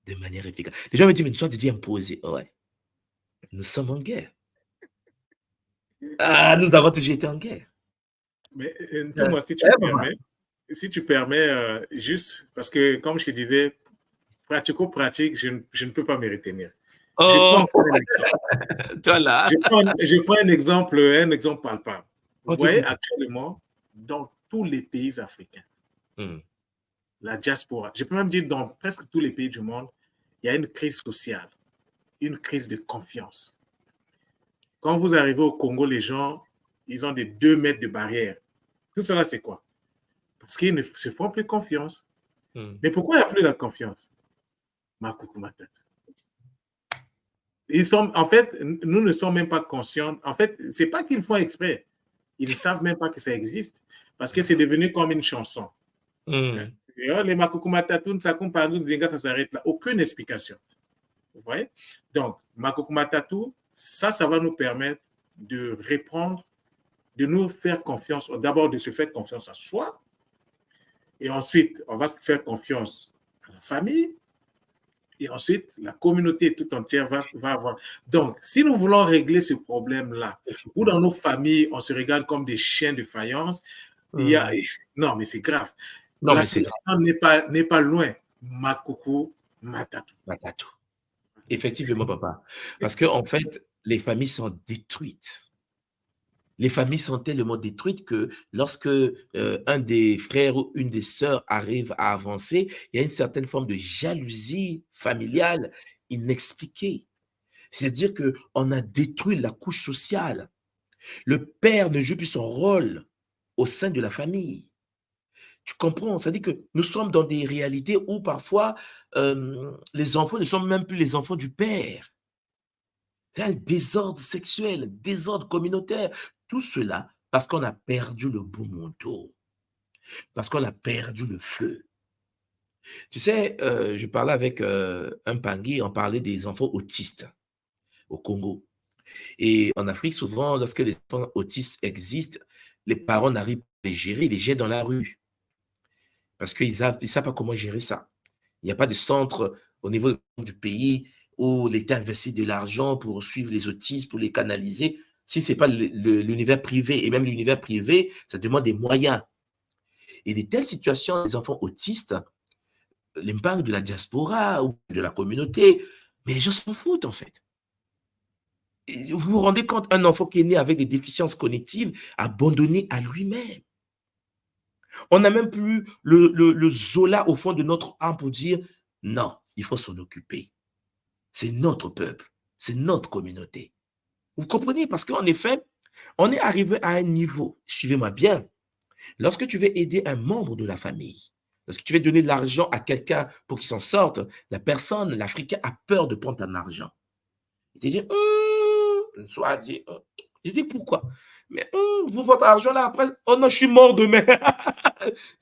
de manière efficace. Les gens me disent, mais toi, tu dis imposer. Ouais. Nous sommes en guerre. Ah, nous avons toujours été en guerre. Mais tout moi, si tu permets, juste, parce que comme je te disais, pratico-pratique, je ne peux pas me retenir. Oh. Je prends encore un exemple. Toi là. Je prends un exemple palpable. Vous voyez, actuellement, dans tous les pays africains, la diaspora, je peux même dire dans presque tous les pays du monde, il y a une crise sociale, une crise de confiance. Quand vous arrivez au Congo, les gens, ils ont des 2 mètres de barrière. Tout cela, c'est quoi? Parce qu'ils ne se font plus confiance. Mais pourquoi il n'y a plus de confiance? Makuku Matata. En fait, nous ne sommes même pas conscients. En fait, ce n'est pas qu'ils font exprès. Ils ne savent même pas que ça existe. Parce que c'est devenu comme une chanson. Les Makuku Matata, ça s'arrête là. Aucune explication. Vous voyez? Donc, Makuku Matata, ça va nous permettre de reprendre, de nous faire confiance, d'abord de se faire confiance à soi, et ensuite, on va se faire confiance à la famille, et ensuite, la communauté tout entière va avoir. Donc, si nous voulons régler ce problème-là, où dans nos familles, on se regarde comme des chiens de faïence, non, mais c'est grave. Non, la solution n'est pas loin. Makuku Matata. Effectivement, papa. Parce qu'en fait, les familles sont détruites. Les familles sont tellement détruites que lorsque un des frères ou une des sœurs arrive à avancer, il y a une certaine forme de jalousie familiale inexpliquée. C'est-à-dire qu'on a détruit la couche sociale. Le père ne joue plus son rôle au sein de la famille. Tu comprends? C'est-à-dire que nous sommes dans des réalités où parfois les enfants ne sont même plus les enfants du père. C'est un désordre sexuel, un désordre communautaire. Tout cela parce qu'on a perdu le Bumuntu, parce qu'on a perdu le feu. Tu sais, je parlais avec un Pangui, on parlait des enfants autistes au Congo. Et en Afrique, souvent, lorsque les enfants autistes existent, les parents n'arrivent pas à les gérer, ils les jettent dans la rue. Parce qu'ils ne savent pas comment gérer ça. Il n'y a pas de centre au niveau du pays où l'État investit de l'argent pour suivre les autistes, pour les canaliser. Si ce n'est pas l'univers privé, et même l'univers privé, ça demande des moyens. Et de telles situations, les enfants autistes, l'impact de la diaspora ou de la communauté, mais les gens s'en foutent en fait. Et vous vous rendez compte, un enfant qui est né avec des déficiences cognitives, abandonné à lui-même. On n'a même plus le Zola au fond de notre âme pour dire non, il faut s'en occuper. C'est notre peuple, c'est notre communauté. Vous comprenez? Parce qu'en effet, on est arrivé à un niveau, suivez-moi bien, lorsque tu veux aider un membre de la famille, Lorsque tu veux donner de l'argent à quelqu'un pour qu'il s'en sorte, la personne, l'Africain, a peur de prendre ton argent. Il te dit, soit dit, je dis pourquoi? Mais vous, votre argent là, après, oh non, je suis mort demain.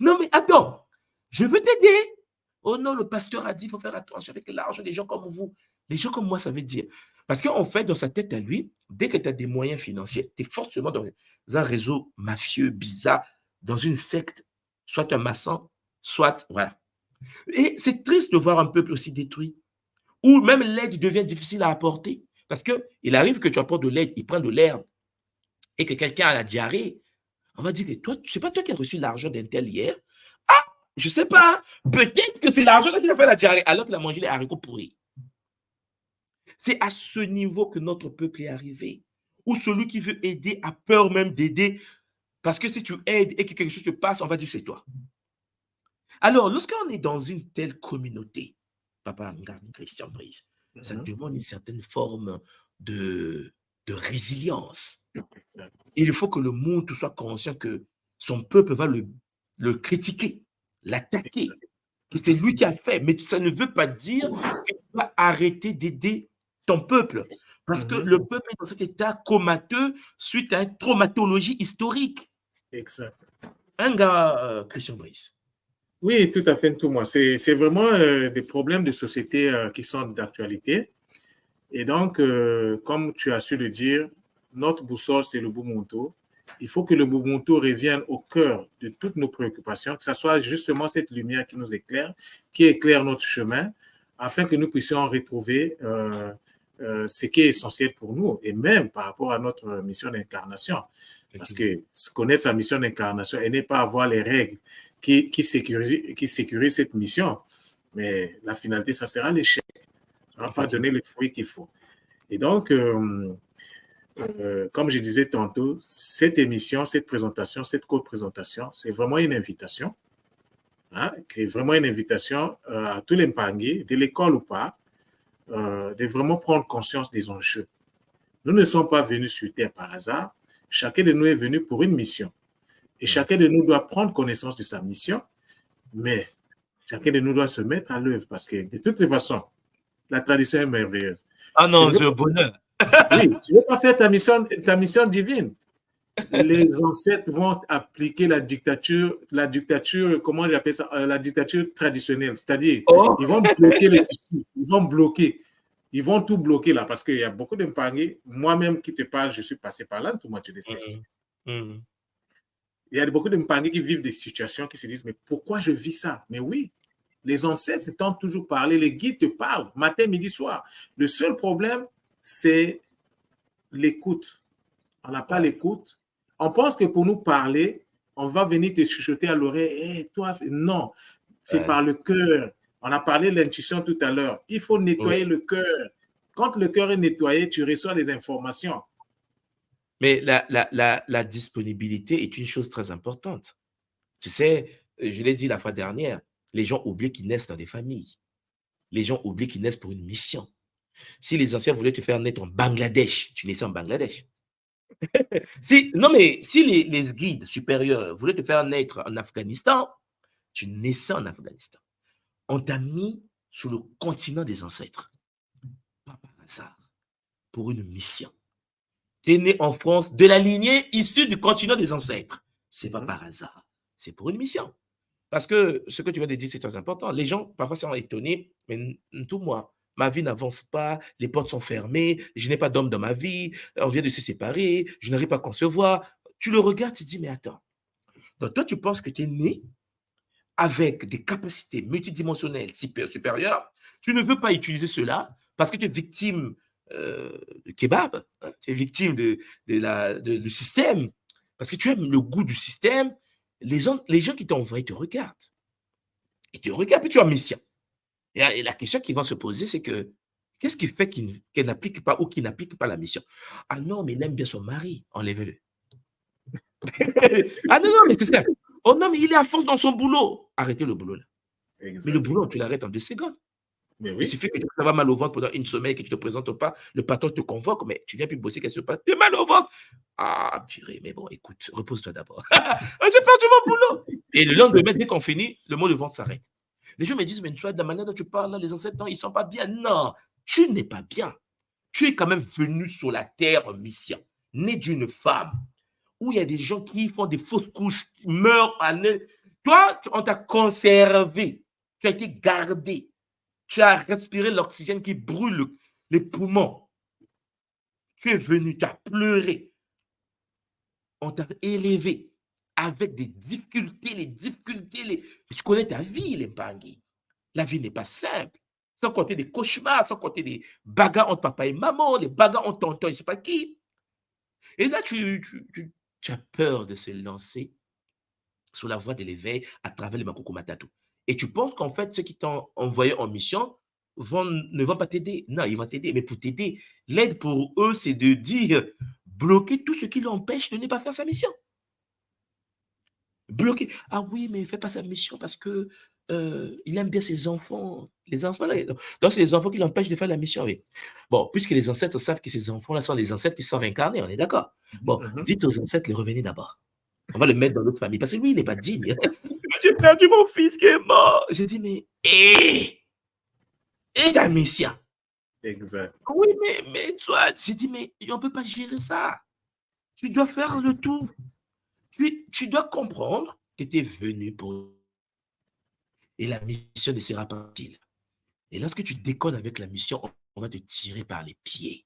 Non, mais attends, je veux t'aider. Oh non, le pasteur a dit, il faut faire attention avec l'argent des gens comme vous. Les gens comme moi, ça veut dire. Parce qu'en fait, dans sa tête à lui, dès que tu as des moyens financiers, tu es forcément dans un réseau mafieux, bizarre, dans une secte, soit un maçon, soit, voilà. Et c'est triste de voir un peuple aussi détruit, où même l'aide devient difficile à apporter. Parce qu'il arrive que tu apportes de l'aide, il prend de l'herbe, et que quelqu'un a la diarrhée, on va dire que toi, c'est pas toi qui as reçu l'argent d'un tel hier. Ah, je sais pas. Peut-être que c'est l'argent qui a fait la diarrhée, alors qu'il a mangé les haricots pourris. C'est à ce niveau que notre peuple est arrivé. Où celui qui veut aider a peur même d'aider. Parce que si tu aides et que quelque chose te passe, on va dire c'est toi. Alors, lorsqu'on est dans une telle communauté, Papa Christian Brice, ça demande une certaine forme de résilience. Il faut que le monde soit conscient que son peuple va le critiquer, l'attaquer, que c'est lui qui a fait. Mais ça ne veut pas dire qu'il va arrêter d'aider ton peuple. Parce que le peuple est dans cet état comateux suite à une traumatologie historique. Exact. Un gars, Christian Brice. Oui, tout à fait, tout moi. C'est vraiment des problèmes de société qui sont d'actualité. Et donc, comme tu as su le dire, notre boussole, c'est le Ubuntu. Il faut que le Ubuntu revienne au cœur de toutes nos préoccupations, que ce soit justement cette lumière qui nous éclaire, qui éclaire notre chemin, afin que nous puissions retrouver ce qui est essentiel pour nous, et même par rapport à notre mission d'incarnation. Parce que connaître sa mission d'incarnation et ne pas avoir les règles qui sécurisent cette mission, mais la finalité, ça sera l'échec. Ça ne va pas donner les fruits qu'il faut. Et donc, comme je disais tantôt, cette émission, cette présentation, cette co-présentation, c'est vraiment une invitation. Hein, c'est vraiment une invitation à tous les Mpangui, de l'école ou pas, de vraiment prendre conscience des enjeux. Nous ne sommes pas venus sur Terre par hasard. Chacun de nous est venu pour une mission. Et chacun de nous doit prendre connaissance de sa mission, mais chacun de nous doit se mettre à l'œuvre parce que de toute façon, la tradition est merveilleuse. Ah non, c'est le bonheur. Oui, tu ne veux pas faire ta mission divine. Les ancêtres vont appliquer la dictature, comment j'appelle ça, la dictature traditionnelle. C'est-à-dire, ils vont bloquer les issues, ils vont tout bloquer là, parce qu'il y a beaucoup de Mpangui. Moi-même qui te parle, je suis passé par là, tout moi tu le sais. Il y a beaucoup de Mpangui qui vivent des situations qui se disent, mais pourquoi je vis ça? Mais oui, les ancêtres t'ont toujours parlé, les guides te parlent, matin, midi, soir. Le seul problème, c'est l'écoute. On n'a pas l'écoute. On pense que pour nous parler, on va venir te chuchoter à l'oreille. Hey, toi, non, c'est par le cœur. On a parlé de l'intuition tout à l'heure. Il faut nettoyer le cœur. Quand le cœur est nettoyé, tu reçois les informations. Mais la disponibilité est une chose très importante. Tu sais, je l'ai dit la fois dernière, les gens oublient qu'ils naissent dans des familles. Les gens oublient qu'ils naissent pour une mission. Si les anciens voulaient te faire naître en Bangladesh, tu naissais en Bangladesh. Non, mais si les guides supérieurs voulaient te faire naître en Afghanistan, tu naissais en Afghanistan. On t'a mis sur le continent des ancêtres. Pas par hasard. Pour une mission. Tu es né en France de la lignée issue du continent des ancêtres. C'est pas par hasard. C'est pour une mission. Parce que ce que tu viens de dire, c'est très important. Les gens, parfois, sont étonnés, mais tout moi, ma vie n'avance pas, les portes sont fermées, je n'ai pas d'homme dans ma vie, on vient de se séparer, je n'arrive pas à concevoir. Tu le regardes, tu te dis, mais attends. Donc, toi, tu penses que tu es né avec des capacités multidimensionnelles supérieures. Tu ne veux pas utiliser cela parce que tu es victime de kebab, hein, tu es victime du système, parce que tu aimes le goût du système. Les gens qui t'ont envoyé te regardent. Ils te regardent, puis tu as mission. Et la question qui va se poser, c'est que qu'est-ce qui fait qu'elle n'applique pas ou qu'il n'applique pas la mission? Ah non, mais il aime bien son mari, enlevez-le. Ah non, mais c'est ça. Oh non, mais il est à force dans son boulot. Arrêtez le boulot là. Exactement. Mais le boulot, tu l'arrêtes en 2 secondes. Mais Il oui, suffit que tu vas mal au ventre pendant une semaine et que tu ne te présentes pas, le patron te convoque, mais tu viens plus bosser, qu'est-ce qui se passe? Tu es mal au ventre. Ah, purée, mais bon, écoute, repose-toi d'abord. Ah, j'ai perdu mon boulot. Et le lendemain, dès qu'on finit, le mot de vente s'arrête. Les gens me disent, mais tu vois, de la manière dont tu parles, là, les ancêtres, non, ils ne sont pas bien. Non, tu n'es pas bien. Tu es quand même venu sur la terre en mission, né d'une femme, où il y a des gens qui font des fausses couches, qui meurent en... Toi, on t'a conservé, tu as été gardé. Tu as respiré l'oxygène qui brûle les poumons. Tu es venu, tu as pleuré. On t'a élevé avec des difficultés, les difficultés. Tu connais ta vie, les Mpangui. La vie n'est pas simple. Sans compter des cauchemars, sans compter des bagarres entre papa et maman, les bagarres entre tonton, je ne sais pas qui. Et là, tu as peur de se lancer sur la voie de l'éveil à travers les Makoko Matatu. Et tu penses qu'en fait, ceux qui t'ont envoyé en mission ne vont pas t'aider. Non, ils vont t'aider. Mais pour t'aider, l'aide pour eux, c'est de dire bloquer tout ce qui l'empêche de ne pas faire sa mission. Bloquer. Ah oui, mais il ne fait pas sa mission parce que il aime bien ses enfants. Les enfants, là, donc c'est les enfants qui l'empêchent de faire la mission. Oui. Bon, puisque les ancêtres savent que ces enfants-là sont les ancêtres qui sont incarnés, on est d'accord. Bon, dites aux ancêtres, les revenez d'abord. On va le mettre dans notre famille parce que lui, il n'est pas digne. J'ai perdu mon fils qui est mort. J'ai dit, mais et ta mission? exact. Oui, mais toi, j'ai dit, mais on ne peut pas gérer ça. Tu dois faire le tout. Tu dois comprendre que tu es venu pour... Et la mission ne sera pas utile. Et lorsque tu déconnes avec la mission, on va te tirer par les pieds.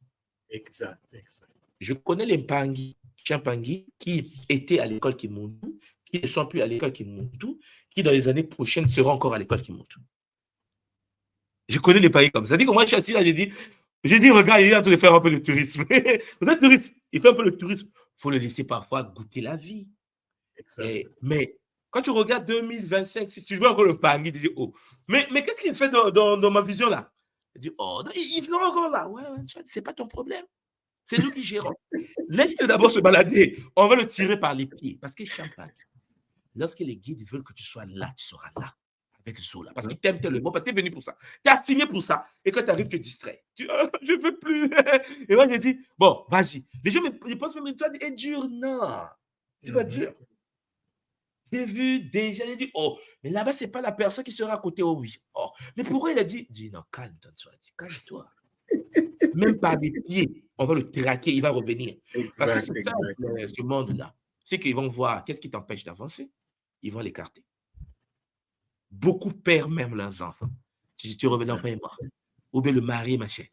Exact, exact. Je connais les Mpangui qui étaient à l'école Kimuntu, qui ne sont plus à l'école Kimuntu, qui dans les années prochaines seront encore à l'école Kimuntu. Je connais les pays comme ça. C'est-à-dire que moi, je suis assis là, j'ai dit, regarde, il est en train de faire un peu le tourisme. Vous êtes touriste, il fait un peu le tourisme. Il faut le laisser parfois goûter la vie. Mais quand tu regardes 2025, si tu vois encore le Mpangui, tu dis, oh, mais qu'est-ce qu'il fait dans ma vision là? Il dit, oh, il vient encore là. Ouais, c'est pas ton problème. C'est nous qui gérons. Laisse-le d'abord se balader. On va le tirer par les pieds. Parce que Champagne, lorsque les guides veulent que tu sois là, tu seras là. Avec Zola. Parce qu'ils t'aiment tellement. Tu es venu pour ça. Tu as signé pour ça. Et quand tu arrives, tu te distrais. Je ne veux plus. Et moi, j'ai dit, bon, vas-y. Les gens me pensent même, toi, est dur. Non. C'est pas dur. J'ai vu déjà, j'ai dit, oh, mais là-bas, ce n'est pas la personne qui sera à côté. Oh oui. Oh. Mais pourquoi il a dit, non, calme-toi. Calme-toi. Même par les pieds, on va le traquer, il va revenir. Exact, parce que c'est ça, ce monde-là. C'est qu'ils vont voir qu'est-ce qui t'empêche d'avancer. Ils vont l'écarter. Beaucoup perdent même leurs enfants. Si tu reviens, l'enfant est mort. Ou bien le mari, machin.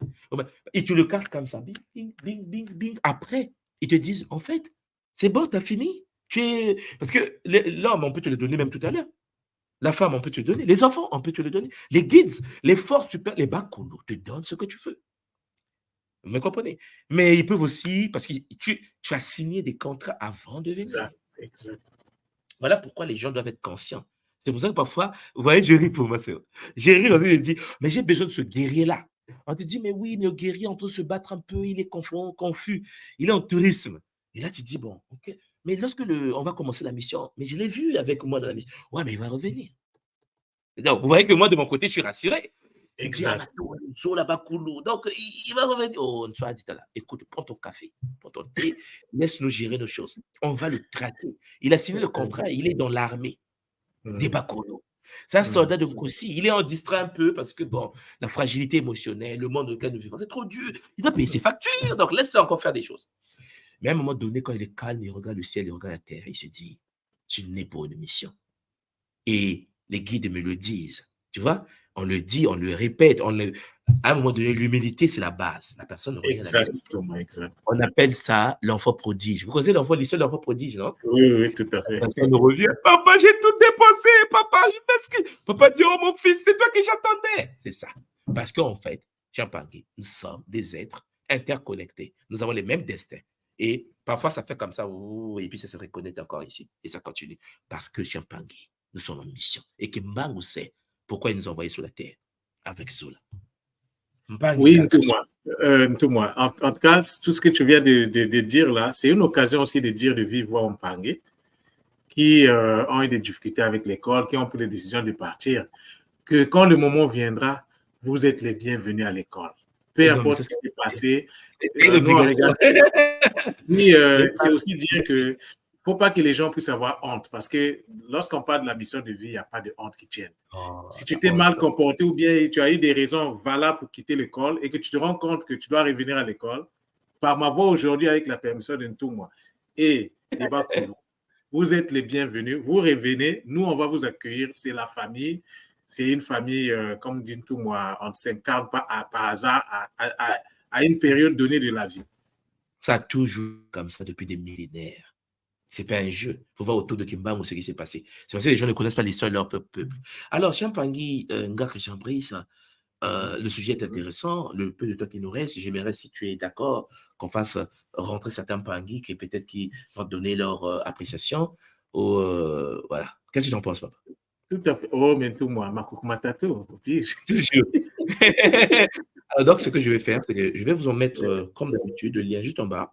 Et tu le cartes comme ça. Bing, bing, bing, bing, bing. Après, ils te disent, en fait, c'est bon, tu as fini. Parce que l'homme, on peut te le donner même tout à l'heure. La femme, on peut te le donner. Les enfants, on peut te le donner. Les guides, les forces super, les bakolo te donnent ce que tu veux. Vous me comprenez? Mais ils peuvent aussi, parce que tu as signé des contrats avant de venir. Exact. Voilà pourquoi les gens doivent être conscients. C'est pour ça que parfois, vous voyez, je ris pour ma soeur. Je ris, on te dit, mais j'ai besoin de ce guerrier-là. On te dit, mais oui, mais le guerrier est en train de se battre un peu, il est confus, il est en tourisme. Et là, tu dis, bon, ok. Mais lorsque on va commencer la mission, mais je l'ai vu avec moi dans la mission. Ouais, mais il va revenir. Donc, vous voyez que moi, de mon côté, je suis rassuré. Exact. Donc, il va revenir. Oh, on dit là, écoute, prends ton café, prends ton thé, laisse-nous gérer nos choses. On va le traquer. Il a signé le contrat, il est dans l'armée des Bakolo. C'est un soldat de Nkosi. Il est en distrait un peu parce que, bon, la fragilité émotionnelle, le monde dans lequel nous vivons, c'est trop dur. Il doit payer ses factures, donc laisse-le encore faire des choses. Mais à un moment donné, quand il est calme, il regarde le ciel, il regarde la terre, il se dit, tu n'es pour une mission. Et les guides me le disent. Tu vois, on le dit, on le répète. À un moment donné, l'humilité, c'est la base. La personne ne regarde la Exact. On appelle ça l'enfant prodige. Vous connaissez l'histoire de l'enfant prodige, non? Oui, tout à fait. Parce qu'on revient, papa, j'ai tout dépensé, papa, je m'excuse. Papa dit, oh mon fils, c'est toi que j'attendais. C'est ça. Parce qu'en fait, Champagne, nous sommes des êtres interconnectés. Nous avons les mêmes destins. Et parfois, ça fait comme ça, et puis ça se reconnaît encore ici. Et ça continue. Parce que Champagne, nous sommes en mission. Et que Mbangu sait pourquoi il nous a envoyés sur la terre avec Zola. Oui, Ntouma. En tout cas, tout ce que tu viens de dire là, c'est une occasion aussi de dire de vive voix aux Mpangui qui ont eu des difficultés avec l'école, qui ont pris la décision de partir, que quand le moment viendra, vous êtes les bienvenus à l'école. Peu Non, mais importe ça, ce qui s'est passé, c'est une nous, on obligation. regarde. Puis, c'est aussi dire que ne faut pas que les gens puissent avoir honte, parce que lorsqu'on parle de la mission de vie, il n'y a pas de honte qui tienne. Oh, Si tu t'es mal comporté ou bien tu as eu des raisons valables pour quitter l'école et que tu te rends compte que tu dois revenir à l'école, par ma voix aujourd'hui avec la permission de tout moi et Débat Koulou, vous êtes les bienvenus, vous revenez, nous on va vous accueillir, c'est la famille, c'est une famille, comme dit tout moi, on ne s'incarne pas par hasard à une période donnée de la vie. Ça a toujours comme ça depuis des millénaires. C'est pas un jeu. Il faut voir autour de Kimbangu ce qui s'est passé. C'est parce que les gens ne connaissent pas l'histoire de leur peuple. Alors, Champangui, Ngak Chambris, le sujet est intéressant. Le peu de temps qui nous reste, j'aimerais, si tu es d'accord, qu'on fasse rentrer certains Pangui qui peut-être qui vont donner leur appréciation. Voilà. Qu'est-ce que tu en penses, papa? Tout à fait. Oh, mais tout moi, Makoukou Matato, Toujours. Alors, donc, ce que je vais faire, c'est que je vais vous en mettre, comme d'habitude, le lien juste en bas.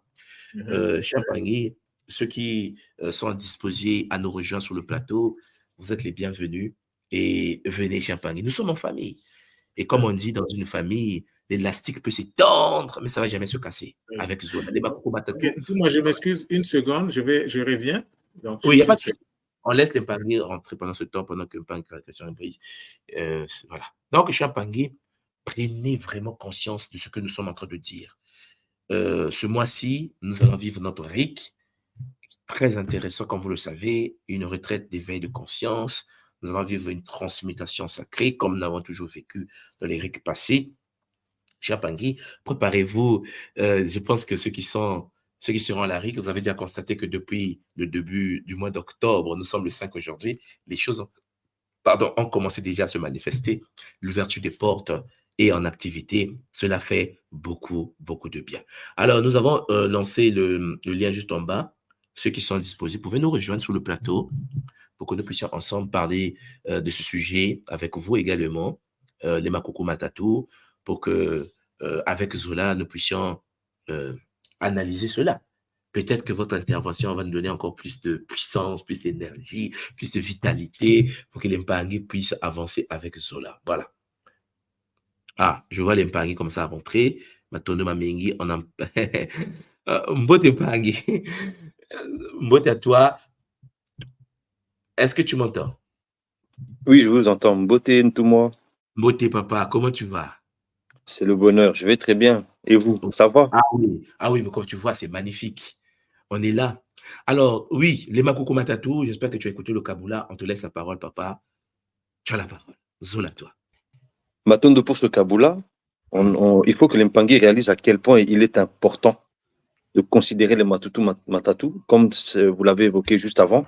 Champagny, ceux qui sont disposés à nous rejoindre sur le plateau, vous êtes les bienvenus et venez Champagny. Nous sommes en famille. Et comme on dit dans une famille, l'élastique peut s'étendre, mais ça ne va jamais se casser. Avec Zola. Okay. Moi, je m'excuse une seconde, je reviens. Donc, oui, il n'y a pas de souci. On laisse les Pangui rentrer pendant ce temps, pendant que Pangui est prise. Voilà. Donc, Champagny, prenez vraiment conscience de ce que nous sommes en train de dire. Ce mois-ci, nous allons vivre notre RIC, très intéressant, comme vous le savez, une retraite d'éveil de conscience. Nous allons vivre une transmutation sacrée, comme nous avons toujours vécu dans les RIC passés. Cher Pangui, préparez-vous. Je pense que ceux qui seront à la RIC, vous avez déjà constaté que depuis le début du mois d'octobre, nous sommes le 5 aujourd'hui, les choses ont commencé déjà à se manifester. L'ouverture des portes est en activité. Cela fait beaucoup, beaucoup de bien. Alors, nous avons lancé le lien juste en bas. Ceux qui sont disposés, pouvez nous rejoindre sur le plateau pour que nous puissions ensemble parler de ce sujet avec vous également, les Makoukou Matatou, pour que, avec Zola, nous puissions analyser cela. Peut-être que votre intervention va nous donner encore plus de puissance, plus d'énergie, plus de vitalité pour que les Mpangui puissent avancer avec Zola. Voilà. Ah, je vois les Mpangui comme ça rentrer. Matono Mamengi, on en... Mbote Mpangui. Mbote à toi. Est-ce que tu m'entends? Oui, je vous entends. Mbote Ntoumwa. Mbote papa, comment tu vas? C'est le bonheur. Je vais très bien. Et vous, ça va? Ah oui, mais comme tu vois, c'est magnifique. On est là. Alors, oui, les Makoukou Matatou, j'espère que tu as écouté le Kaboula. On te laisse la parole, papa. Tu as la parole. Zola, toi. Matondo pour ce Kaboula, il faut que les Mpangui réalisent à quel point il est important de considérer les Matatou, comme vous l'avez évoqué juste avant,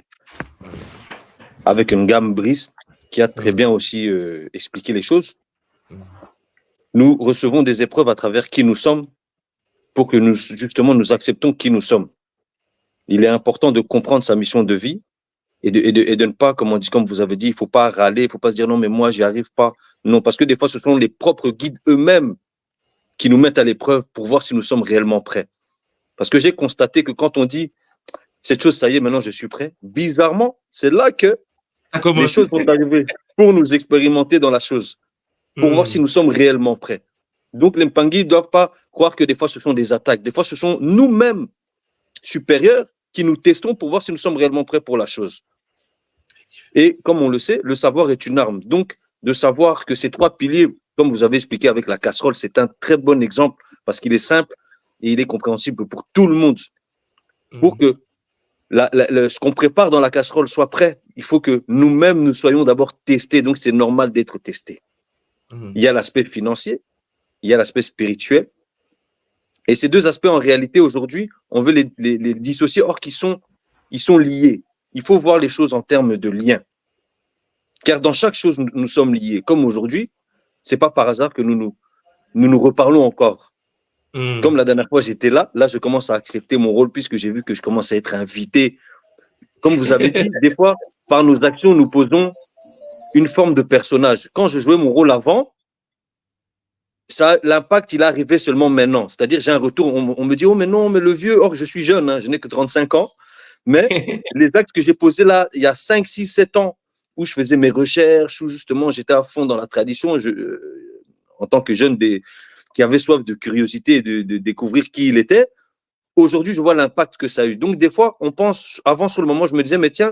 avec une gamme Brice qui a très bien aussi expliqué les choses. Nous recevons des épreuves à travers qui nous sommes pour que nous, justement, nous acceptons qui nous sommes. Il est important de comprendre sa mission de vie et de ne pas, comme vous avez dit, il ne faut pas râler, il ne faut pas se dire non, mais moi, j'y arrive pas. Non, parce que des fois, ce sont les propres guides eux-mêmes qui nous mettent à l'épreuve pour voir si nous sommes réellement prêts. Parce que j'ai constaté que quand on dit cette chose, ça y est, maintenant je suis prêt, bizarrement, c'est là que les choses vont arriver pour nous expérimenter dans la chose, pour voir si nous sommes réellement prêts. Donc, les Mpangui ne doivent pas croire que des fois, ce sont des attaques. Des fois, ce sont nous-mêmes supérieurs qui nous testons pour voir si nous sommes réellement prêts pour la chose. Et comme on le sait, le savoir est une arme. Donc, de savoir que ces trois piliers, comme vous avez expliqué avec la casserole, c'est un très bon exemple parce qu'il est simple et il est compréhensible pour tout le monde. Pour que ce qu'on prépare dans la casserole soit prêt, il faut que nous-mêmes, nous soyons d'abord testés. Donc, c'est normal d'être testés. Il y a l'aspect financier, il y a l'aspect spirituel. Et ces deux aspects, en réalité, aujourd'hui, on veut les dissocier, or ils sont liés. Il faut voir les choses en termes de lien. Car dans chaque chose, nous sommes liés. Comme aujourd'hui, c'est pas par hasard que nous nous reparlons encore. Comme la dernière fois, j'étais là je commence à accepter mon rôle puisque j'ai vu que je commence à être invité. Comme vous avez dit, des fois, par nos actions, nous posons une forme de personnage. Quand je jouais mon rôle avant, l'impact, il est arrivé seulement maintenant. C'est-à-dire, j'ai un retour, on me dit, oh mais non, mais le vieux, or je suis jeune, hein, je n'ai que 35 ans, mais les actes que j'ai posés là, il y a 5, 6, 7 ans, où je faisais mes recherches, où justement j'étais à fond dans la tradition, en tant que jeune qui avait soif de curiosité et de découvrir qui il était. Aujourd'hui, je vois l'impact que ça a eu. Donc, des fois, on pense, avant, sur le moment, je me disais, mais tiens,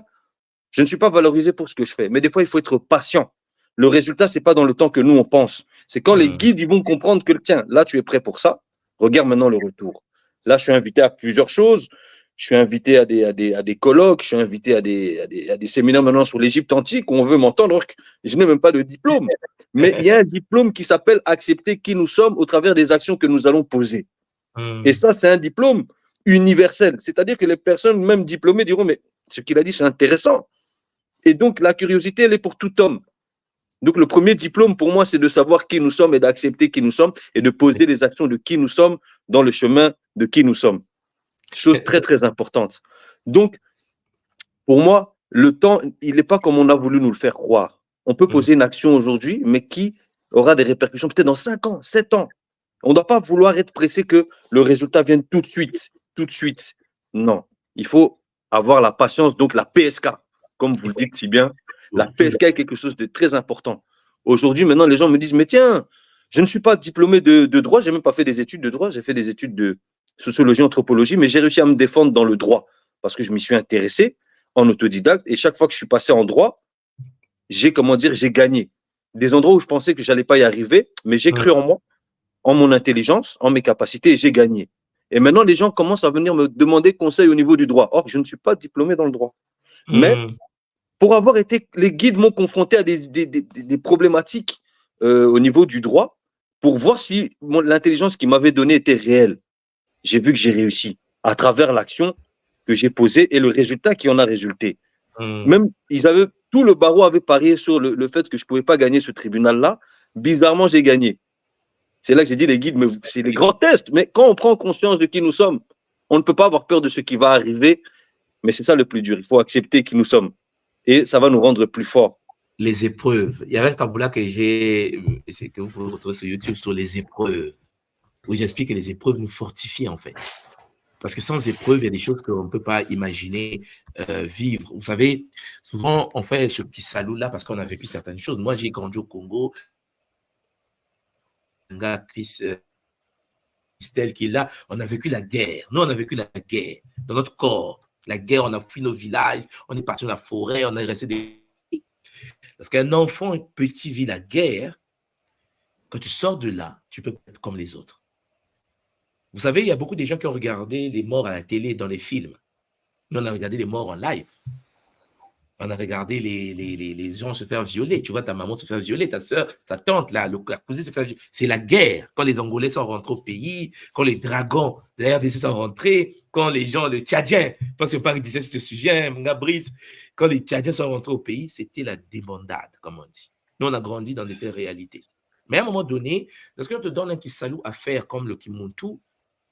je ne suis pas valorisé pour ce que je fais. Mais des fois, il faut être patient. Le résultat, ce n'est pas dans le temps que nous, on pense. C'est quand les guides, ils vont comprendre que, tiens, là, tu es prêt pour ça. Regarde maintenant le retour. Là, je suis invité à plusieurs choses. Je suis invité à des colloques. Je suis invité à des séminaires maintenant sur l'Égypte antique où on veut m'entendre. Alors que je n'ai même pas de diplôme. Mais il y a un diplôme qui s'appelle accepter qui nous sommes au travers des actions que nous allons poser. Et ça, c'est un diplôme universel. C'est-à-dire que les personnes, même diplômées, diront, mais ce qu'il a dit, c'est intéressant. Et donc, la curiosité, elle est pour tout homme. Donc, le premier diplôme, pour moi, c'est de savoir qui nous sommes et d'accepter qui nous sommes et de poser les actions de qui nous sommes dans le chemin de qui nous sommes. Chose très, très importante. Donc, pour moi, le temps, il n'est pas comme on a voulu nous le faire croire. On peut poser une action aujourd'hui, mais qui aura des répercussions peut-être dans 5 ans, 7 ans. On ne doit pas vouloir être pressé que le résultat vienne tout de suite. Tout de suite. Non. Il faut avoir la patience, donc la PSK, comme vous le dites si bien. La PSK est quelque chose de très important. Aujourd'hui, maintenant, les gens me disent, mais tiens, je ne suis pas diplômé de droit, je n'ai même pas fait des études de droit, j'ai fait des études de sociologie, anthropologie, mais j'ai réussi à me défendre dans le droit parce que je m'y suis intéressé en autodidacte et chaque fois que je suis passé en droit, j'ai gagné. Des endroits où je pensais que je n'allais pas y arriver, mais j'ai cru en moi, en mon intelligence, en mes capacités et j'ai gagné. Et maintenant, les gens commencent à venir me demander conseil au niveau du droit. Or, je ne suis pas diplômé dans le droit. Mais pour avoir été, les guides m'ont confronté à des problématiques au niveau du droit pour voir si l'intelligence qu'ils m'avaient donnée était réelle. J'ai vu que j'ai réussi à travers l'action que j'ai posée et le résultat qui en a résulté. Même, tout le barreau avait parié sur le fait que je ne pouvais pas gagner ce tribunal-là. Bizarrement, j'ai gagné. C'est là que j'ai dit, les guides, c'est les grands tests. Mais quand on prend conscience de qui nous sommes, on ne peut pas avoir peur de ce qui va arriver. Mais c'est ça le plus dur. Il faut accepter qui nous sommes. Et ça va nous rendre plus forts. Les épreuves. Il y avait un Kaboula que que vous pouvez retrouver sur YouTube sur les épreuves, où j'explique que les épreuves nous fortifient en fait. Parce que sans épreuves, il y a des choses qu'on ne peut pas imaginer vivre. Vous savez, souvent, on fait ce petit salut-là parce qu'on a vécu certaines choses. Moi, j'ai grandi au Congo. Un gars, Christelle, qui est là, on a vécu la guerre. Nous, on a vécu la guerre dans notre corps. La guerre, on a fui nos villages, on est parti dans la forêt, on est resté des... Parce qu'un enfant, un petit, vit la guerre. Quand tu sors de là, tu peux être comme les autres. Vous savez, il y a beaucoup de gens qui ont regardé les morts à la télé, dans les films. Nous, on a regardé les morts en live. On a regardé les gens se faire violer. Tu vois ta maman se faire violer, ta soeur, ta tante, la cousine se faire violer. C'est la guerre. Quand les Angolais sont rentrés au pays, quand les dragons de la RDC sont rentrés, quand les gens, le Tchadien, parce que Paris disait ce sujet, Brice, quand les Tchadiens sont rentrés au pays, c'était la débandade, comme on dit. Nous, on a grandi dans des telles réalités. Mais à un moment donné, lorsqu'on te donne un petit salut à faire comme le Kimuntu,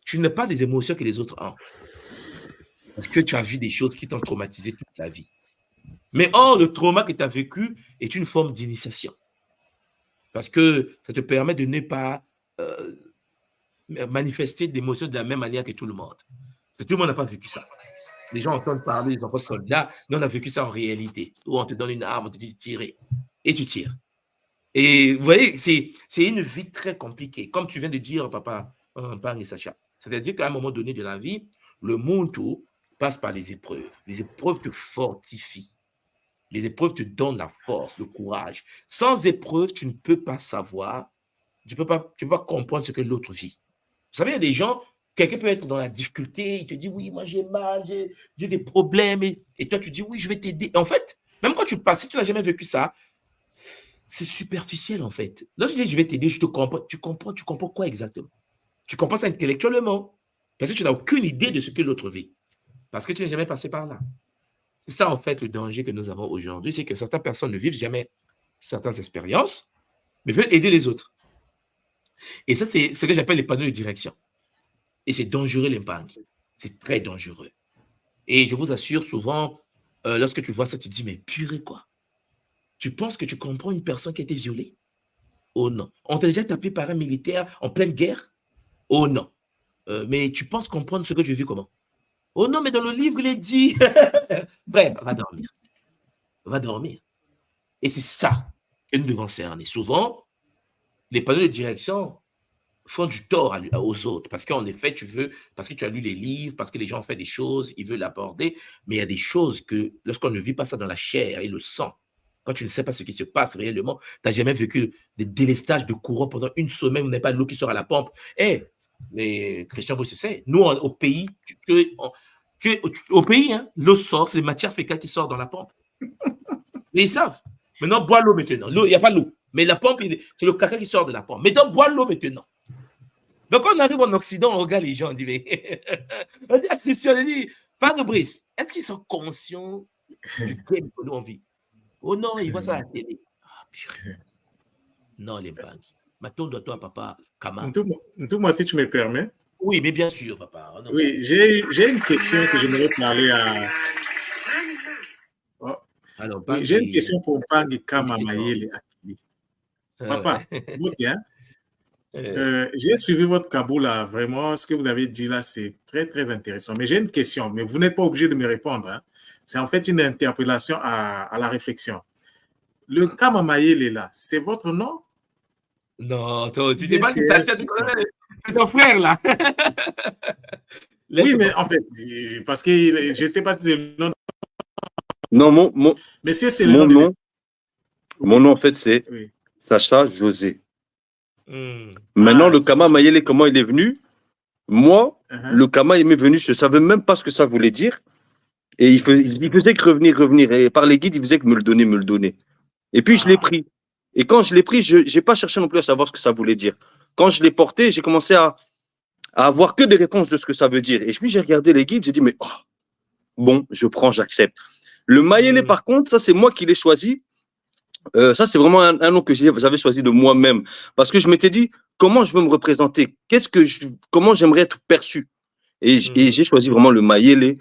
tu n'as pas des émotions que les autres ont. Parce que tu as vu des choses qui t'ont traumatisé toute ta vie. Mais or, le trauma que tu as vécu est une forme d'initiation. Parce que ça te permet de ne pas manifester d'émotions de la même manière que tout le monde. Parce que tout le monde n'a pas vécu ça. Les gens entendent parler des enfants soldats, nous on a vécu ça en réalité. Où on te donne une arme, on te dit tirer. Et tu tires. Et vous voyez, c'est une vie très compliquée. Comme tu viens de dire, papa, Pang et Sacha. C'est-à-dire qu'à un moment donné de la vie, le monde passe par les épreuves. Les épreuves te fortifient. Les épreuves te donnent la force, le courage. Sans épreuve, tu ne peux pas savoir, tu ne peux pas comprendre ce que l'autre vit. Vous savez, il y a des gens, quelqu'un peut être dans la difficulté, il te dit, oui, moi j'ai mal, j'ai des problèmes, et toi tu dis, oui, je vais t'aider. En fait, même quand tu passes, si tu n'as jamais vécu ça, c'est superficiel en fait. Lorsque je dis, je vais t'aider, je te comprends. Tu comprends quoi exactement? Tu comprends ça intellectuellement, parce que tu n'as aucune idée de ce que l'autre vit, parce que tu n'es jamais passé par là. C'est ça, en fait, le danger que nous avons aujourd'hui, c'est que certaines personnes ne vivent jamais certaines expériences, mais veulent aider les autres. Et ça, c'est ce que j'appelle les panneaux de direction. Et c'est dangereux, l'impact. C'est très dangereux. Et je vous assure, souvent, lorsque tu vois ça, tu te dis, mais purée, quoi. Tu penses que tu comprends une personne qui a été violée? Oh non. On t'a déjà tapé par un militaire en pleine guerre? Oh non. Mais tu penses comprendre ce que je vis comment? Oh non, mais dans le livre, il est dit. Bref, va dormir. Va dormir. Et c'est ça que nous devons cerner. Souvent, les panneaux de direction font du tort aux autres. Parce qu'en effet, parce que tu as lu les livres, parce que les gens ont fait des choses, ils veulent l'aborder. Mais il y a des choses que, lorsqu'on ne vit pas ça dans la chair et le sang, quand tu ne sais pas ce qui se passe réellement, tu n'as jamais vécu des délestages de courant pendant une semaine, vous n'avez pas de l'eau qui sort à la pompe. Mais Christian Brice, c'est nous, au pays, au pays, hein, l'eau sort, c'est les matières fécales qui sortent dans la pompe. Mais ils savent. Maintenant, bois l'eau maintenant. L'eau, il n'y a pas l'eau. Mais la pompe, c'est le caca qui sort de la pompe. Maintenant, bois l'eau maintenant. Donc, quand on arrive en Occident, on regarde les gens, on dit, mais. On dit à Christian, on dit, Père Brice, est-ce qu'ils sont conscients du game que nous on vit? Oh non, ils voient ça à la télé. Ah, purée. Non, les bagues. Maintenant, toi, papa, Kama. Moi, si tu me permets. Oui, mais bien sûr, papa. Oh, oui, j'ai une question que j'aimerais parler à. Oh. Alors, oui, j'ai une question pour Pangi Kama Mayele Akili. Papa, vous tiens. J'ai suivi votre Kaboula, vraiment, ce que vous avez dit là, c'est très, très intéressant. Mais j'ai une question, mais vous n'êtes pas obligé de me répondre. Hein. C'est en fait une interpellation à la réflexion. Le Kama Mayele là, c'est votre nom? Non, tu t'es pas dit ça, c'est ton frère là. Oui, mais en fait, parce que je ne sais pas si c'est le nom. Non, mais si c'est le nom. Mon nom, en fait, c'est Sacha José. Maintenant, le Kama Mayele, comment il est venu? Moi, le Kama, il m'est venu, je ne savais même pas ce que ça voulait dire. Et il faisait que revenir. Et par les guides, il faisait que me le donner. Et puis, je l'ai pris. Et quand je l'ai pris, je n'ai pas cherché non plus à savoir ce que ça voulait dire. Quand je l'ai porté, j'ai commencé à avoir que des réponses de ce que ça veut dire. Et puis, j'ai regardé les guides, j'ai dit, mais bon, je prends, j'accepte. Le Mayele, par contre, ça, c'est moi qui l'ai choisi. Ça, c'est vraiment un nom que j'avais choisi de moi-même. Parce que je m'étais dit, comment je veux me représenter? Comment j'aimerais être perçu? Et j'ai choisi vraiment le Mayele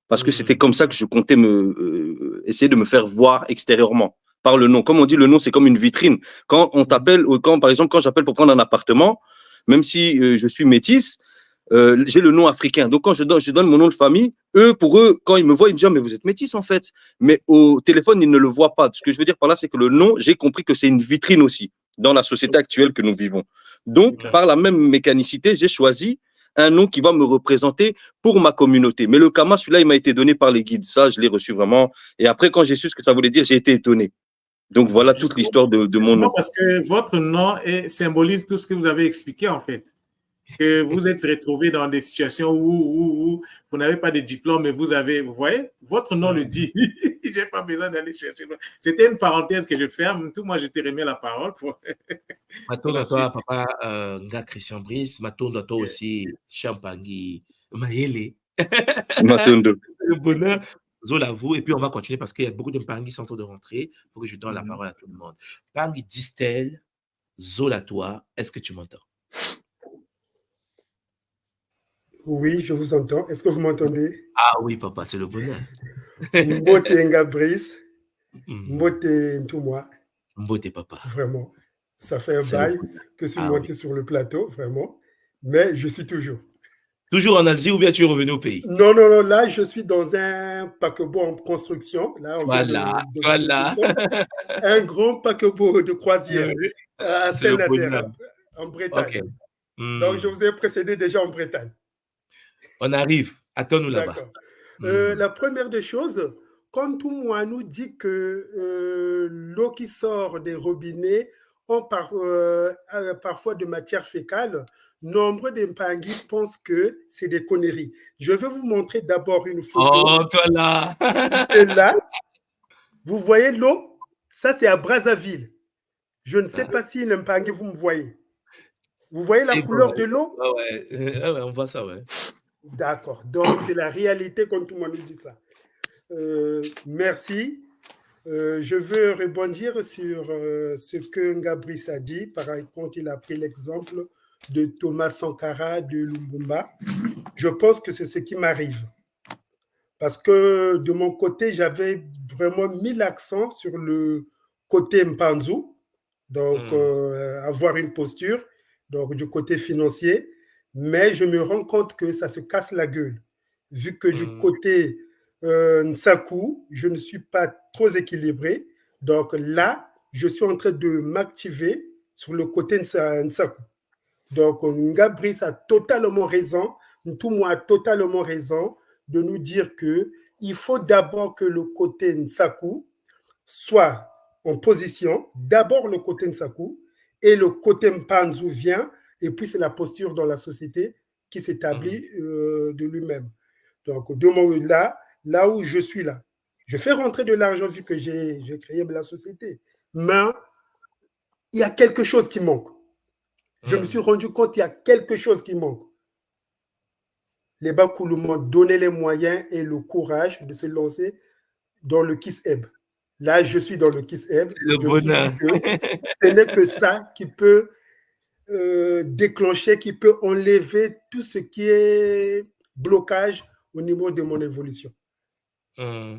parce que c'était comme ça que je comptais essayer de me faire voir extérieurement par le nom. Comme on dit, le nom, c'est comme une vitrine. Quand on t'appelle, par exemple, quand j'appelle pour prendre un appartement, même si je suis métisse, j'ai le nom africain. Donc, quand je donne mon nom de famille, pour eux, quand ils me voient, ils me disent, mais vous êtes métisse, en fait. Mais au téléphone, ils ne le voient pas. Ce que je veux dire par là, c'est que le nom, j'ai compris que c'est une vitrine aussi dans la société actuelle que nous vivons. Donc, par la même mécanicité, j'ai choisi un nom qui va me représenter pour ma communauté. Mais le Kama, celui-là, il m'a été donné par les guides. Ça, je l'ai reçu vraiment. Et après, quand j'ai su ce que ça voulait dire, j'ai été étonné. Donc, voilà toute l'histoire de mon nom. Parce que votre nom symbolise tout ce que vous avez expliqué, en fait. Que vous êtes retrouvé dans des situations où vous n'avez pas de diplôme, mais vous voyez, votre nom le dit. Je n'ai pas besoin d'aller chercher. C'était une parenthèse que je ferme. Tout moi, je t'ai remis la parole. Matondo à toi, papa, Nga Christian Brice. Matondo à toi aussi, Champangi Mayele. Matondo. Le bonheur. Zola vous, et puis on va continuer parce qu'il y a beaucoup de Pangi qui sont en train de rentrer. Il faut que je donne la parole à tout le monde. Pangi Distel, Zola toi, est-ce que tu m'entends? Oui, je vous entends. Est-ce que vous m'entendez? Ah oui, papa, c'est le bonheur. Mbote Nga Brice, Mbote Ntoumwa. Mbote, papa. Vraiment. Ça fait un bail que je suis monté sur le plateau, vraiment. Mais je suis toujours. Toujours en Asie ou bien tu es revenu au pays? Non. Là, je suis dans un paquebot en construction. Là, voilà. Un grand paquebot de croisière à Saint-Nazaire, en Bretagne. Okay. Donc, je vous ai précédé déjà en Bretagne. On arrive. Attends-nous là-bas. La première des choses, quand tout le monde nous dit que l'eau qui sort des robinets ont parfois de matière fécale, nombreux des Mpangui pensent que c'est des conneries. Je vais vous montrer d'abord une photo. Oh, toi là. Là, vous voyez l'eau? Ça, c'est à Brazzaville. Je ne sais pas si le Mpangui, vous me voyez. Vous voyez la couleur de l'eau? Ouais, on voit ça, ouais. D'accord. Donc, c'est la réalité quand tout le monde nous dit ça. Merci. Je veux rebondir sur ce que Ngabris a dit. Par exemple, il a pris l'exemple de Thomas Sankara de Lumumba. Je pense que c'est ce qui m'arrive. Parce que de mon côté, j'avais vraiment mis l'accent sur le côté Mpanzu, donc avoir une posture, donc du côté financier. Mais je me rends compte que ça se casse la gueule. Vu que du côté Nsaku, je ne suis pas trop équilibré. Donc là, je suis en train de m'activer sur le côté Nsaku. Donc, Ngabrice a totalement raison, Ntumwa a totalement raison de nous dire qu'il faut d'abord que le côté Nsaku soit en position, d'abord le côté Nsaku, et le côté Mpanzu vient, et puis c'est la posture dans la société qui s'établit de lui-même. Donc, là où je suis là, je fais rentrer de l'argent vu que j'ai créé la société, mais il y a quelque chose qui manque. Je me suis rendu compte qu'il y a quelque chose qui manque. Les Bakulu m'ont donné les moyens et le courage de se lancer dans le Kiss Ebb. Là, je suis dans le Kiss Ebb. Le bonheur. Ce n'est que ça qui peut déclencher, qui peut enlever tout ce qui est blocage au niveau de mon évolution.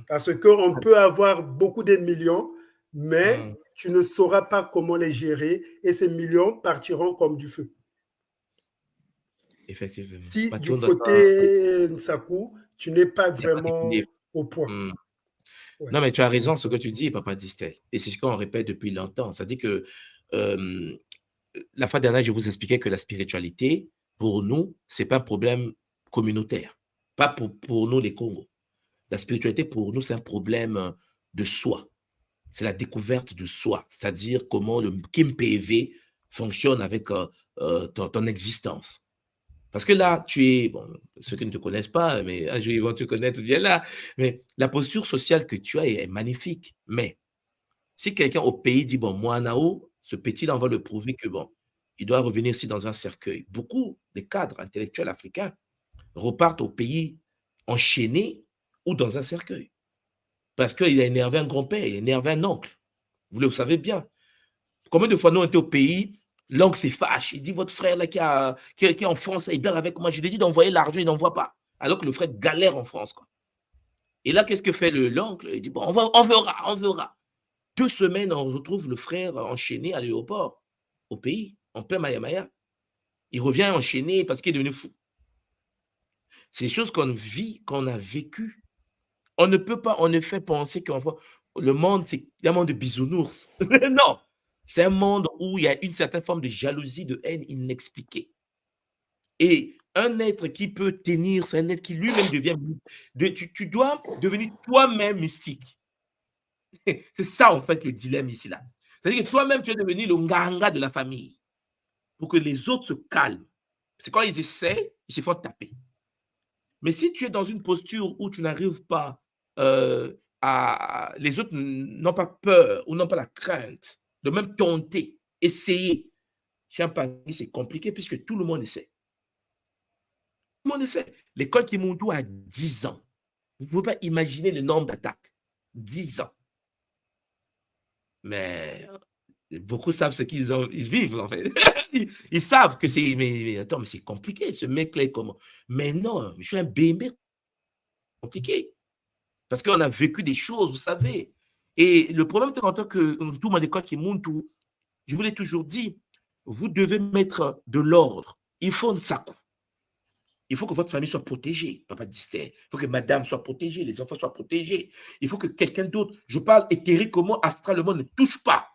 Parce qu'on peut avoir beaucoup de millions, mais tu ne sauras pas comment les gérer et ces millions partiront comme du feu. Effectivement. Si du côté Nsaku, tu n'es pas vraiment au point. Ouais. Non, mais tu as raison, ce que tu dis, Papa Distel. Et c'est ce qu'on répète depuis longtemps. C'est-à-dire que la fois dernière, je vous expliquais que la spiritualité, pour nous, ce n'est pas un problème communautaire. Pas pour nous, les Congos. La spiritualité, pour nous, c'est un problème de soi. C'est la découverte de soi. C'est-à-dire comment le Kim PV fonctionne avec ton existence. Parce que là, tu es, bon, ceux qui ne te connaissent pas, mais un jour ils vont te connaître, viens là. Mais la posture sociale que tu as est magnifique. Mais si quelqu'un au pays dit, bon, moi, Nao, ce petit-là, on va le prouver que, bon, il doit revenir ici dans un cercueil. Beaucoup de cadres intellectuels africains repartent au pays enchaînés ou dans un cercueil. Parce qu'il a énervé un grand-père, il a énervé un oncle. Vous le savez bien. Combien de fois nous on était au pays, l'oncle se fâche, il dit votre frère là qui est en France, il dort avec moi, je lui ai dit d'envoyer l'argent, il n'envoie pas. Alors que le frère galère en France, quoi. Et là, qu'est-ce que fait l'oncle? Il dit bon, on verra. 2 semaines, on retrouve le frère enchaîné à l'aéroport, au pays, en plein Maya. Il revient enchaîné parce qu'il est devenu fou. C'est des choses qu'on vit, qu'on a vécues. On ne peut pas, en effet, penser que le monde, c'est un monde de bisounours. Non! C'est un monde où il y a une certaine forme de jalousie, de haine inexpliquée. Et un être qui peut tenir, c'est un être qui lui-même devient... Tu dois devenir toi-même mystique. C'est ça, en fait, le dilemme ici, là. C'est-à-dire que toi-même, tu es devenu le nganga de la famille pour que les autres se calment. C'est quand ils essaient, ils se font taper. Mais si tu es dans une posture où tu n'arrives pas les autres n'ont pas peur ou n'ont pas la crainte de même tenter, essayer. Chez un pays, c'est compliqué puisque tout le monde essaie. Tout le monde essaie. L'école Kimuntu a 10 ans. Vous ne pouvez pas imaginer le nombre d'attaques. 10 ans. Mais beaucoup savent ce qu'ils vivent, en fait. Ils savent que c'est... Mais attends, mais c'est compliqué, ce mec-là est comment? Mais non, je suis un bébé compliqué. Parce qu'on a vécu des choses, vous savez. Et le problème, c'est en tant que tout le monde école Kimuntu, je vous l'ai toujours dit, vous devez mettre de l'ordre. Il faut Nsaku. Il faut que votre famille soit protégée, Papa Distel. Il faut que madame soit protégée, les enfants soient protégés. Il faut que quelqu'un d'autre, je parle éthériquement, astralement, ne touche pas.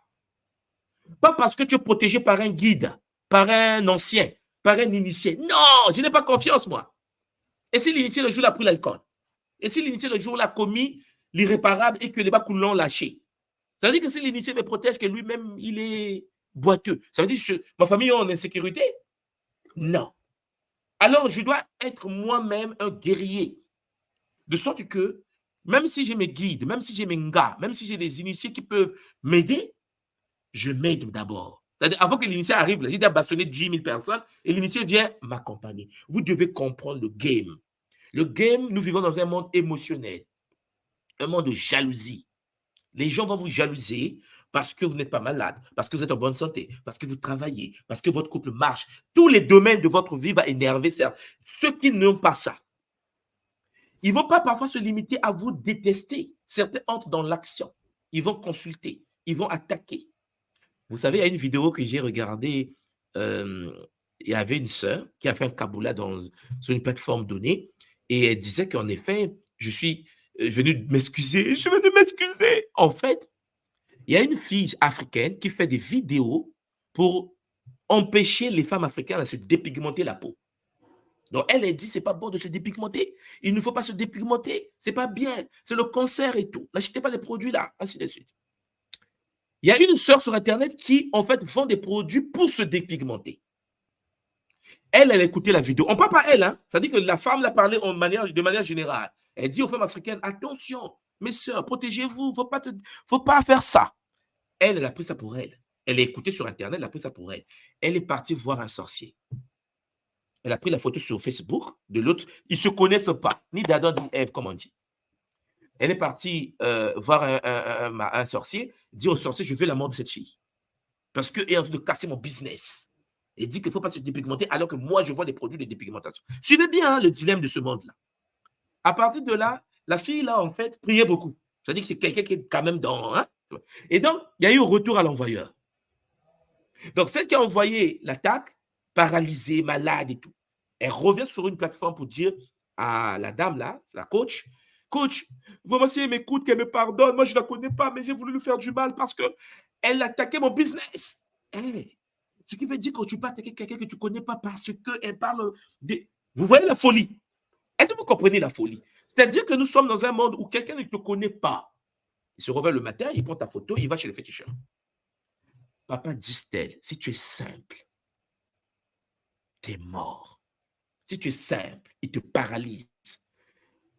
Pas parce que tu es protégé par un guide, par un ancien, par un initié. Non, je n'ai pas confiance, moi. Et si l'initié le jour a pris l'alcool? Et si l'initié le jour a commis l'irréparable et que les Bakulu l'ont lâché? Ça veut dire que si l'initié me protège, que lui-même, il est boiteux. Ça veut dire que ma famille est en insécurité? Non. Alors, je dois être moi-même un guerrier. De sorte que, même si j'ai mes guides, même si j'ai mes ngas, même si j'ai des initiés qui peuvent m'aider, je m'aide d'abord. C'est-à-dire, avant que l'initié arrive, j'ai déjà bastonné 10 000 personnes et l'initié vient m'accompagner. Vous devez comprendre le game. Le game, nous vivons dans un monde émotionnel, un monde de jalousie. Les gens vont vous jalouser parce que vous n'êtes pas malade, parce que vous êtes en bonne santé, parce que vous travaillez, parce que votre couple marche. Tous les domaines de votre vie vont énerver ceux qui n'ont pas ça. Ils ne vont pas parfois se limiter à vous détester. Certains entrent dans l'action. Ils vont consulter, ils vont attaquer. Vous savez, il y a une vidéo que j'ai regardée, il y avait une sœur qui a fait un kaboula sur une plateforme donnée et elle disait qu'en effet, je suis venu m'excuser. Je suis venu m'excuser. En fait, il y a une fille africaine qui fait des vidéos pour empêcher les femmes africaines à se dépigmenter la peau. Donc, elle a dit, c'est pas bon de se dépigmenter. Il ne faut pas se dépigmenter. C'est pas bien. C'est le cancer et tout. N'achetez pas les produits là, ainsi de suite. Il y a une sœur sur Internet qui, en fait, vend des produits pour se dépigmenter. Elle a écouté la vidéo. On ne parle pas elle, hein. Ça dit que la femme l'a parlé de manière générale. Elle dit aux femmes africaines, attention, mes sœurs, protégez-vous. Faut pas faire ça. Elle a pris ça pour elle. Elle a écouté sur Internet, elle a pris ça pour elle. Elle est partie voir un sorcier. Elle a pris la photo sur Facebook de l'autre. Ils ne se connaissent pas, ni d'Adam ni Ève, comme on dit. Elle est partie voir un sorcier, dit au sorcier, je veux la mort de cette fille. Parce qu'elle est en train de casser mon business. Et dit qu'il ne faut pas se dépigmenter alors que moi, je vends des produits de dépigmentation. Suivez bien hein, le dilemme de ce monde-là. À partir de là, la fille, là, en fait, priait beaucoup. C'est-à-dire que c'est quelqu'un qui est quand même dans... Hein? Et donc, il y a eu un retour à l'envoyeur. Donc, celle qui a envoyé l'attaque, paralysée, malade et tout, elle revient sur une plateforme pour dire à la dame là, la coach, vraiment si elle m'écoute, qu'elle me pardonne, moi je ne la connais pas, mais j'ai voulu lui faire du mal parce qu'elle attaquait mon business. Hey, ce qui veut dire que tu ne peux pas attaquer quelqu'un que tu ne connais pas parce qu'elle parle de... Vous voyez la folie? Est-ce que vous comprenez la folie? C'est-à-dire que nous sommes dans un monde où quelqu'un ne te connaît pas. Il se réveille le matin, il prend ta photo, il va chez les féticheurs. Papa Distel, si tu es simple, tu es mort. Si tu es simple, il te paralyse.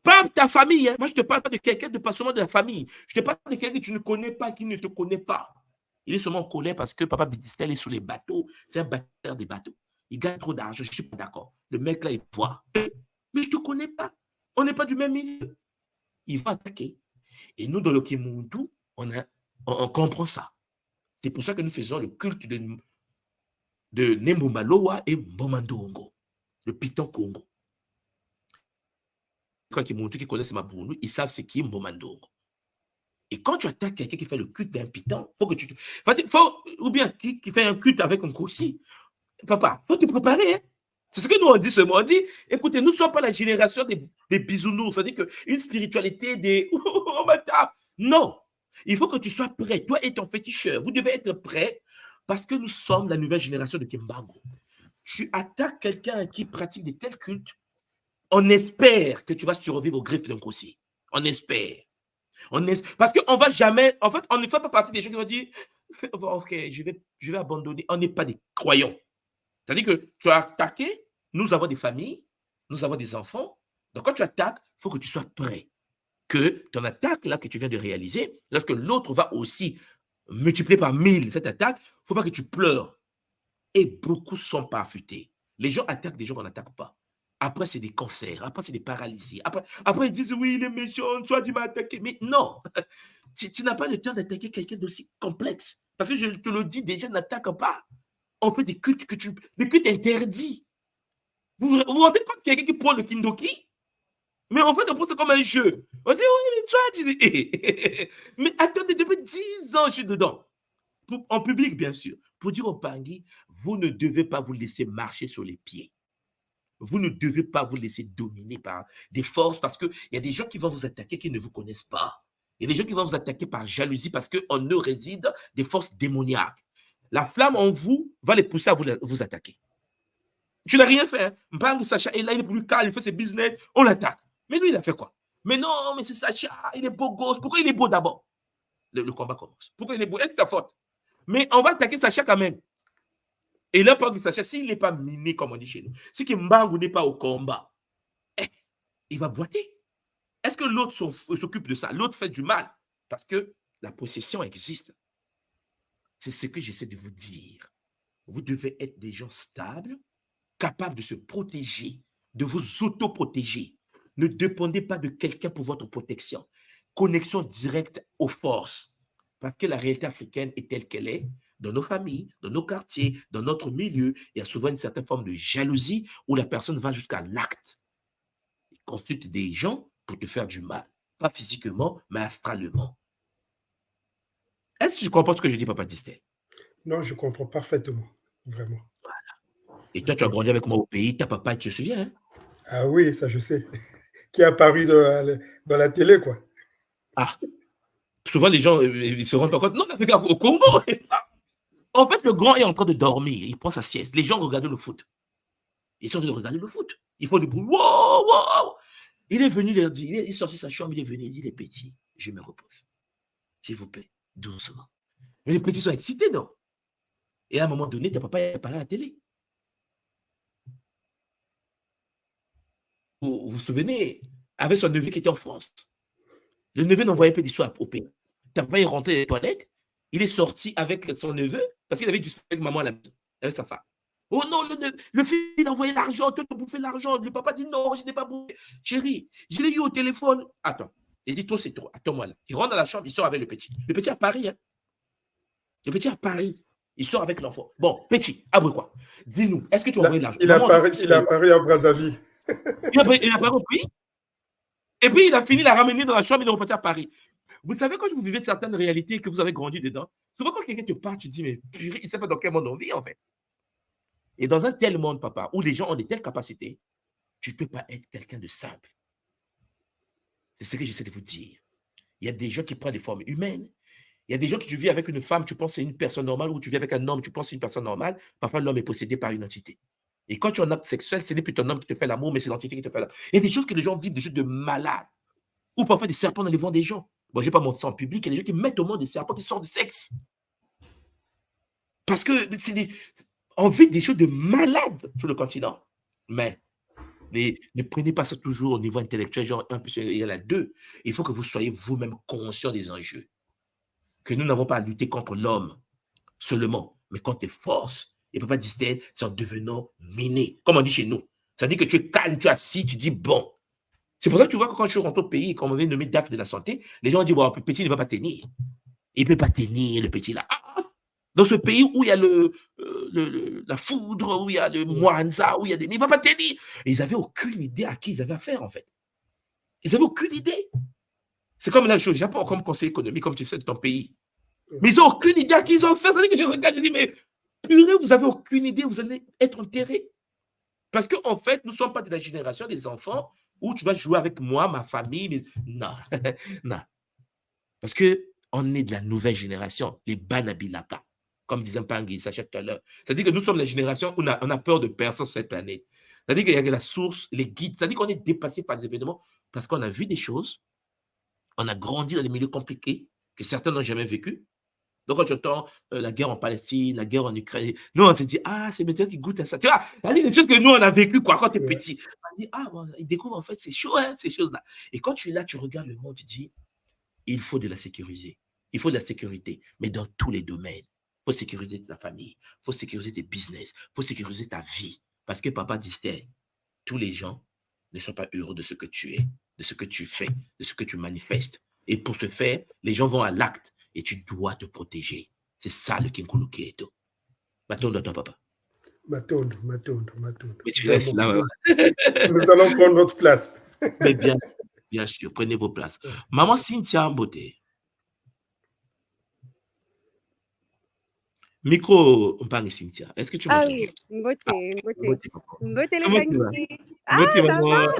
Pas ta famille. Hein. Moi, je ne te parle pas de quelqu'un de pas seulement de la famille. Je te parle de quelqu'un que tu ne connais pas, qui ne te connaît pas. Il est seulement en colère parce que Papa Distel est sur les bateaux. C'est un batteur des bateaux. Il gagne trop d'argent. Je ne suis pas d'accord. Le mec là, il voit. Mais je ne te connais pas. On n'est pas du même milieu. Il va attaquer. Et nous, dans le Kimuntu, on comprend ça. C'est pour ça que nous faisons le culte de Nembumaloa et Mbomandongo, le Piton Congo. Quand qui connaissent Mabounou, ils savent ce qui est Mbomandongo. Et quand tu attaques quelqu'un qui fait le culte d'un Piton, ou bien qui fait un culte avec un Kossi, papa, il faut te préparer. Hein? C'est ce que nous on dit seulement. On dit, écoutez, nous ne sommes pas la génération des bisounours. C'est-à-dire qu'une spiritualité des... Non. Il faut que tu sois prêt. Toi et ton féticheur, vous devez être prêts parce que nous sommes la nouvelle génération de Kimbango. Tu attaques quelqu'un qui pratique de tels cultes, on espère que tu vas survivre au griffes d'un Kossi. On espère. Parce qu'on ne va jamais... En fait, on ne fait pas partie des gens qui vont dire ok, je vais abandonner. On n'est pas des croyants. C'est-à-dire que tu as attaqué, nous avons des familles, nous avons des enfants. Donc, quand tu attaques, il faut que tu sois prêt. Que ton attaque là que tu viens de réaliser, lorsque l'autre va aussi multiplier par 1000 cette attaque, il ne faut pas que tu pleures. Et beaucoup sont pas affûtés. Les gens attaquent des gens qu'on n'attaque pas. Après, c'est des cancers. Après, c'est des paralysies. Après, ils disent, oui, il est méchant, soit tu m'as attaqué. Mais non, tu n'as pas le temps d'attaquer quelqu'un d'aussi complexe. Parce que je te le dis, déjà, n'attaque pas. On fait des cultes des cultes interdits. Vous vous rendez compte quelqu'un qui prend le Kindoki? Mais en fait, on prend ça comme un jeu. On dit, oui, toi, tu dis, mais attendez, depuis 10 ans, je suis dedans. En public, bien sûr. Pour dire au Pangui, vous ne devez pas vous laisser marcher sur les pieds. Vous ne devez pas vous laisser dominer par des forces parce qu'il y a des gens qui vont vous attaquer qui ne vous connaissent pas. Il y a des gens qui vont vous attaquer par jalousie parce qu'en eux résident des forces démoniaques. La flamme en vous va les pousser à vous attaquer. Tu n'as rien fait. Hein? Mpang Sacha est là, il est plus calme, il fait ses business, on l'attaque. Mais lui, il a fait quoi? Mais non, mais c'est Sacha, il est beau gosse. Pourquoi il est beau d'abord? Le combat commence. Pourquoi il est beau? C'est ta faute. Mais on va attaquer Sacha quand même. Et là, Mpang Sacha, s'il n'est pas miné, comme on dit chez nous, si Mbangu n'est pas au combat, il va boiter. Est-ce que l'autre s'occupe de ça? L'autre fait du mal. Parce que la possession existe. C'est ce que j'essaie de vous dire. Vous devez être des gens stables, capables de se protéger, de vous auto-protéger. Ne dépendez pas de quelqu'un pour votre protection. Connexion directe aux forces. Parce que la réalité africaine est telle qu'elle est. Dans nos familles, dans nos quartiers, dans notre milieu, il y a souvent une certaine forme de jalousie où la personne va jusqu'à l'acte. Il consulte des gens pour te faire du mal. Pas physiquement, mais astralement. Est-ce que tu comprends ce que je dis, Papa Distel? Non, je comprends parfaitement. Vraiment. Voilà. Et toi, tu as grandi avec moi au pays, ta papa, tu te souviens, hein? Ah oui, ça je sais. Qui est apparu dans la télé, quoi. Ah, souvent les gens ils se rendent pas compte. Non, au Congo, En fait, le grand est en train de dormir. Il prend sa sieste. Les gens regardent le foot. Ils sont en train de regarder le foot. Ils font du bruit. Wow, wow. Il est venu leur dire, il est sorti de sa chambre, il est venu, il dit, les petits, je me repose. S'il vous plaît, doucement. Mais les petits sont excités, non? Et à un moment donné, ton papa est parlé à la télé. Vous vous souvenez, avec son neveu qui était en France. Le neveu n'envoyait pas d'histoire au pays. Ton papa est rentré dans les toilettes. Il est sorti avec son neveu parce qu'il avait discuté avec maman à la maison, avec sa femme. Oh non, le fils, il a envoyé l'argent, tu as bouffé l'argent. Le papa dit non, je n'ai pas bouffé. Chérie, je l'ai eu au téléphone. Attends. Il dit, toi, c'est trop. Attends-moi là. Il rentre dans la chambre, il sort avec le petit. Le petit à Paris. Hein. Le petit à Paris. Il sort avec l'enfant. Bon, petit, après quoi? Dis-nous, est-ce que tu as envoyé l'argent? Il a apparu à Brazzaville. Il a apparu au pays. Et puis, il a fini, il a ramené dans la chambre, il est reparti à Paris. Vous savez, quand vous vivez de certaines réalités et que vous avez grandi dedans, souvent quand quelqu'un te parle, tu te dis, mais purée, il ne sait pas dans quel monde on vit, en fait. Et dans un tel monde, papa, où les gens ont de telles capacités, tu ne peux pas être quelqu'un de simple. C'est ce que j'essaie de vous dire. Il y a des gens qui prennent des formes humaines. Il y a des gens qui tu vis avec une femme, tu penses que c'est une personne normale, ou tu vis avec un homme, tu penses que c'est une personne normale. Parfois, l'homme est possédé par une entité. Et quand tu es en acte sexuel, ce n'est plus ton homme qui te fait l'amour, mais c'est l'entité qui te fait l'amour. Il y a des choses que les gens vivent, des choses de malades. Ou parfois des serpents dans les vents des gens. Bon, je ne vais pas montrer ça en public. Il y a des gens qui mettent au monde des serpents qui sortent du sexe. Parce que on vit des choses de malades sur le continent. Mais ne prenez pas ça toujours au niveau intellectuel, genre 1 plus 1 égale à 2. Il faut que vous soyez vous-même conscient des enjeux. Que nous n'avons pas à lutter contre l'homme seulement, mais contre les forces. Et Papa disait, c'est en devenant miné, comme on dit chez nous. Ça veut dire que tu es calme, tu es assis, tu dis bon. C'est pour ça que tu vois que quand je suis rentré au pays et qu'on m'avait nommé DAF de la santé, les gens ont dit, bon, le petit ne va pas tenir. Il ne peut pas tenir, le petit là. Dans ce pays où il y a la foudre, où il y a le Mwanza, où il y a des... Il ne va pas tenir. Et ils n'avaient aucune idée à qui ils avaient affaire, en fait. Ils n'avaient aucune idée. C'est comme la chose, j'ai pas comme conseil économique, comme tu sais, de ton pays. Mais ils n'ont aucune idée à qui ils ont affaire. C'est-à-dire que je regarde et je dis, mais purée, vous n'avez aucune idée, vous allez être enterrés. Parce qu'en fait, nous ne sommes pas de la génération des enfants où tu vas jouer avec moi, ma famille. Mais... Non, non. Parce qu'on est de la nouvelle génération, les Banabilaka, comme disait Mpangui, Sacha tout à l'heure. C'est-à-dire que nous sommes la génération où on a peur de personne sur cette planète. C'est-à-dire qu'il y a la source, les guides. C'est-à-dire qu'on est dépassé par les événements parce qu'on a vu des choses, on a grandi dans des milieux compliqués que certains n'ont jamais vécu. Donc, quand tu entends la guerre en Palestine, la guerre en Ukraine, nous, on se dit, ah, c'est maintenant qu'ils goûtent à ça. Tu vois, il y a des choses que nous, on a vécu quoi, quand tu es petit. On dit, ah, bon, ils découvrent en fait, c'est chaud, hein, ces choses-là. Et quand tu es là, tu regardes le monde, tu dis, il faut de la sécuriser. Il faut de la sécurité, mais dans tous les domaines. Il faut sécuriser ta famille, il faut sécuriser tes business, il faut sécuriser ta vie. Parce que papa disait, tous les gens ne sont pas heureux de ce que tu es, de ce que tu fais, de ce que tu manifestes. Et pour ce faire, les gens vont à l'acte et tu dois te protéger. C'est ça le Kinkulu Kieto. Matondo, ton papa. Matondo. Mais tu restes là. Nous allons prendre notre place. Mais bien sûr, prenez vos places. Maman Cynthia Mbote. Micro, on parle de Cynthia. Est-ce que tu m'entends? Ah oui, Mbote les Comment tu vas? Bangui. Ça va?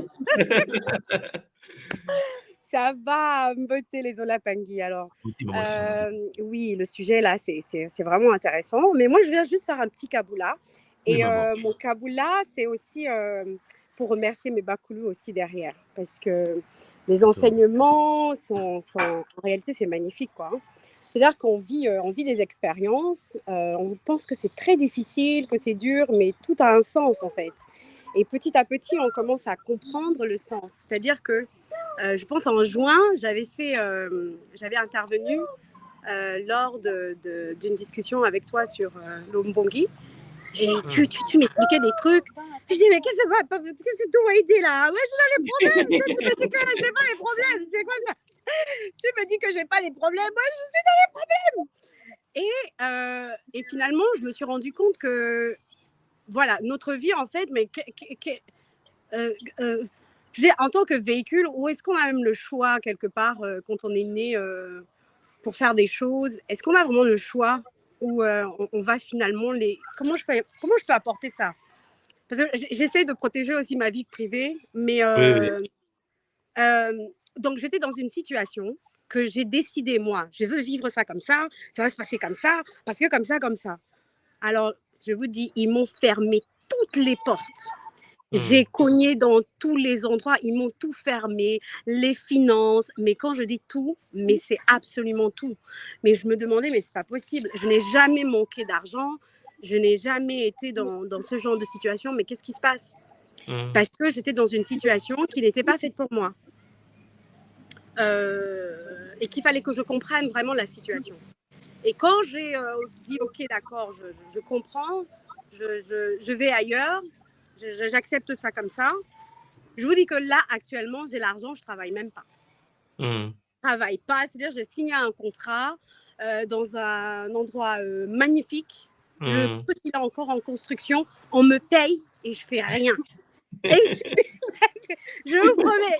Ça va, Mbote les Olapangui. Alors, oui, le sujet là, c'est vraiment intéressant. Mais moi, je viens juste faire un petit kaboula. Et mon kaboula, c'est aussi pour remercier mes Bakulu aussi derrière. Parce que les enseignements sont en réalité, c'est magnifique, quoi. C'est-à-dire qu'on vit des expériences, on pense que c'est très difficile, que c'est dur, mais tout a un sens en fait. Et petit à petit, on commence à comprendre le sens. C'est-à-dire que, je pense en juin, j'avais intervenu lors d'une discussion avec toi sur l'Ombongi. Et tu m'expliquais des trucs. Je dis, mais qu'est-ce que tu m'as aidé là? Ouais, j'ai les problèmes. Tu me dis que j'ai pas les problèmes. C'est quoi ça? Tu me dis que j'ai pas les problèmes. Moi, je suis dans les problèmes. Et finalement, je me suis rendu compte que, voilà, notre vie, en fait, mais je veux dire, en tant que véhicule, où est-ce qu'on a même le choix, quelque part, quand on est né pour faire des choses? Est-ce qu'on a vraiment le choix où on va finalement Comment je peux apporter ça? Parce que j'essaie de protéger aussi ma vie privée, mais donc j'étais dans une situation, je me suis rendu compte que, voilà, notre vie, en fait, mais donc j'étais dans une situation que j'ai décidé, moi, je veux vivre ça va se passer comme ça, parce que comme ça, comme ça. Alors, je vous dis, ils m'ont fermé toutes les portes. J'ai cogné dans tous les endroits, ils m'ont tout fermé, les finances, mais quand je dis tout, mais c'est absolument tout. Mais je me demandais, mais c'est pas possible, je n'ai jamais manqué d'argent, je n'ai jamais été dans ce genre de situation, mais qu'est-ce qui se passe? Parce que j'étais dans une situation qui n'était pas faite pour moi. Et qu'il fallait que je comprenne vraiment la situation. Et quand j'ai dit, ok, d'accord, je comprends, je vais ailleurs, j'accepte ça comme ça, je vous dis que là, actuellement, j'ai l'argent, je ne travaille même pas. Je ne travaille pas, c'est-à-dire j'ai signé un contrat dans un endroit magnifique. Le truc, il est encore en construction, on me paye et je ne fais rien. Et je vous promets,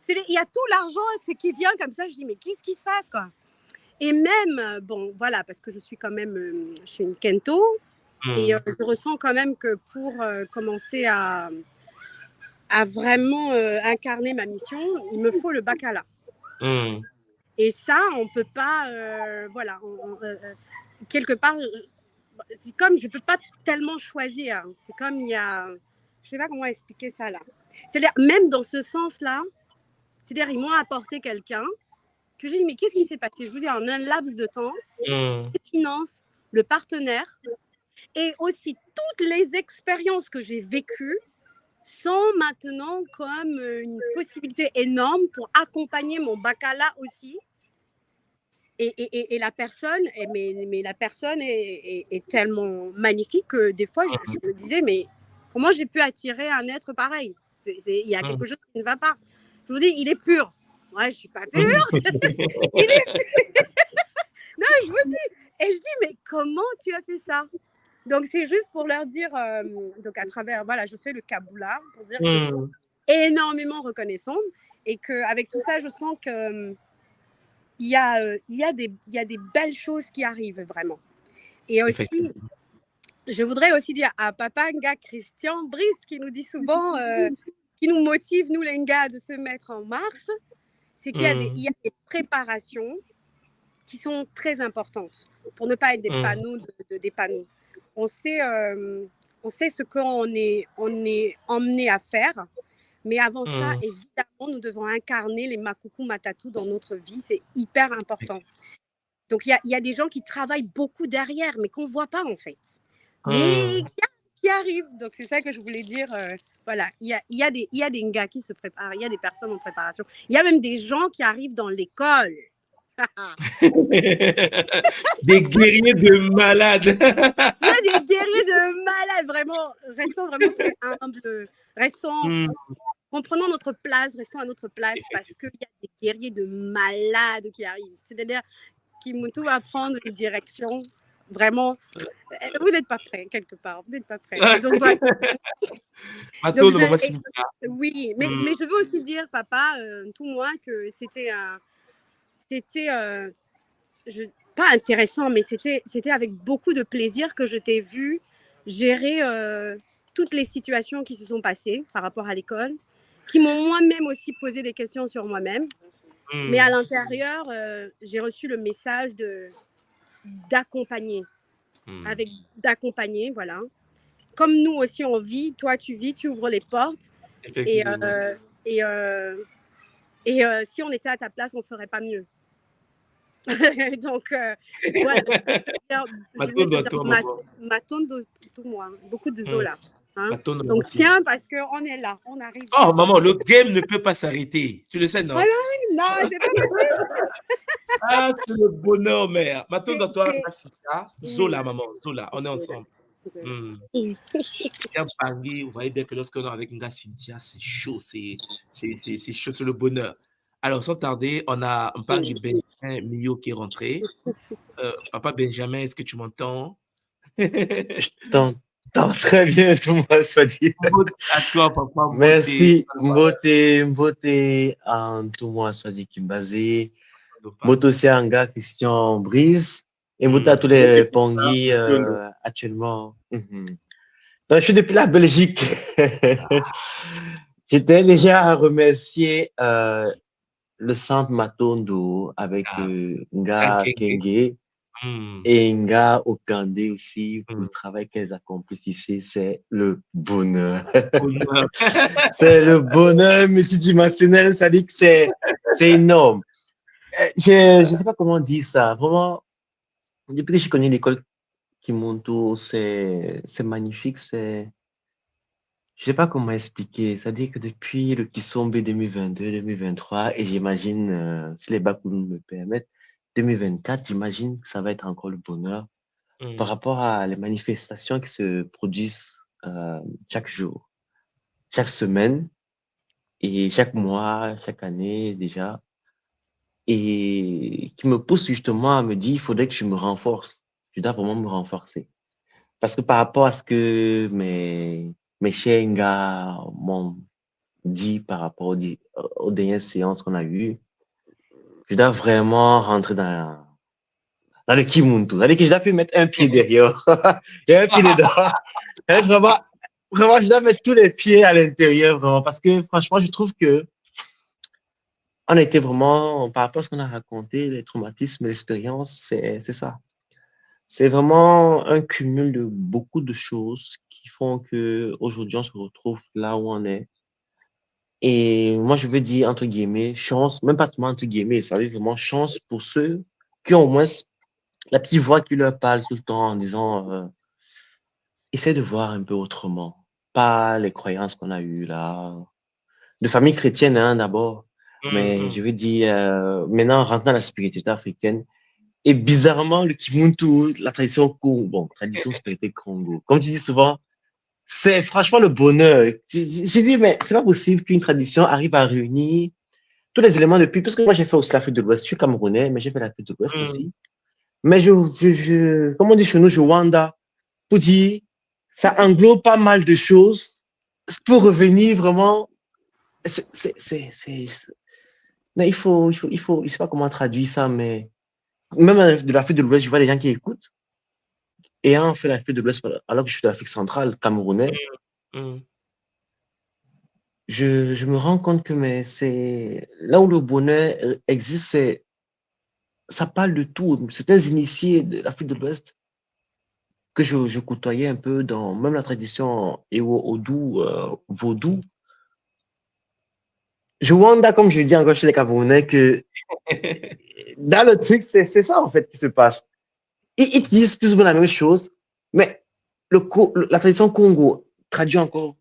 il y a tout l'argent qui vient comme ça, je dis, mais qu'est-ce qui se passe, quoi? Et même, bon, voilà, parce que je suis quand même, je suis une Kento, et je ressens quand même que pour commencer à vraiment incarner ma mission, il me faut le baccalauréat. Et ça, on ne peut pas, voilà, quelque part, c'est comme je ne peux pas tellement choisir. C'est comme il y a, je ne sais pas comment expliquer ça là. C'est-à-dire, même dans ce sens-là, c'est-à-dire, ils m'ont apporté quelqu'un que j'ai dit, mais qu'est-ce qui s'est passé? Je vous dis, en un laps de temps, les finances, le partenaire, et aussi toutes les expériences que j'ai vécues sont maintenant comme une possibilité énorme pour accompagner mon baccalauréat aussi. Et la personne, mais la personne est tellement magnifique que des fois, je me disais, mais comment j'ai pu attirer un être pareil? Il y a quelque chose qui ne va pas. Je vous dis, il est pur. Moi, je ne suis pas pure. Il est pur. Non, je vous dis. Et je dis, mais comment tu as fait ça? Donc, c'est juste pour leur dire, donc à travers, voilà, je fais le kaboula pour dire que je suis énormément reconnaissante et qu'avec tout ça, je sens que il y a des belles choses qui arrivent vraiment. Et aussi, je voudrais aussi dire à Papa Nga Christian Brice, qui nous dit souvent, qui nous motive, nous les Nga, de se mettre en marche, c'est qu'il y a des préparations qui sont très importantes pour ne pas être des panneaux des panneaux. On sait ce qu'on est emmené à faire, mais avant ça, évidemment, nous devons incarner les Makuku Matatu dans notre vie, c'est hyper important. Donc, il y a des gens qui travaillent beaucoup derrière, mais qu'on ne voit pas en fait, mais qui arrivent. Donc, c'est ça que je voulais dire. Voilà, il y a des gars qui se préparent, il y a des personnes en préparation, il y a même des gens qui arrivent dans l'école. Des guerriers de malades. Il y a des guerriers de malades, vraiment. Restons vraiment très humbles. Comprenons notre place, restons à notre place parce qu'il y a des guerriers de malades qui arrivent. C'est-à-dire qui m'ont tout à prendre une direction. Vraiment, vous n'êtes pas prêts quelque part. Vous n'êtes pas prêts. Donc, voilà. Oui, mais je veux aussi dire, papa, tout moi, que c'était pas intéressant, mais c'était avec beaucoup de plaisir que je t'ai vu gérer toutes les situations qui se sont passées par rapport à l'école, qui m'ont moi-même aussi posé des questions sur moi-même. Mais à l'intérieur, j'ai reçu le message d'accompagner, d'accompagner, voilà. Comme nous aussi on vit, toi tu vis, tu ouvres les portes. Et si on était à ta place, on ne ferait pas mieux. Donc, voilà. Matondo, tout moi, beaucoup de Zola. Hein? Donc, tiens, parce qu'on est là, on arrive. Oh, maman, le game ne peut pas s'arrêter. Tu le sais, non? Non, c'est pas possible. Ah, c'est le bonheur, mère. Matondo, toi, Zola, maman, Zola, on est ensemble. Vous voyez bien que lorsqu'on est avec Nga Cynthia, c'est chaud, c'est chaud, c'est le bonheur. Alors, sans tarder, on a un parle de Benjamin Mio qui est rentré. Papa Benjamin, est-ce que tu m'entends? Je t'entends très bien, tout le monde soit dit. À toi, papa. Merci, Mbote, tout le monde soit dit Kimbazé. Moto Anga, Christian Brice. Et Mbote à tous les Pongui actuellement. Donc, je suis depuis la Belgique. J'étais déjà à remercier le centre Matondo avec Nga Kankenge. Kenge et Nga Okande aussi, pour le travail qu'elles accomplissent ici, c'est le bonheur. C'est le bonheur multidimensionnel, ça dit que c'est énorme. Je ne sais pas comment dire ça. Vraiment, depuis que je connais l'école Kimonto, c'est magnifique. Je ne sais pas comment expliquer. C'est-à-dire que depuis le Kisombe 2022-2023, et j'imagine, si les bacs me le permettent, 2024, j'imagine que ça va être encore le bonheur par rapport à les manifestations qui se produisent chaque jour, chaque semaine et chaque mois, chaque année déjà, et qui me pousse justement à me dire, il faudrait que je me renforce. Je dois vraiment me renforcer. Parce que par rapport à ce que mes chers gars m'ont dit par rapport aux dernières séances qu'on a eues, je dois vraiment rentrer dans le Kimuntu. C'est-à-dire que je dois plus mettre un pied derrière et un pied dedans. Et vraiment, je dois mettre tous les pieds à l'intérieur, vraiment. Parce que franchement, je trouve que on a été vraiment, par rapport à ce qu'on a raconté, les traumatismes, l'expérience, c'est ça. C'est vraiment un cumul de beaucoup de choses qui font que aujourd'hui on se retrouve là où on est. Et moi, je veux dire, entre guillemets, chance, même pas seulement entre guillemets, ça veut dire vraiment chance pour ceux qui ont au moins la petite voix qui leur parle tout le temps en disant essaie de voir un peu autrement, pas les croyances qu'on a eues là, de famille chrétienne hein, d'abord, mais je veux dire, maintenant, en rentrant dans la spiritualité africaine, et bizarrement, le Kimuntu, la tradition Congo, bon, tradition spirituelle Congo, comme tu dis souvent, c'est franchement le bonheur. J'ai dit, mais c'est pas possible qu'une tradition arrive à réunir tous les éléments depuis, parce que moi j'ai fait aussi l'Afrique de l'Ouest, je suis camerounais, mais j'ai fait l'Afrique de l'Ouest aussi. Mais comme on dit chez nous, je wanda, pour dire, ça englobe pas mal de choses pour revenir vraiment. Non, je sais pas comment traduire ça, mais même de l'Afrique de l'Ouest, je vois les gens qui écoutent. Ayant fait l'Afrique de l'Ouest, alors que je suis de l'Afrique centrale, camerounais, je me rends compte que c'est là où le bonheur existe, ça parle de tout. Certains initiés de l'Afrique de l'Ouest que je côtoyais un peu dans même la tradition Ewo-Odou, vaudou. Je wonder, comme je dis encore chez les Camerounais, que dans le truc, c'est ça en fait qui se passe. Ils disent plus ou moins la même chose, mais la tradition Congo traduit encore.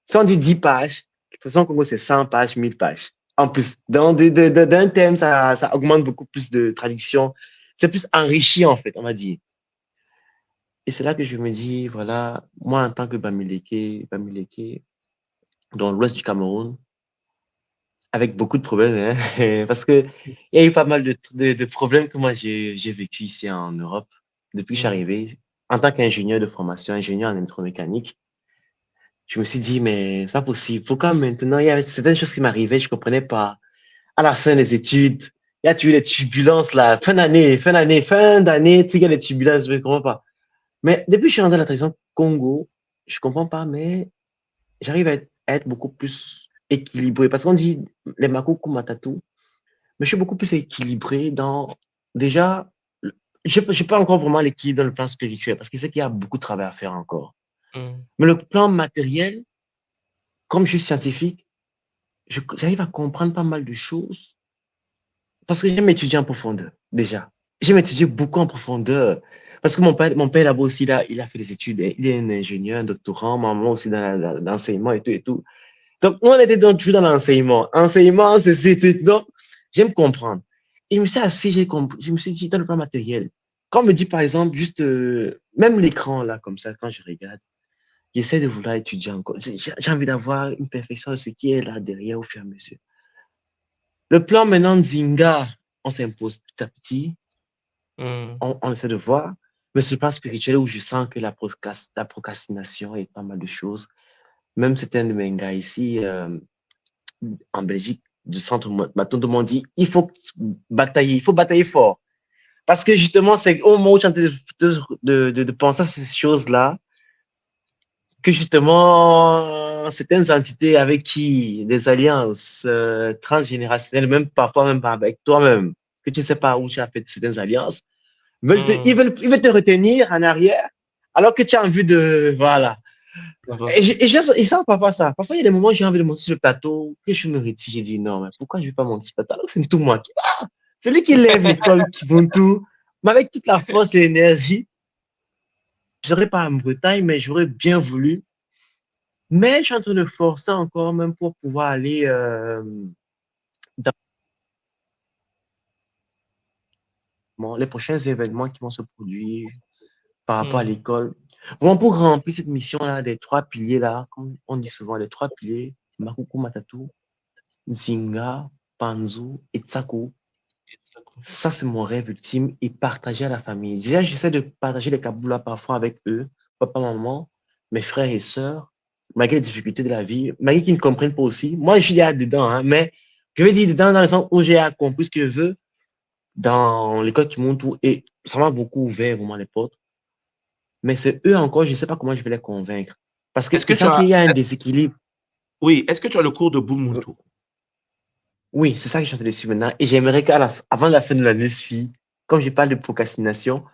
Si on dit 10 pages, la tradition Congo, c'est 100 pages, 1000 pages. En plus, d'un thème, ça augmente beaucoup plus de traduction. C'est plus enrichi, en fait, on va dire. Et c'est là que je me dis, voilà, moi, en tant que Bamileke, dans l'ouest du Cameroun, avec beaucoup de problèmes, hein, parce qu'il y a eu pas mal de problèmes que moi, j'ai vécu ici en Europe depuis que je suis arrivé. En tant qu'ingénieur de formation, ingénieur en électromécanique, je me suis dit, mais c'est pas possible. Pourquoi maintenant, il y avait certaines choses qui m'arrivaient, je comprenais pas. À la fin des études, il y a eu les turbulences, là, fin d'année, tu sais, il y a les turbulences, je ne comprends pas. Mais depuis que je suis rentré dans la tradition Congo, je comprends pas, mais j'arrive à être beaucoup plus équilibré. Parce qu'on dit les Makuku Matatu, mais je suis beaucoup plus équilibré dans, déjà, je n'ai pas encore vraiment l'équilibre dans le plan spirituel, parce que c'est qu'il y a beaucoup de travail à faire encore. Mais le plan matériel, comme je suis scientifique, j'arrive à comprendre pas mal de choses parce que j'aime étudier en profondeur, déjà. J'aime étudier beaucoup en profondeur. Parce que mon père là-bas aussi, il a fait des études. Il est un ingénieur, un doctorant, maman aussi dans l'enseignement et tout et tout. Donc, nous, on était donc toujours dans l'enseignement. Enseignement, c'est tout. Donc, j'aime comprendre. Et je me suis assis, je me suis dit, dans le plan matériel, quand on me dit, par exemple, juste, même l'écran, là, comme ça, quand je regarde, j'essaie de vouloir étudier encore. J'ai envie d'avoir une perfection de ce qui est là derrière au fur et à mesure. Le plan maintenant Zinga, on s'impose petit à petit. On essaie de voir. Mais sur le plan spirituel où je sens que la procrastination et pas mal de choses. Même certains de mes gars ici, en Belgique, du centre Matondo m'ont dit, il faut batailler fort. Parce que justement, c'est au moment où tu es en train de penser à ces choses-là, que justement, dans certaines entités avec qui des alliances transgénérationnelles, même parfois même avec toi-même, que tu ne sais pas où tu as fait certaines alliances, ils veulent te retenir en arrière alors que tu as envie de... Voilà. Et ça, parfois ça. Parfois, il y a des moments où j'ai envie de monter sur le plateau, que je me retire, j'ai dit non, mais pourquoi je ne vais pas monter sur le plateau? Alors que c'est tout moi qui... celui qui lève l'école, qui monte tout, mais avec toute la force et l'énergie, je n'aurais pas en Bretagne, mais j'aurais bien voulu. Mais je suis en train de forcer encore, même pour pouvoir aller dans les prochains événements qui vont se produire par rapport à l'école. Bon, pour remplir cette mission-là, des 3 piliers, là, comme on dit souvent, les 3 piliers, Makuku Matatu, Nzinga, Panzu et Tsako. Ça, c'est mon rêve ultime et partager à la famille. Déjà, j'essaie de partager les kaboulas parfois avec eux, papa, maman, mes frères et sœurs, malgré les difficultés de la vie, malgré qu'ils ne comprennent pas aussi. Moi, je suis dedans, hein, mais je vais dire dedans dans le sens où j'ai accompli ce que je veux dans l'école qui monte tout et ça m'a beaucoup ouvert vraiment les portes. Mais c'est eux encore, je ne sais pas comment je vais les convaincre. Parce que c'est qu'il y a un déséquilibre. Oui, est-ce que tu as le cours de Bumuntu? Oui, c'est ça que je suis en train de suivre maintenant. Et j'aimerais qu'avant la fin de l'année-ci, comme je parle de procrastination,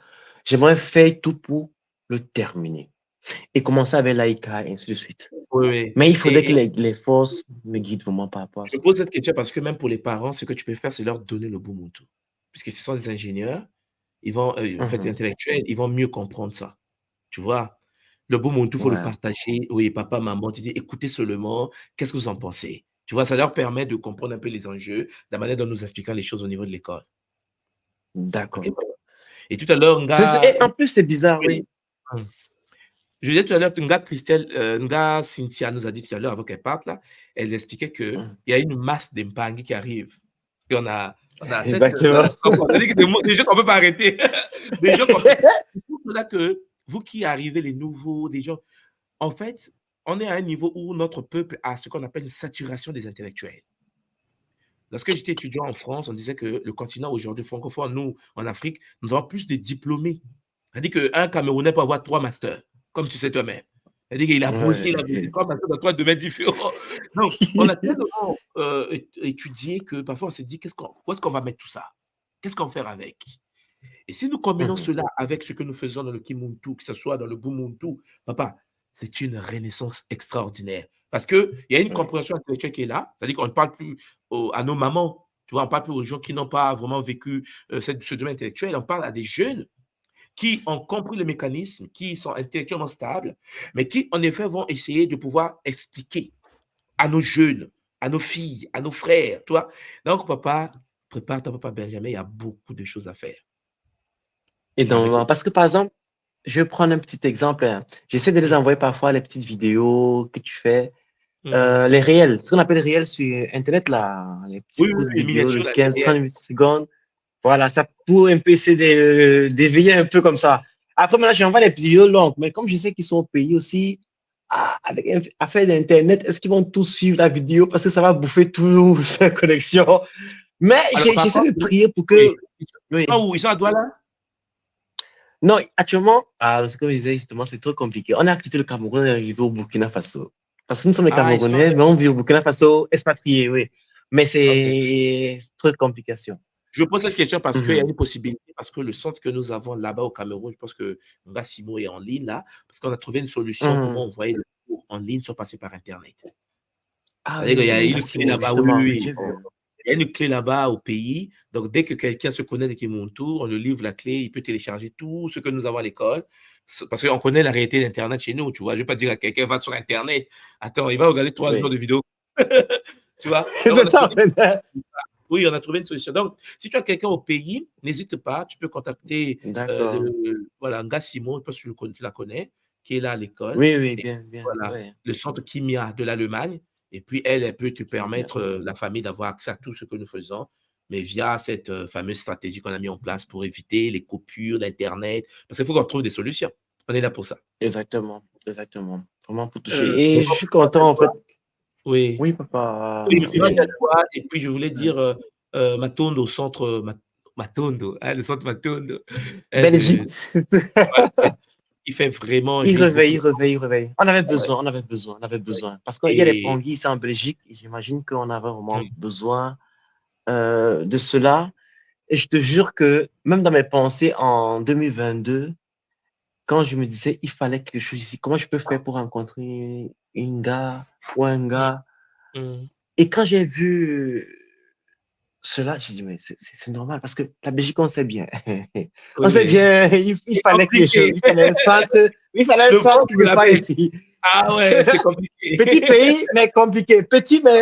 j'aimerais faire tout pour le terminer. Et commencer avec l'AICA et ainsi de suite. Oui. Mais il faudrait que les forces me guident vraiment par rapport à ça. Je pose cette question parce que même pour les parents, ce que tu peux faire, c'est leur donner le Bumuntu. Puisque ce sont des ingénieurs, ils vont, en fait, intellectuels, ils vont mieux comprendre ça. Tu vois? Le Bumuntu, il faut le partager. Oui, papa, maman, tu dis, écoutez seulement, qu'est-ce que vous en pensez? Tu vois, ça leur permet de comprendre un peu les enjeux, la manière dont nous expliquons les choses au niveau de l'école. D'accord. Okay? Et tout à l'heure, en plus, c'est bizarre, oui. Je disais tout à l'heure, Nga Cynthia nous a dit tout à l'heure, avant qu'elle parte, là, elle expliquait qu'il y a une masse d'Mpangi qui arrive. Et on a exactement. Des gens qu'on ne peut pas arrêter. Des gens qu'on peut... C'est là que vous qui arrivez, les nouveaux, des gens, en fait, on est à un niveau où notre peuple a ce qu'on appelle une saturation des intellectuels. Lorsque j'étais étudiant en France, on disait que le continent aujourd'hui francophone, nous, en Afrique, nous avons plus de diplômés. C'est-à-dire qu'un Camerounais peut avoir 3 masters, comme tu sais toi-même. C'est-à-dire qu'il a bossé, il a bossé 3 masters dans 3 domaines différents. Donc, on a tellement étudié que parfois on s'est dit, où est-ce qu'on va mettre tout ça? Qu'est-ce qu'on va faire avec? Et si nous combinons cela avec ce que nous faisons dans le Kimuntu, que ce soit dans le Bumuntu, papa, c'est une renaissance extraordinaire. Parce qu'il y a une compréhension intellectuelle qui est là, c'est-à-dire qu'on ne parle plus à nos mamans, tu vois, on ne parle plus aux gens qui n'ont pas vraiment vécu ce domaine intellectuel, on parle à des jeunes qui ont compris le mécanisme, qui sont intellectuellement stables, mais qui, en effet, vont essayer de pouvoir expliquer à nos jeunes, à nos filles, à nos frères, tu vois. Donc, papa, prépare-toi, papa Benjamin, il y a beaucoup de choses à faire. Et donc, parce que, par exemple, je vais prendre un petit exemple. Hein. J'essaie de les envoyer parfois les petites vidéos que tu fais. Les réels, ce qu'on appelle réels sur Internet, là, les petites vidéos de 15-30 secondes. Voilà, ça pour un peu essayer d'éveiller un peu comme ça. Après, maintenant, j'envoie les vidéos longues, mais comme je sais qu'ils sont au pays aussi, avec affaire d'Internet, est-ce qu'ils vont tous suivre la vidéo parce que ça va bouffer tout la connexion? Mais j'essaie de prier pour que... Oui. Ils sont à Douala? Non, actuellement, comme je disais justement, c'est trop compliqué. On a quitté le Cameroun, on est arrivé au Burkina Faso. Parce que nous sommes les Camerounais, mais on vit au Burkina Faso, expatriés, oui. Mais c'est trop de complications. Je pose cette question parce qu'il y a une possibilité, parce que le centre que nous avons là-bas au Cameroun, je pense que Simo est en ligne là, parce qu'on a trouvé une solution pour envoyer les cours en ligne sans passer par Internet. Il y a une clé là-bas, il y a une clé là-bas au pays, donc dès que quelqu'un se connaît de Kimuntu, on lui livre la clé, il peut télécharger tout ce que nous avons à l'école, parce qu'on connaît la réalité d'Internet chez nous, tu vois. Je ne vais pas dire à quelqu'un va sur Internet, attends, il va regarder 3 jours de vidéos, tu vois. Oui, on a trouvé une solution. Donc, si tu as quelqu'un au pays, n'hésite pas, tu peux contacter Nga Simo, je pense que tu la connais, qui est là à l'école. Oui, bien. Voilà, le centre Kimia de l'Allemagne. Et puis, elle peut te permettre, la famille, d'avoir accès à tout ce que nous faisons, mais via cette fameuse stratégie qu'on a mis en place pour éviter les coupures d'Internet. Parce qu'il faut qu'on trouve des solutions. On est là pour ça. Exactement. Vraiment pour toucher. Et je suis content, en fait. Oui, papa. Oui, et puis, je voulais dire Matondo, au centre Matondo, le centre Matondo. Belgique. Il il fait vraiment... Il lui, réveille, il beaucoup. réveille, il réveille. On avait Ouais. besoin, on avait besoin, on avait besoin. Parce qu'il y a des Et Pongui ici en Belgique, et j'imagine qu'on avait vraiment besoin de cela. Et je te jure que même dans mes pensées en 2022, quand je me disais, il fallait quelque chose ici, comment je peux faire pour rencontrer une gars ou un gars? mm, Et quand j'ai vu cela, j'ai dit, mais c'est normal, parce que la Belgique, on sait bien. On sait oui. bien, il C'est fallait quelque chose, compliqué. il fallait un Le centre vent pour quelque la part paix. ici. Ah Parce que ouais, c'est compliqué. petit pays, mais compliqué. Petit, mais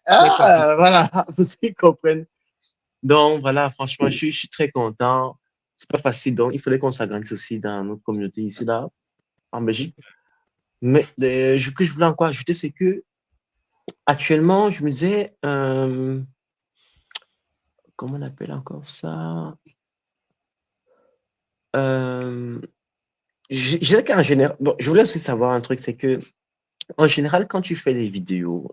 C'est compliqué. voilà, vous comprenez. Donc, voilà, franchement, je suis très content. C'est pas facile, donc il fallait qu'on s'agrandisse aussi dans notre communauté ici, là, en Belgique. Mais ce que je voulais encore ajouter, c'est que actuellement, je me disais, comment on appelle encore ça? Je dirais qu'en général, bon, je voulais aussi savoir un truc, c'est que en général, quand tu fais des vidéos,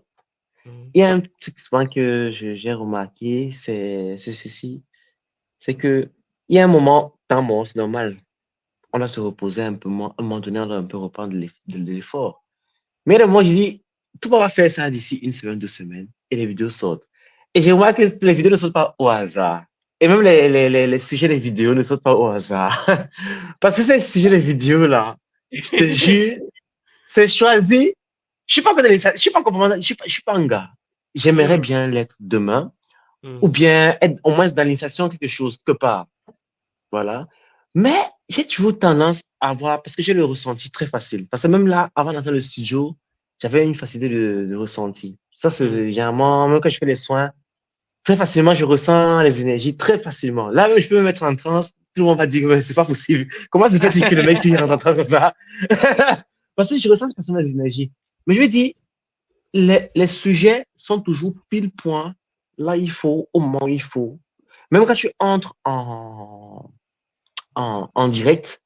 Mm, il y a un truc souvent que j'ai remarqué, c'est ceci, c'est que il y a un moment, temps mort, c'est normal. On doit se reposer un peu moins, à un moment donné, on doit un peu reprendre de l'effort. Mais moi, je dis, tout le monde va faire ça d'ici une semaine, 2 semaines, et les vidéos sortent. Et je vois que les vidéos ne sortent pas au hasard. Et même les sujets des vidéos ne sortent pas au hasard. Parce que ces sujets des vidéos-là, je te jure, c'est choisi. Je suis pas encore dans je suis pas encore, je suis pas un gars. J'aimerais mm, bien l'être demain, ou mm. bien être au moins dans l'initiation quelque chose, quelque part. Voilà. Mais j'ai toujours tendance à avoir, parce que j'ai le ressenti très facile. Parce que même là, avant d'entrer dans le studio, j'avais une facilité de ressenti. Ça, c'est généralement, même quand je fais les soins, très facilement, je ressens les énergies très facilement. Là, même, je peux me mettre en transe. Tout le monde va dire, ouais, c'est pas possible. Comment se fait-il que le mec s'il rentre en transe comme ça? Parce que je ressens facilement les énergies. Mais je me dis, les sujets sont toujours pile point. Là, il faut, au moment où il faut. Même quand tu entres en direct,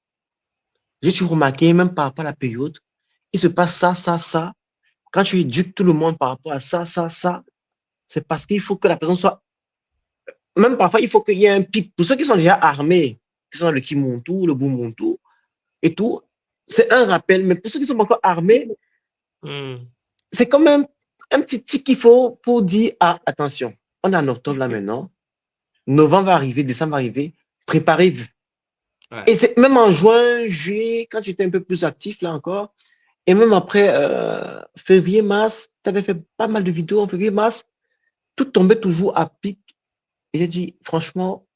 j'ai toujours remarqué, même par rapport à la période, il se passe ça, ça, ça. Quand tu éduques tout le monde par rapport à ça, ça, ça, c'est parce qu'il faut que la personne soit. Même parfois, il faut qu'il y ait un pic. Pour ceux qui sont déjà armés, qui sont dans le Kimontu, le Bumuntu et tout, c'est un rappel. Mais pour ceux qui sont pas encore armés, Mm. c'est quand même un petit tic qu'il faut pour dire, ah, attention, on est en octobre là maintenant, novembre va arriver, décembre va arriver, préparez-vous. Ouais. Et c'est même en juin, juillet, quand j'étais un peu plus actif là encore, et même après février, mars, tu avais fait pas mal de vidéos en février, mars, tout tombait toujours à pic. Et j'ai dit, franchement,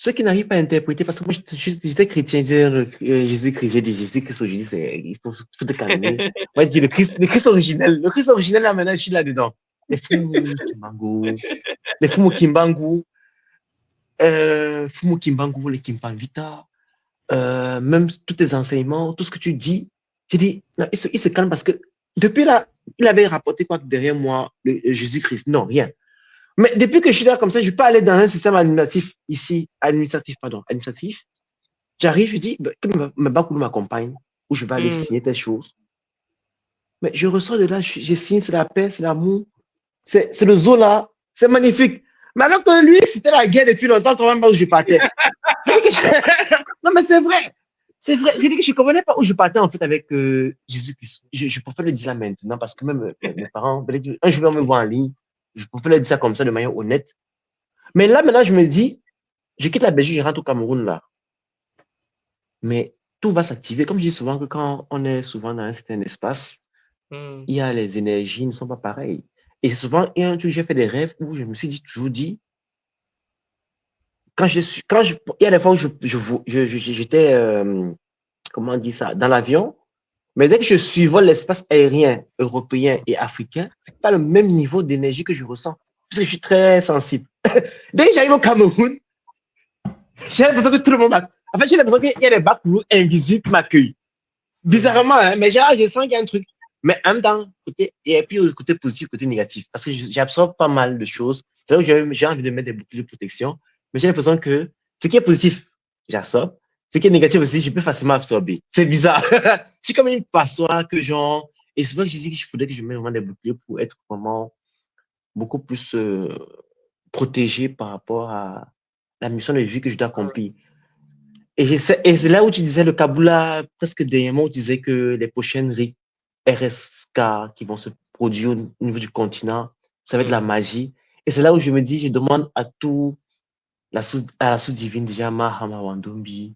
ceux qui n'arrivent pas à interpréter, parce que moi j'étais chrétien, Jésus-Christ, j'ai dit Jésus-Christ aujourd'hui, il faut te calmer. Moi, je dis le Christ originel là maintenant, je suis là-dedans. Les Fumu Kimbangu, les Fumu Kimbangu, Fumu Kimbangu, les Kimpanvita, même tous tes enseignements, tout ce que tu dis, j'ai dit, non, il se calme parce que depuis là, il avait rapporté quoi derrière moi, Jésus-Christ? Non, rien. Mais depuis que je suis là comme ça, je peux aller dans un système administratif ici, administratif. J'arrive, je dis, que mes Bakoulou m'accompagne, où je vais aller Mm. signer telle chose. Mais je ressors de là, je signe, c'est la paix, c'est l'amour, c'est le Zola, c'est magnifique. Mais alors que lui, c'était la guerre depuis longtemps, quand même pas où je partais. J'ai dit que non, mais c'est vrai. C'est vrai. J'ai dit que je ne comprenais pas où je partais en fait avec Jésus-Christ. Je préfère le dire là maintenant parce que même mes parents, un jour, ils vont me voir en ligne. Je préfère le dire ça comme ça de manière honnête. Mais là, maintenant, je me dis, je quitte la Belgique, je rentre au Cameroun là. Mais tout va s'activer. Comme je dis souvent que quand on est souvent dans un certain espace, Mm. il y a les énergies ne sont pas pareilles. Et souvent, il y a un truc, j'ai fait des rêves où je me suis toujours dit, il y a des fois où j'étais, comment on dit ça, dans l'avion, mais dès que je survole l'espace aérien européen et africain, c'est pas le même niveau d'énergie que je ressens, parce que je suis très sensible. Dès que j'arrive au Cameroun, j'ai l'impression que tout le monde En fait, j'ai l'impression qu'il y a des bacs invisibles qui m'accueillent. Bizarrement, hein, mais je sens qu'il y a un truc. Mais en même temps, et puis côté positif, côté négatif, parce que j'absorbe pas mal de choses. C'est là où j'ai envie de mettre des boucliers de protection, mais j'ai l'impression que ce qui est positif, j'absorbe. Ce qui est négatif aussi, je peux facilement absorber. C'est bizarre. C'est comme une passoire que genre. Et c'est vrai que je dis qu'il faudrait que je mette vraiment des boucliers pour être vraiment beaucoup plus protégé par rapport à la mission de vie que je dois accomplir. Et c'est là où tu disais le Kaboula, presque dernièrement, où tu disais que les prochaines RSK qui vont se produire au niveau du continent, ça va être la magie. Et c'est là où je me dis, je demande à la source divine, déjà, Mahama Wandombi,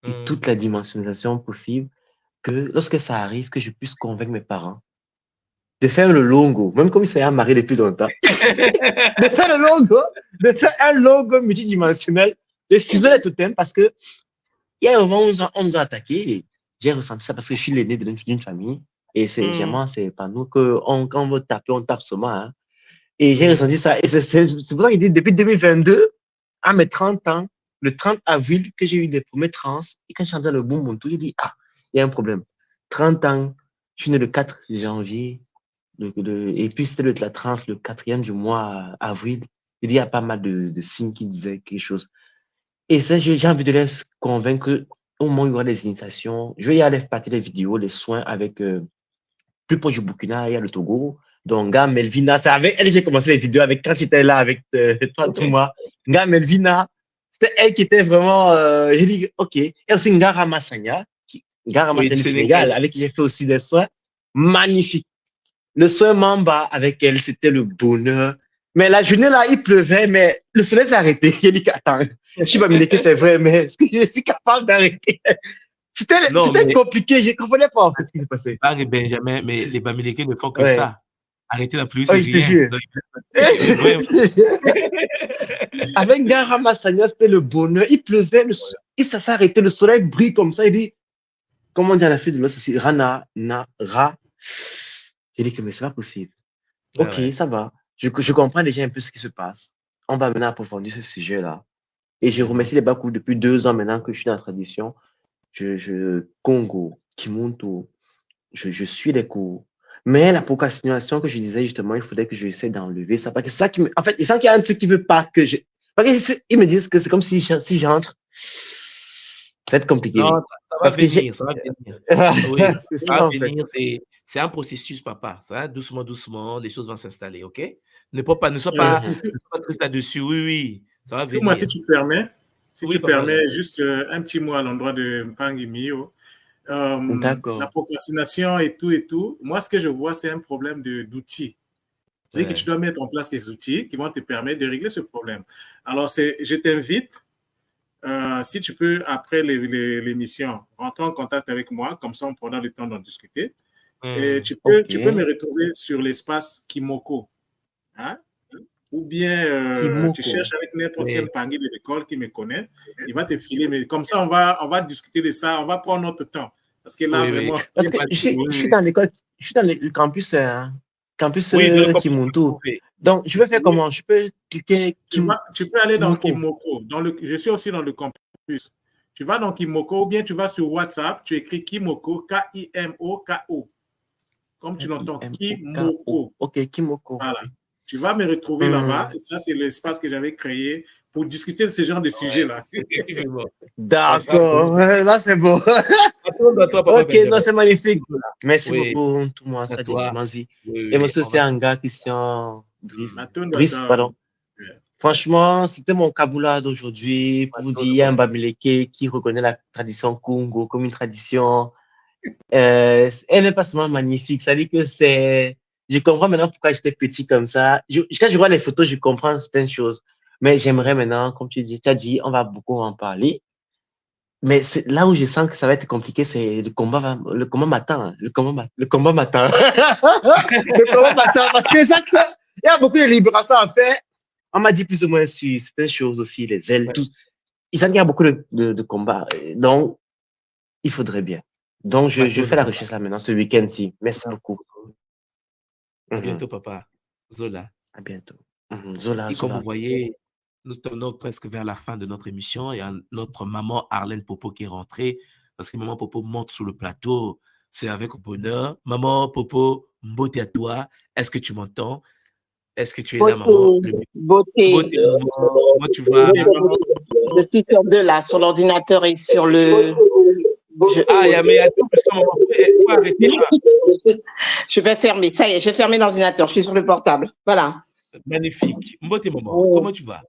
et toute la dimensionnalisation possible, que lorsque ça arrive, que je puisse convaincre mes parents de faire le logo, même comme ils sont mariés depuis longtemps, de faire le logo, de faire un logo multidimensionnel, de fuser les totems, parce que il y a un moment où on nous a attaqué, et j'ai ressenti ça parce que je suis l'aîné d'une famille, et c'est généralement, c'est pas nous quand on veut taper, on tape seulement, hein. Et j'ai ressenti ça, et c'est pour ça que je dis, depuis 2022, à mes 30 ans, le 30 avril, que j'ai eu des premiers trans, et quand j'entends le boum boum tout, j'ai dit, ah, il y a un problème. 30 ans, je suis né le 4 janvier, et puis c'était la trans le 4e du mois avril. Il y a pas mal de signes qui disaient quelque chose. Et ça, j'ai envie de les convaincre qu'au moins il y aura des initiations. Je vais y aller partir des vidéos, les soins avec plus proche du Burkina, il y a le Togo. Donc, Nga Melvina, c'est avec elle que j'ai commencé les vidéos avec quand j'étais là avec toi, tout moi. Nga Melvina, c'était elle qui était vraiment. J'ai dit, OK. Et aussi Nga Ramassania, Nga Ramassania du Sénégal, avec qui j'ai fait aussi des soins. Magnifique. Le soin Mamba avec elle, c'était le bonheur. Mais la journée là, il pleuvait, mais le soleil s'est arrêté. J'ai dit, attends, je suis Bamileke, c'est vrai, mais est-ce que je suis capable d'arrêter? C'était compliqué, je ne comprenais pas en fait ce qui s'est passé. Benjamin, mais les Bamileke ne font que Ouais. ça. Arrêter la pluie, c'est rien. Avec Gara Massagna, c'était le bonheur. Il pleuvait, ça s'est arrêté, le soleil brille comme ça. Il dit, comment on dit à la fille de l'autre aussi, Rana, Ra. J'ai dit que mais c'est pas possible. Ok, ça va. Je comprends déjà un peu ce qui se passe. On va maintenant approfondir ce sujet-là. Et je remercie les Bakou depuis 2 ans maintenant que je suis dans la tradition. Congo, Kimuntu, je suis les cours. Mais la procrastination que je disais justement, il faudrait que j'essaie d'enlever ça. Parce que c'est ça qui en fait, il sent qu'il y a un truc qui veut pas que je. Parce qu'ils me disent que c'est comme si j'entre. Ça va être compliqué. Non, ça va venir, ça va venir. Oui, ça va venir, c'est un processus, papa. Ça va doucement, doucement, les choses vont s'installer, ok? Ne sois pas triste là-dessus. Oui, ça va venir. Moi, si tu permets, juste un petit mot à l'endroit de Mpangi Mio. La procrastination et tout. Moi, ce que je vois, c'est un problème d'outils. C'est-à-dire que tu dois mettre en place des outils qui vont te permettre de régler ce problème. Alors, je t'invite, si tu peux, après l'émission, rentrer en contact avec moi, comme ça, on prendra le temps d'en discuter. Et tu peux me retrouver sur l'espace Kimoko. Hein? Ou bien tu cherches avec n'importe quel Mpangi de l'école qui me connaît, il va te filer. Mais comme ça, on va discuter de ça, on va prendre notre temps. Parce que là, vraiment. Parce que je suis dans l'école, je suis dans le campus Kimuntu. Donc, je vais faire comment? Je peux cliquer. Tu peux aller dans Kimoko. Je suis aussi dans le campus. Tu vas dans Kimoko ou bien tu vas sur WhatsApp, tu écris Kimoko, K-I-M-O-K-O. Comme tu l'entends, Kimoko. Ok, Kimoko. Voilà. Tu vas me retrouver là-bas. Et ça, c'est l'espace que j'avais créé pour discuter de ce genre de sujet-là. D'accord. Là, c'est bon. Ok, non, c'est magnifique. Merci beaucoup, tout le monde. Ça dit, vas-y. Et monsieur, c'est un gars, Christian Brice, pardon. Franchement, c'était mon Kaboula d'aujourd'hui pour vous dire, il y a un Bamileke qui reconnaît la tradition Congo comme une tradition. Elle n'est pas seulement magnifique, ça dit que c'est. Je comprends maintenant pourquoi j'étais petit comme ça. Quand je vois les photos, je comprends certaines choses. Mais j'aimerais maintenant, comme tu as dit, on va beaucoup en parler. Mais là où je sens que ça va être compliqué, c'est le combat matin. Le combat matin. Le combat matin, parce que ça, il y a beaucoup de libération à faire. On m'a dit plus ou moins sur certaines choses aussi, les ailes, tout. Il semble qu'il y a beaucoup de combats. Donc, il faudrait bien. Donc, je fais la recherche là maintenant, ce week-end-ci. Merci beaucoup. À bientôt, papa. Zola. À bientôt. Zola. Et comme vous voyez, nous tournons presque vers la fin de notre émission. Il y a notre maman Arlène Popo qui est rentrée parce que maman Popo monte sur le plateau. C'est avec bonheur. Maman Popo, mbote à toi. Est-ce que tu m'entends? Est-ce que tu es là, maman? Beauté. Comment tu vas? Je suis sur deux là, sur l'ordinateur et sur le. Mais attends, maman, faut arrêter là. Je vais fermer. Ça y est, j'ai fermé l'ordinateur. Je suis sur le portable. Voilà. Magnifique. Mbote, maman. Comment tu vas?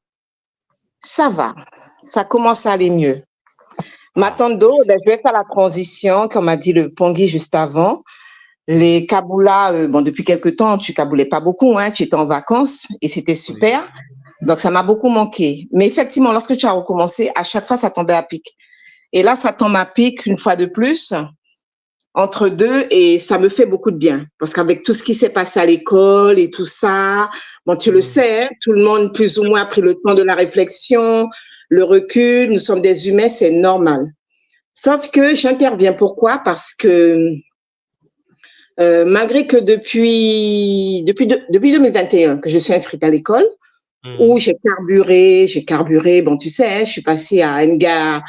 Ça va. Ça commence à aller mieux. Matando, ben, je vais faire la transition, comme a dit le Pongui juste avant. Les kaboulas, bon, depuis quelque temps, tu kaboulais pas beaucoup, hein, tu étais en vacances et c'était super. Donc, ça m'a beaucoup manqué. Mais effectivement, lorsque tu as recommencé, à chaque fois, ça tombait à pic. Et là, ça tombe à pic une fois de plus, entre deux, et ça me fait beaucoup de bien. Parce qu'avec tout ce qui s'est passé à l'école et tout ça, bon, tu le sais, hein, tout le monde plus ou moins a pris le temps de la réflexion, le recul, nous sommes des humains, c'est normal. Sauf que j'interviens. Pourquoi? Parce que malgré que depuis 2021 que je suis inscrite à l'école, où j'ai carburé, bon, tu sais, hein, je suis passée à Nga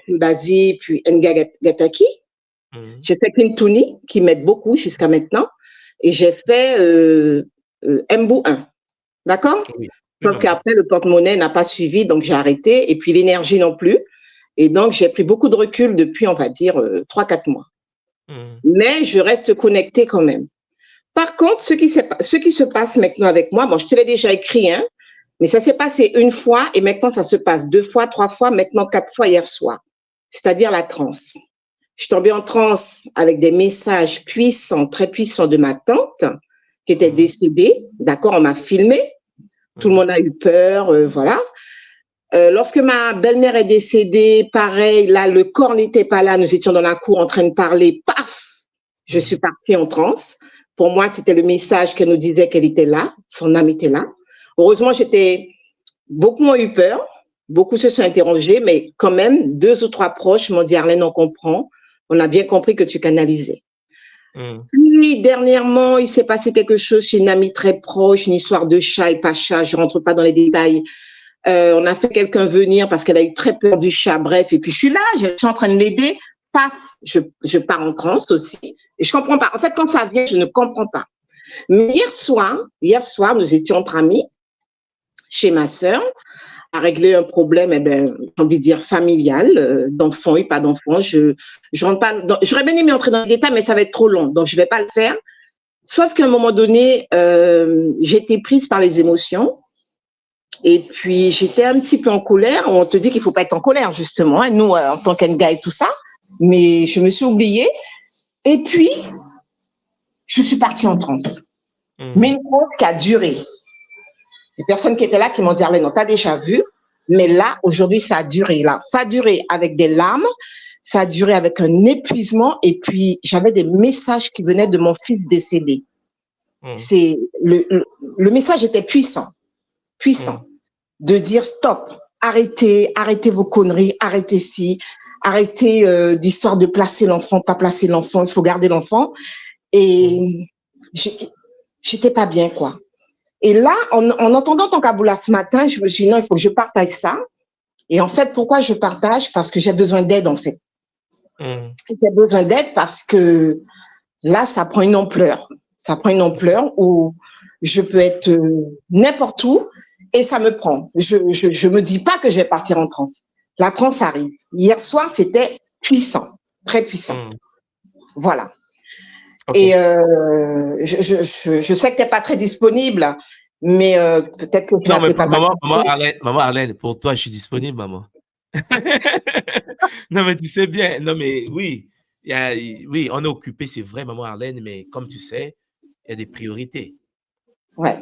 Kimbazi, puis Nga Gataki. J'ai fait Kintuni, qui m'aide beaucoup jusqu'à maintenant, et j'ai fait Mbou 1. D'accord? Oui. Sauf qu'après, le porte-monnaie n'a pas suivi, donc j'ai arrêté, et puis l'énergie non plus. Et donc, j'ai pris beaucoup de recul depuis, on va dire, 3-4 mois. Mais je reste connectée quand même. Par contre, ce qui se passe maintenant avec moi, bon, je te l'ai déjà écrit, hein, mais ça s'est passé une fois et maintenant ça se passe 2 fois, 3 fois, maintenant 4 fois hier soir. C'est-à-dire la transe. Je suis tombée en transe avec des messages puissants, très puissants de ma tante qui était décédée. D'accord, on m'a filmé. Tout le monde a eu peur, voilà. Lorsque ma belle-mère est décédée, pareil, là, le corps n'était pas là. Nous étions dans la cour en train de parler. Paf! Je suis partie en transe. Pour moi, c'était le message qu'elle nous disait qu'elle était là, son âme était là. Heureusement, beaucoup ont eu peur, beaucoup se sont interrogés, mais quand même, 2 ou 3 proches m'ont dit, Arlène, on comprend, on a bien compris que tu canalisais. Puis, dernièrement, il s'est passé quelque chose chez une amie très proche, une histoire de chat et pas chat, je rentre pas dans les détails. On a fait quelqu'un venir parce qu'elle a eu très peur du chat, bref, et puis je suis là, je suis en train de l'aider, paf, je pars en transe aussi. Et je comprends pas. En fait, quand ça vient, je ne comprends pas. Mais hier soir, nous étions entre amis chez ma sœur à régler un problème, j'ai envie de dire familial, d'enfants et pas d'enfants. Je rentre pas j'aurais bien aimé entrer dans les détails, mais ça va être trop long, donc je vais pas le faire. Sauf qu'à un moment donné, j'ai été prise par les émotions. Et puis, j'étais un petit peu en colère. On te dit qu'il faut pas être en colère, justement, hein, nous, en tant qu'Enga et tout ça. Mais je me suis oubliée. Et puis, je suis partie en transe. Mais une transe qui a duré. Les personnes qui étaient là qui m'ont dit, Arlène, on t'a déjà vu. Mais là, aujourd'hui, ça a duré. Là, ça a duré avec des larmes. Ça a duré avec un épuisement. Et puis, j'avais des messages qui venaient de mon fils décédé. C'est le message était puissant. De dire stop, arrêtez vos conneries, arrêtez d'histoire de placer l'enfant, pas placer l'enfant, il faut garder l'enfant. Et j'étais pas bien, quoi. Et là, en entendant ton kaboula ce matin, je me suis dit non, il faut que je partage ça. Et en fait, pourquoi je partage? Parce que j'ai besoin d'aide, en fait. J'ai besoin d'aide parce que là, ça prend une ampleur. Ça prend une ampleur où je peux être n'importe où. Et ça me prend. Je me dis pas que je vais partir en transe. La transe arrive. Hier soir, c'était puissant, très puissant. Voilà. Okay. Et je sais que tu n'es pas très disponible, mais peut-être que tu non, mais maman Arlène, pour toi, je suis disponible, maman. Non, mais tu sais bien. Non, mais oui, oui, on est occupé, c'est vrai, maman Arlène, mais comme tu sais, il y a des priorités. Ouais,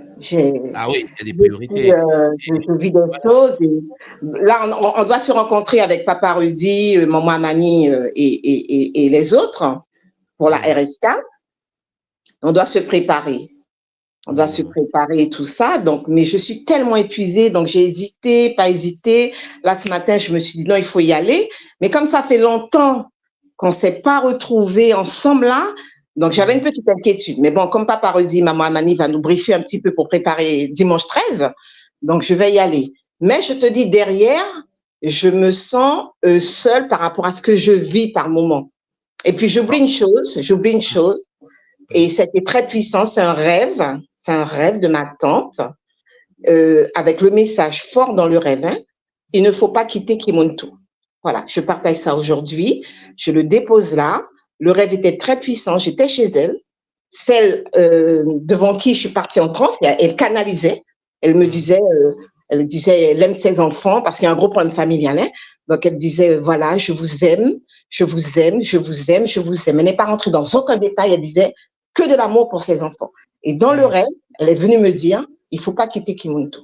ah oui, il y a des priorités. Je vis des choses. Et là, on doit se rencontrer avec Papa Rudy, Maman Amani et les autres pour la RSK. On doit se préparer. On doit se préparer et tout ça. Donc, mais je suis tellement épuisée, donc j'ai hésité, pas hésité. Là, ce matin, je me suis dit non, il faut y aller. Mais comme ça fait longtemps qu'on ne s'est pas retrouvés ensemble là, donc j'avais une petite inquiétude. Mais bon, comme Papa Rudy, Maman Amani va nous briefer un petit peu pour préparer dimanche 13, donc je vais y aller. Mais je te dis, derrière, je me sens seule par rapport à ce que je vis par moment. Et puis j'oublie une chose, et c'était très puissant, c'est un rêve de ma tante, avec le message fort dans le rêve, hein, il ne faut pas quitter Kimuntu. Voilà, je partage ça aujourd'hui, je le dépose là. Le rêve était très puissant, j'étais chez elle, celle devant qui je suis partie en transe, elle canalisait, elle me disait, Elle disait, elle aime ses enfants parce qu'il y a un gros problème familial. Hein. Donc, elle disait, voilà, je vous aime, je vous aime, je vous aime, je vous aime. Elle n'est pas rentrée dans aucun détail. Elle disait que de l'amour pour ses enfants. Et dans le rêve, elle est venue me dire, il ne faut pas quitter Kimuntu.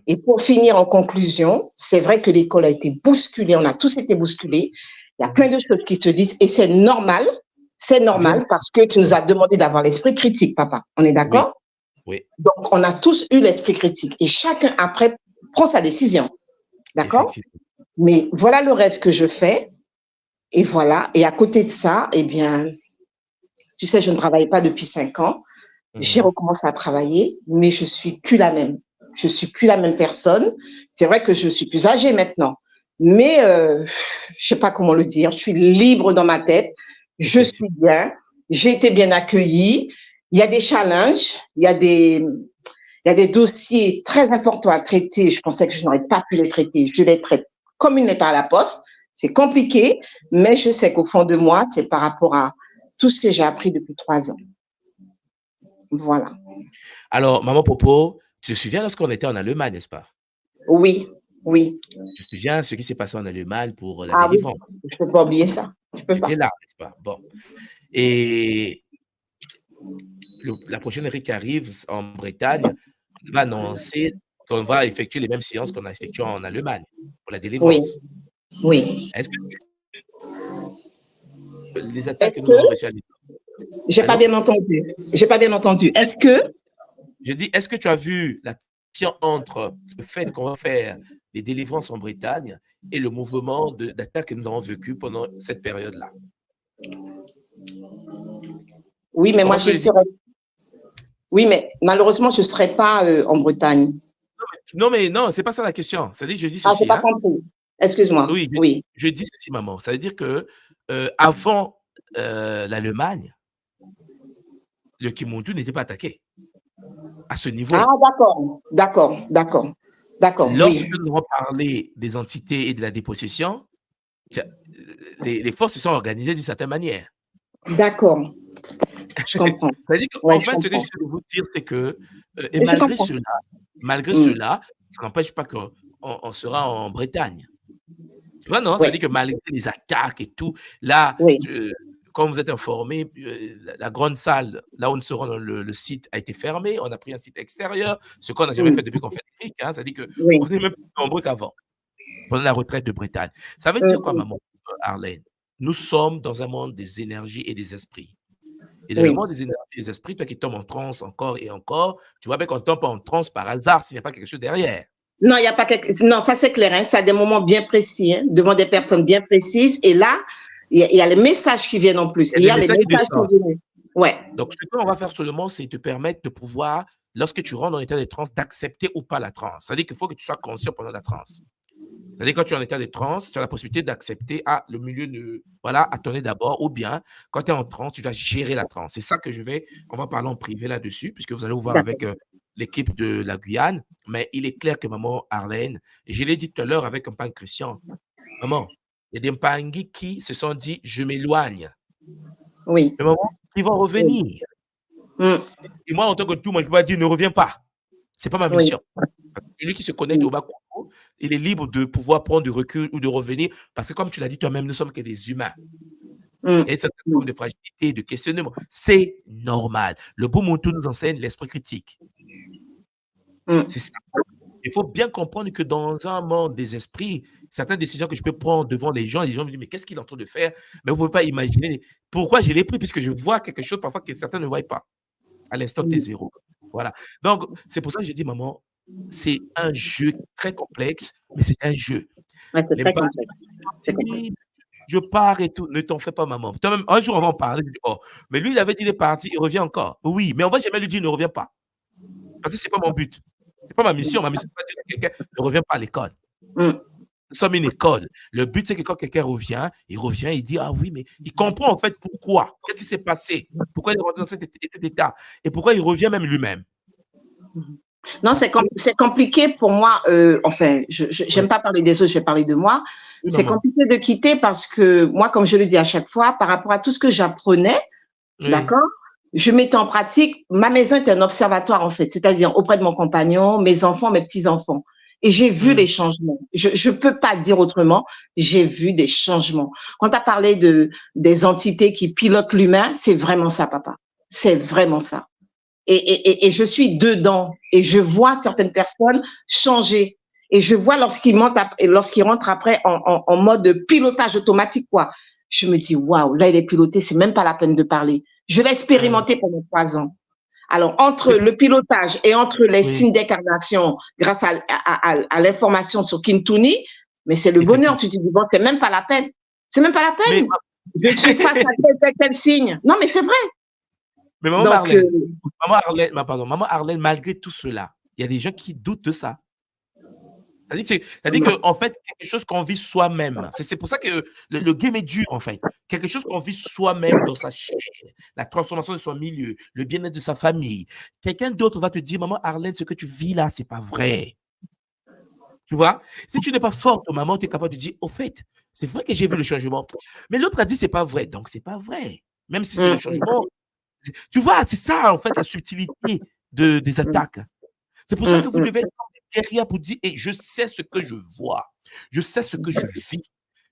Et pour finir en conclusion, c'est vrai que l'école a été bousculée. On a tous été bousculés. Il y a plein de choses qui se disent et c'est normal. C'est normal parce que tu nous as demandé d'avoir l'esprit critique, papa. On est d'accord? Oui. Donc, on a tous eu l'esprit critique et chacun après prend sa décision. D'accord? Mais voilà le rêve que je fais. Et voilà. Et à côté de ça, eh bien, tu sais, je ne travaillais pas depuis 5 ans. J'ai recommencé à travailler, mais je suis plus la même. Je suis plus la même personne. C'est vrai que je suis plus âgée maintenant, mais je sais pas comment le dire. Je suis libre dans ma tête. Je suis bien. J'ai été bien accueillie. Il y a des challenges. Il y a des dossiers très importants à traiter. Je pensais que je n'aurais pas pu les traiter. Je les traite comme une lettre à la poste. C'est compliqué, mais je sais qu'au fond de moi, c'est par rapport à tout ce que j'ai appris depuis 3 ans. Voilà. Alors, maman Popo, tu te souviens lorsqu'on était en Allemagne, n'est-ce pas? Oui, oui. Tu te souviens ce qui s'est passé en Allemagne pour la Ah oui, délivrance? je ne peux pas oublier ça. Je peux pas. Tu étais là, n'est-ce pas? Bon. Et la prochaine année qui arrive en Bretagne, on va annoncer qu'on va effectuer les mêmes séances qu'on a effectuées en Allemagne pour la délivrance. Oui. Est-ce que les attaques que nous avons reçues à l'époque? J'ai pas bien entendu. J'ai pas bien entendu. Est-ce que? Je dis, est-ce que tu as vu la tension entre le fait qu'on va faire des délivrances en Bretagne et le mouvement d'attaque que nous avons vécu pendant cette période-là? Oui, mais moi, je serais. Oui, mais malheureusement, je ne serais pas en Bretagne. Non, mais non, c'est pas ça la question. C'est-à-dire, je dis ceci. Ah, j'ai pas compris. Excuse-moi. Oui, je dis ceci, maman. Ça veut dire que avant l'Allemagne, le Kimuntu n'était pas attaqué à ce niveau. Ah, d'accord. Lorsque nous avons parlé des entités et de la dépossession, les forces se sont organisées d'une certaine manière. D'accord. Je comprends. C'est-à-dire qu'en fait, ce que je veux vous dire, c'est que, et malgré cela, ça n'empêche pas qu'on sera en Bretagne. Tu vois, non? C'est-à-dire que malgré les attaques et tout, là, comme vous êtes informés, la grande salle, là où nous serons, le site a été fermé. On a pris un site extérieur, ce qu'on n'a jamais fait depuis qu'on fait le clic. Hein, c'est-à-dire qu'on est même plus nombreux qu'avant, pendant la retraite de Bretagne. Ça veut dire quoi, maman Arlène? Nous sommes dans un monde des énergies et des esprits. Et dans le monde des énergies et des esprits, toi qui tombes en transe encore et encore, tu vois bien qu'on ne tombe pas en transe par hasard s'il n'y a pas quelque chose derrière. Non, il n'y a pas quelque... Non, ça c'est clair. Hein, ça a des moments bien précis, hein, devant des personnes bien précises. Et là, il y a les messages qui viennent en plus. Il y a les messages qui viennent. Ouais. Donc, ce qu'on va faire seulement, c'est te permettre de pouvoir, lorsque tu rentres dans l'état de transe, d'accepter ou pas la transe. C'est-à-dire qu'il faut que tu sois conscient pendant la transe. C'est-à-dire quand tu es en état de transe, tu as la possibilité d'accepter le milieu attendez d'abord, ou bien quand tu es en transe, tu dois gérer la transe. C'est ça que on va parler en privé là-dessus, puisque vous allez vous voir avec l'équipe de la Guyane. Mais il est clair que maman Arlène, et je l'ai dit tout à l'heure avec un pan Christian, maman, il y a des Mpangi qui se sont dit, je m'éloigne. Oui. Mais maman, ils vont revenir. Et moi, en tant que tout, moi, je ne peux pas dire, ne reviens pas. Ce n'est pas ma mission. Celui qui se connecte au Bas-Congo, il est libre de pouvoir prendre du recul ou de revenir, parce que comme tu l'as dit toi-même, nous sommes que des humains. Il y a une certaine forme de fragilité, de questionnement. C'est normal. Le Bumuntu nous enseigne l'esprit critique. C'est ça. Il faut bien comprendre que dans un monde des esprits, certaines décisions que je peux prendre devant les gens me disent, mais qu'est-ce qu'il est en train de faire? Mais vous ne pouvez pas imaginer pourquoi je l'ai pris, puisque je vois quelque chose parfois que certains ne voient pas à l'instant T0. Voilà. Donc, c'est pour ça que je dis, maman, c'est un jeu très complexe, mais c'est un jeu. Ouais, c'est très complexe. Je pars et tout. Ne t'en fais pas, maman. Toi-même, un jour, on va en parler. Mais lui, il avait dit, il est parti, il revient encore. Oui, mais on ne va jamais lui dire, ne reviens pas. Parce que ce n'est pas mon but. Ce n'est pas ma mission. Ma mission, c'est pas de dire à quelqu'un, ne reviens pas à l'école. Nous sommes une école. Le but, c'est que quand quelqu'un revient, il dit, ah oui, mais il comprend en fait pourquoi. Qu'est-ce qui s'est passé? Pourquoi il est rentré dans cet état? Et pourquoi il revient même lui-même? Non, c'est compliqué pour moi. Enfin, je n'aime pas parler des autres, je vais parler de moi. C'est compliqué de quitter parce que moi, comme je le dis à chaque fois, par rapport à tout ce que j'apprenais, d'accord, je mettais en pratique, ma maison était un observatoire en fait, c'est-à-dire auprès de mon compagnon, mes enfants, mes petits-enfants. Et j'ai vu les changements. Je peux pas dire autrement, j'ai vu des changements. Quand tu as parlé des entités qui pilotent l'humain, c'est vraiment ça, papa. C'est vraiment ça. Et je suis dedans et je vois certaines personnes changer. Et je vois lorsqu'ils rentrent après en mode pilotage automatique, quoi. Je me dis, waouh, là, il est piloté, c'est même pas la peine de parler. Je l'ai expérimenté pendant 3 ans. Alors, entre le pilotage et entre les signes d'incarnation, grâce à l'information sur Kintuni, mais c'est le bonheur. Tu te dis, bon, c'est même pas la peine. C'est même pas la peine. Je suis face à tel signe. Non, mais c'est vrai. Mais maman Arlène, malgré tout cela, il y a des gens qui doutent de ça. C'est-à-dire qu'en fait, quelque chose qu'on vit soi-même. C'est pour ça que le game est dur, en fait. Quelque chose qu'on vit soi-même dans sa chair, la transformation de son milieu, le bien-être de sa famille. Quelqu'un d'autre va te dire, maman Arlène, ce que tu vis là, c'est pas vrai. Tu vois? Si tu n'es pas forte, maman, tu es capable de dire, au fait, c'est vrai que j'ai vu le changement. Mais l'autre a dit, c'est pas vrai. Donc, c'est pas vrai. Même si c'est le changement. Tu vois, c'est ça, en fait, la subtilité des attaques. C'est pour ça que vous devez être derrière pour dire, hey, je sais ce que je vois, je sais ce que je vis,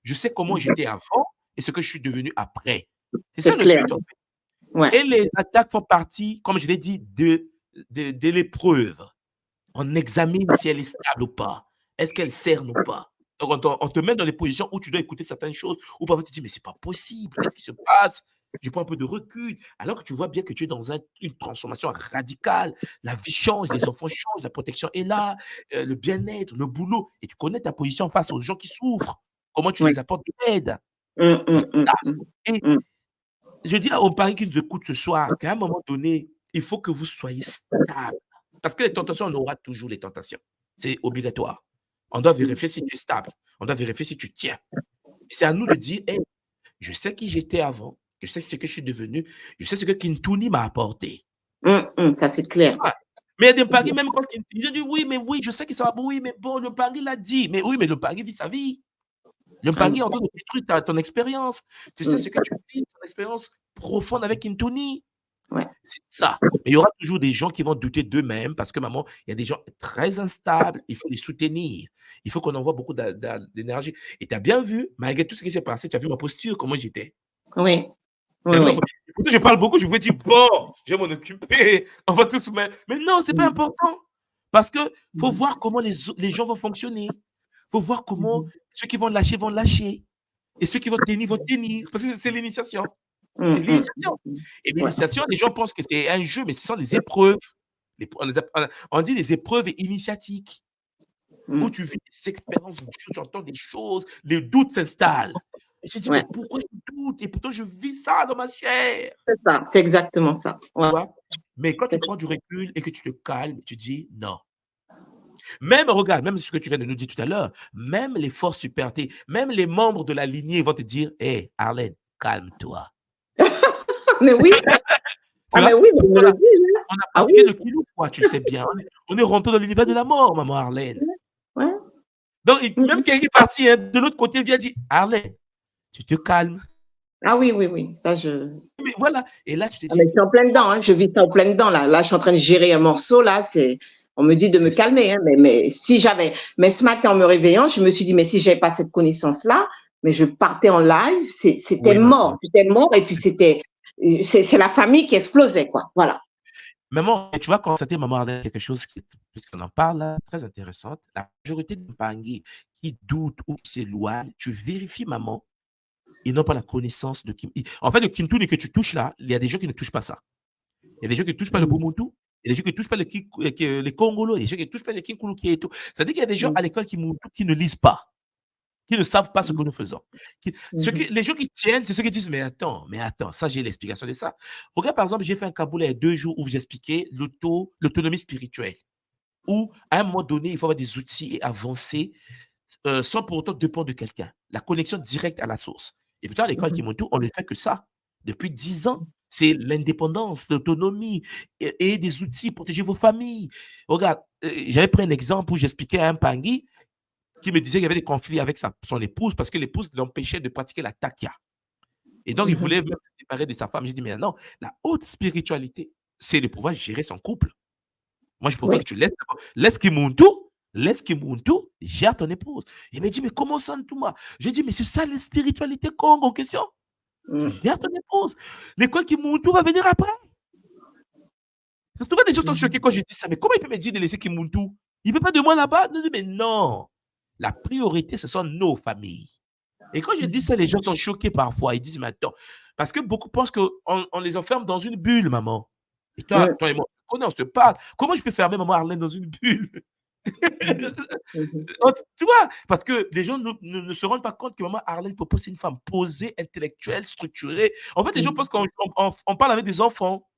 je sais comment j'étais avant et ce que je suis devenu après. C'est ça le but, en fait. Ouais. Et les attaques font partie, comme je l'ai dit, de l'épreuve. On examine si elle est stable ou pas. Est-ce qu'elle cerne ou pas? Donc, on te met dans les positions où tu dois écouter certaines choses, ou parfois tu te dis, mais c'est pas possible, qu'est-ce qui se passe? Je prends un peu de recul, alors que tu vois bien que tu es dans une transformation radicale. La vie change, les enfants changent, la protection est là, le bien-être, le boulot. Et tu connais ta position face aux gens qui souffrent. Comment tu les apportes de l'aide. Et je dis aux parents qui nous écoutent ce soir qu'à un moment donné, il faut que vous soyez stable. Parce que les tentations, on aura toujours les tentations. C'est obligatoire. On doit vérifier si tu es stable. On doit vérifier si tu tiens. Et c'est à nous de dire, hey, je sais qui j'étais avant. Je sais ce que je suis devenu. Je sais ce que Kintuni m'a apporté. Ça, c'est clair. Ouais. Mais il y a des Mpangui, même quand ils disent oui, je sais que ça va, oui, mais bon, le Mpangui l'a dit. Mais oui, mais le Mpangui vit sa vie. Le Mpangui est en train de détruire ton expérience. Tu sais ce que tu vis, ton expérience profonde avec Kintuni. Ouais. C'est ça. Mais il y aura toujours des gens qui vont douter d'eux-mêmes parce que, maman, il y a des gens très instables. Il faut les soutenir. Il faut qu'on envoie beaucoup d'énergie. Et tu as bien vu, malgré tout ce qui s'est passé, tu as vu ma posture, comment j'étais. Oui. Je parle beaucoup, je me dis, bon, je vais m'en occuper, on va tous mettre. Mais non, c'est pas important. Parce qu'il faut voir comment les gens vont fonctionner. Il faut voir comment ceux qui vont lâcher. Et ceux qui vont tenir. Parce que c'est l'initiation. C'est l'initiation. Et l'initiation, les gens pensent que c'est un jeu, mais ce sont des épreuves. On dit des épreuves initiatiques. Où tu vis des expériences, tu entends des choses, les doutes s'installent. Et je dis, mais pourquoi je doute? Et pourtant, je vis ça dans ma chair. C'est ça, c'est exactement ça. Ouais. Mais quand tu prends du recul et que tu te calmes, tu dis non. Même, regarde, même ce que tu viens de nous dire tout à l'heure, même les forces supérieures, même les membres de la lignée vont te dire, hé, Arlène, calme-toi. Mais oui. Mais oui, on a pratiqué le kilo, quoi, tu sais bien. On est rentré dans l'univers de la mort, maman Arlène. Ouais. Donc, même quelqu'un qui est parti de l'autre côté vient dire, Arlène, tu te calmes. Ah oui, ça je... Mais voilà, et là tu te dis... mais je suis en plein dedans, hein. Je vis ça en plein dedans, là. Là, je suis en train de gérer un morceau, là, on me dit de me calmer, hein. Mais ce matin, en me réveillant, je me suis dit, mais si j'avais pas cette connaissance-là, mais je partais en live, c'était mort. C'était mort, et puis c'est la famille qui explosait, quoi. Voilà. Maman, tu vas constater, maman, Arlène, quelque chose puisqu'on en parle là, très intéressante. La majorité des Mpangui qui doutent ou qui s'éloignent, tu vérifies, maman, ils n'ont pas la connaissance de Kim. En fait, le Kintuni que tu touches là, il y a des gens qui ne touchent pas ça. Il y a des gens qui ne touchent pas le Bumuntu, il y a des gens qui ne touchent pas les Congolais, il y a des gens qui ne touchent pas les Kinkuluki et tout. C'est-à-dire qu'il y a des gens à l'école qui ne lisent pas, qui ne savent pas ce que nous faisons. Les gens qui tiennent, c'est ceux qui disent, mais attends, ça j'ai l'explication de ça. Regarde, par exemple, j'ai fait un Kaboul il y a 2 jours où j'expliquais l'autonomie spirituelle, où à un moment donné, il faut avoir des outils et avancer sans pour autant dépendre de quelqu'un. La connexion directe à la source. Et pourtant, à l'école Kimuntu, on ne fait que ça. Depuis 10 ans, c'est l'indépendance, l'autonomie et des outils pour protéger vos familles. Regarde, j'avais pris un exemple où j'expliquais à un Mpangui qui me disait qu'il y avait des conflits avec son épouse parce que l'épouse l'empêchait de pratiquer la takia. Et donc, il voulait même se séparer de sa femme. J'ai dit, mais non, la haute spiritualité, c'est de pouvoir gérer son couple. Moi, je préfère que tu laisses Kimuntu, gère ton épouse. Il m'a dit, mais comment ça, Ntouma? J'ai dit, mais c'est ça la spiritualité Congo en question. Tu gères ton épouse. Mais quoi Kimuntu va venir après? Souvent, des gens sont choqués quand je dis ça. Mais comment il peut me dire de laisser Kimuntu? Il ne veut pas de moi là-bas? Mais non. La priorité, ce sont nos familles. Et quand je dis ça, les gens sont choqués parfois. Ils disent, mais attends, parce que beaucoup pensent qu'on les enferme dans une bulle, maman. Et toi et moi, on se parle. Comment je peux fermer maman Arlène dans une bulle? Tu vois, parce que les gens ne se rendent pas compte que maman Arlène Popo, c'est une femme posée, intellectuelle, structurée. En fait, les gens pensent qu'on parle avec des enfants.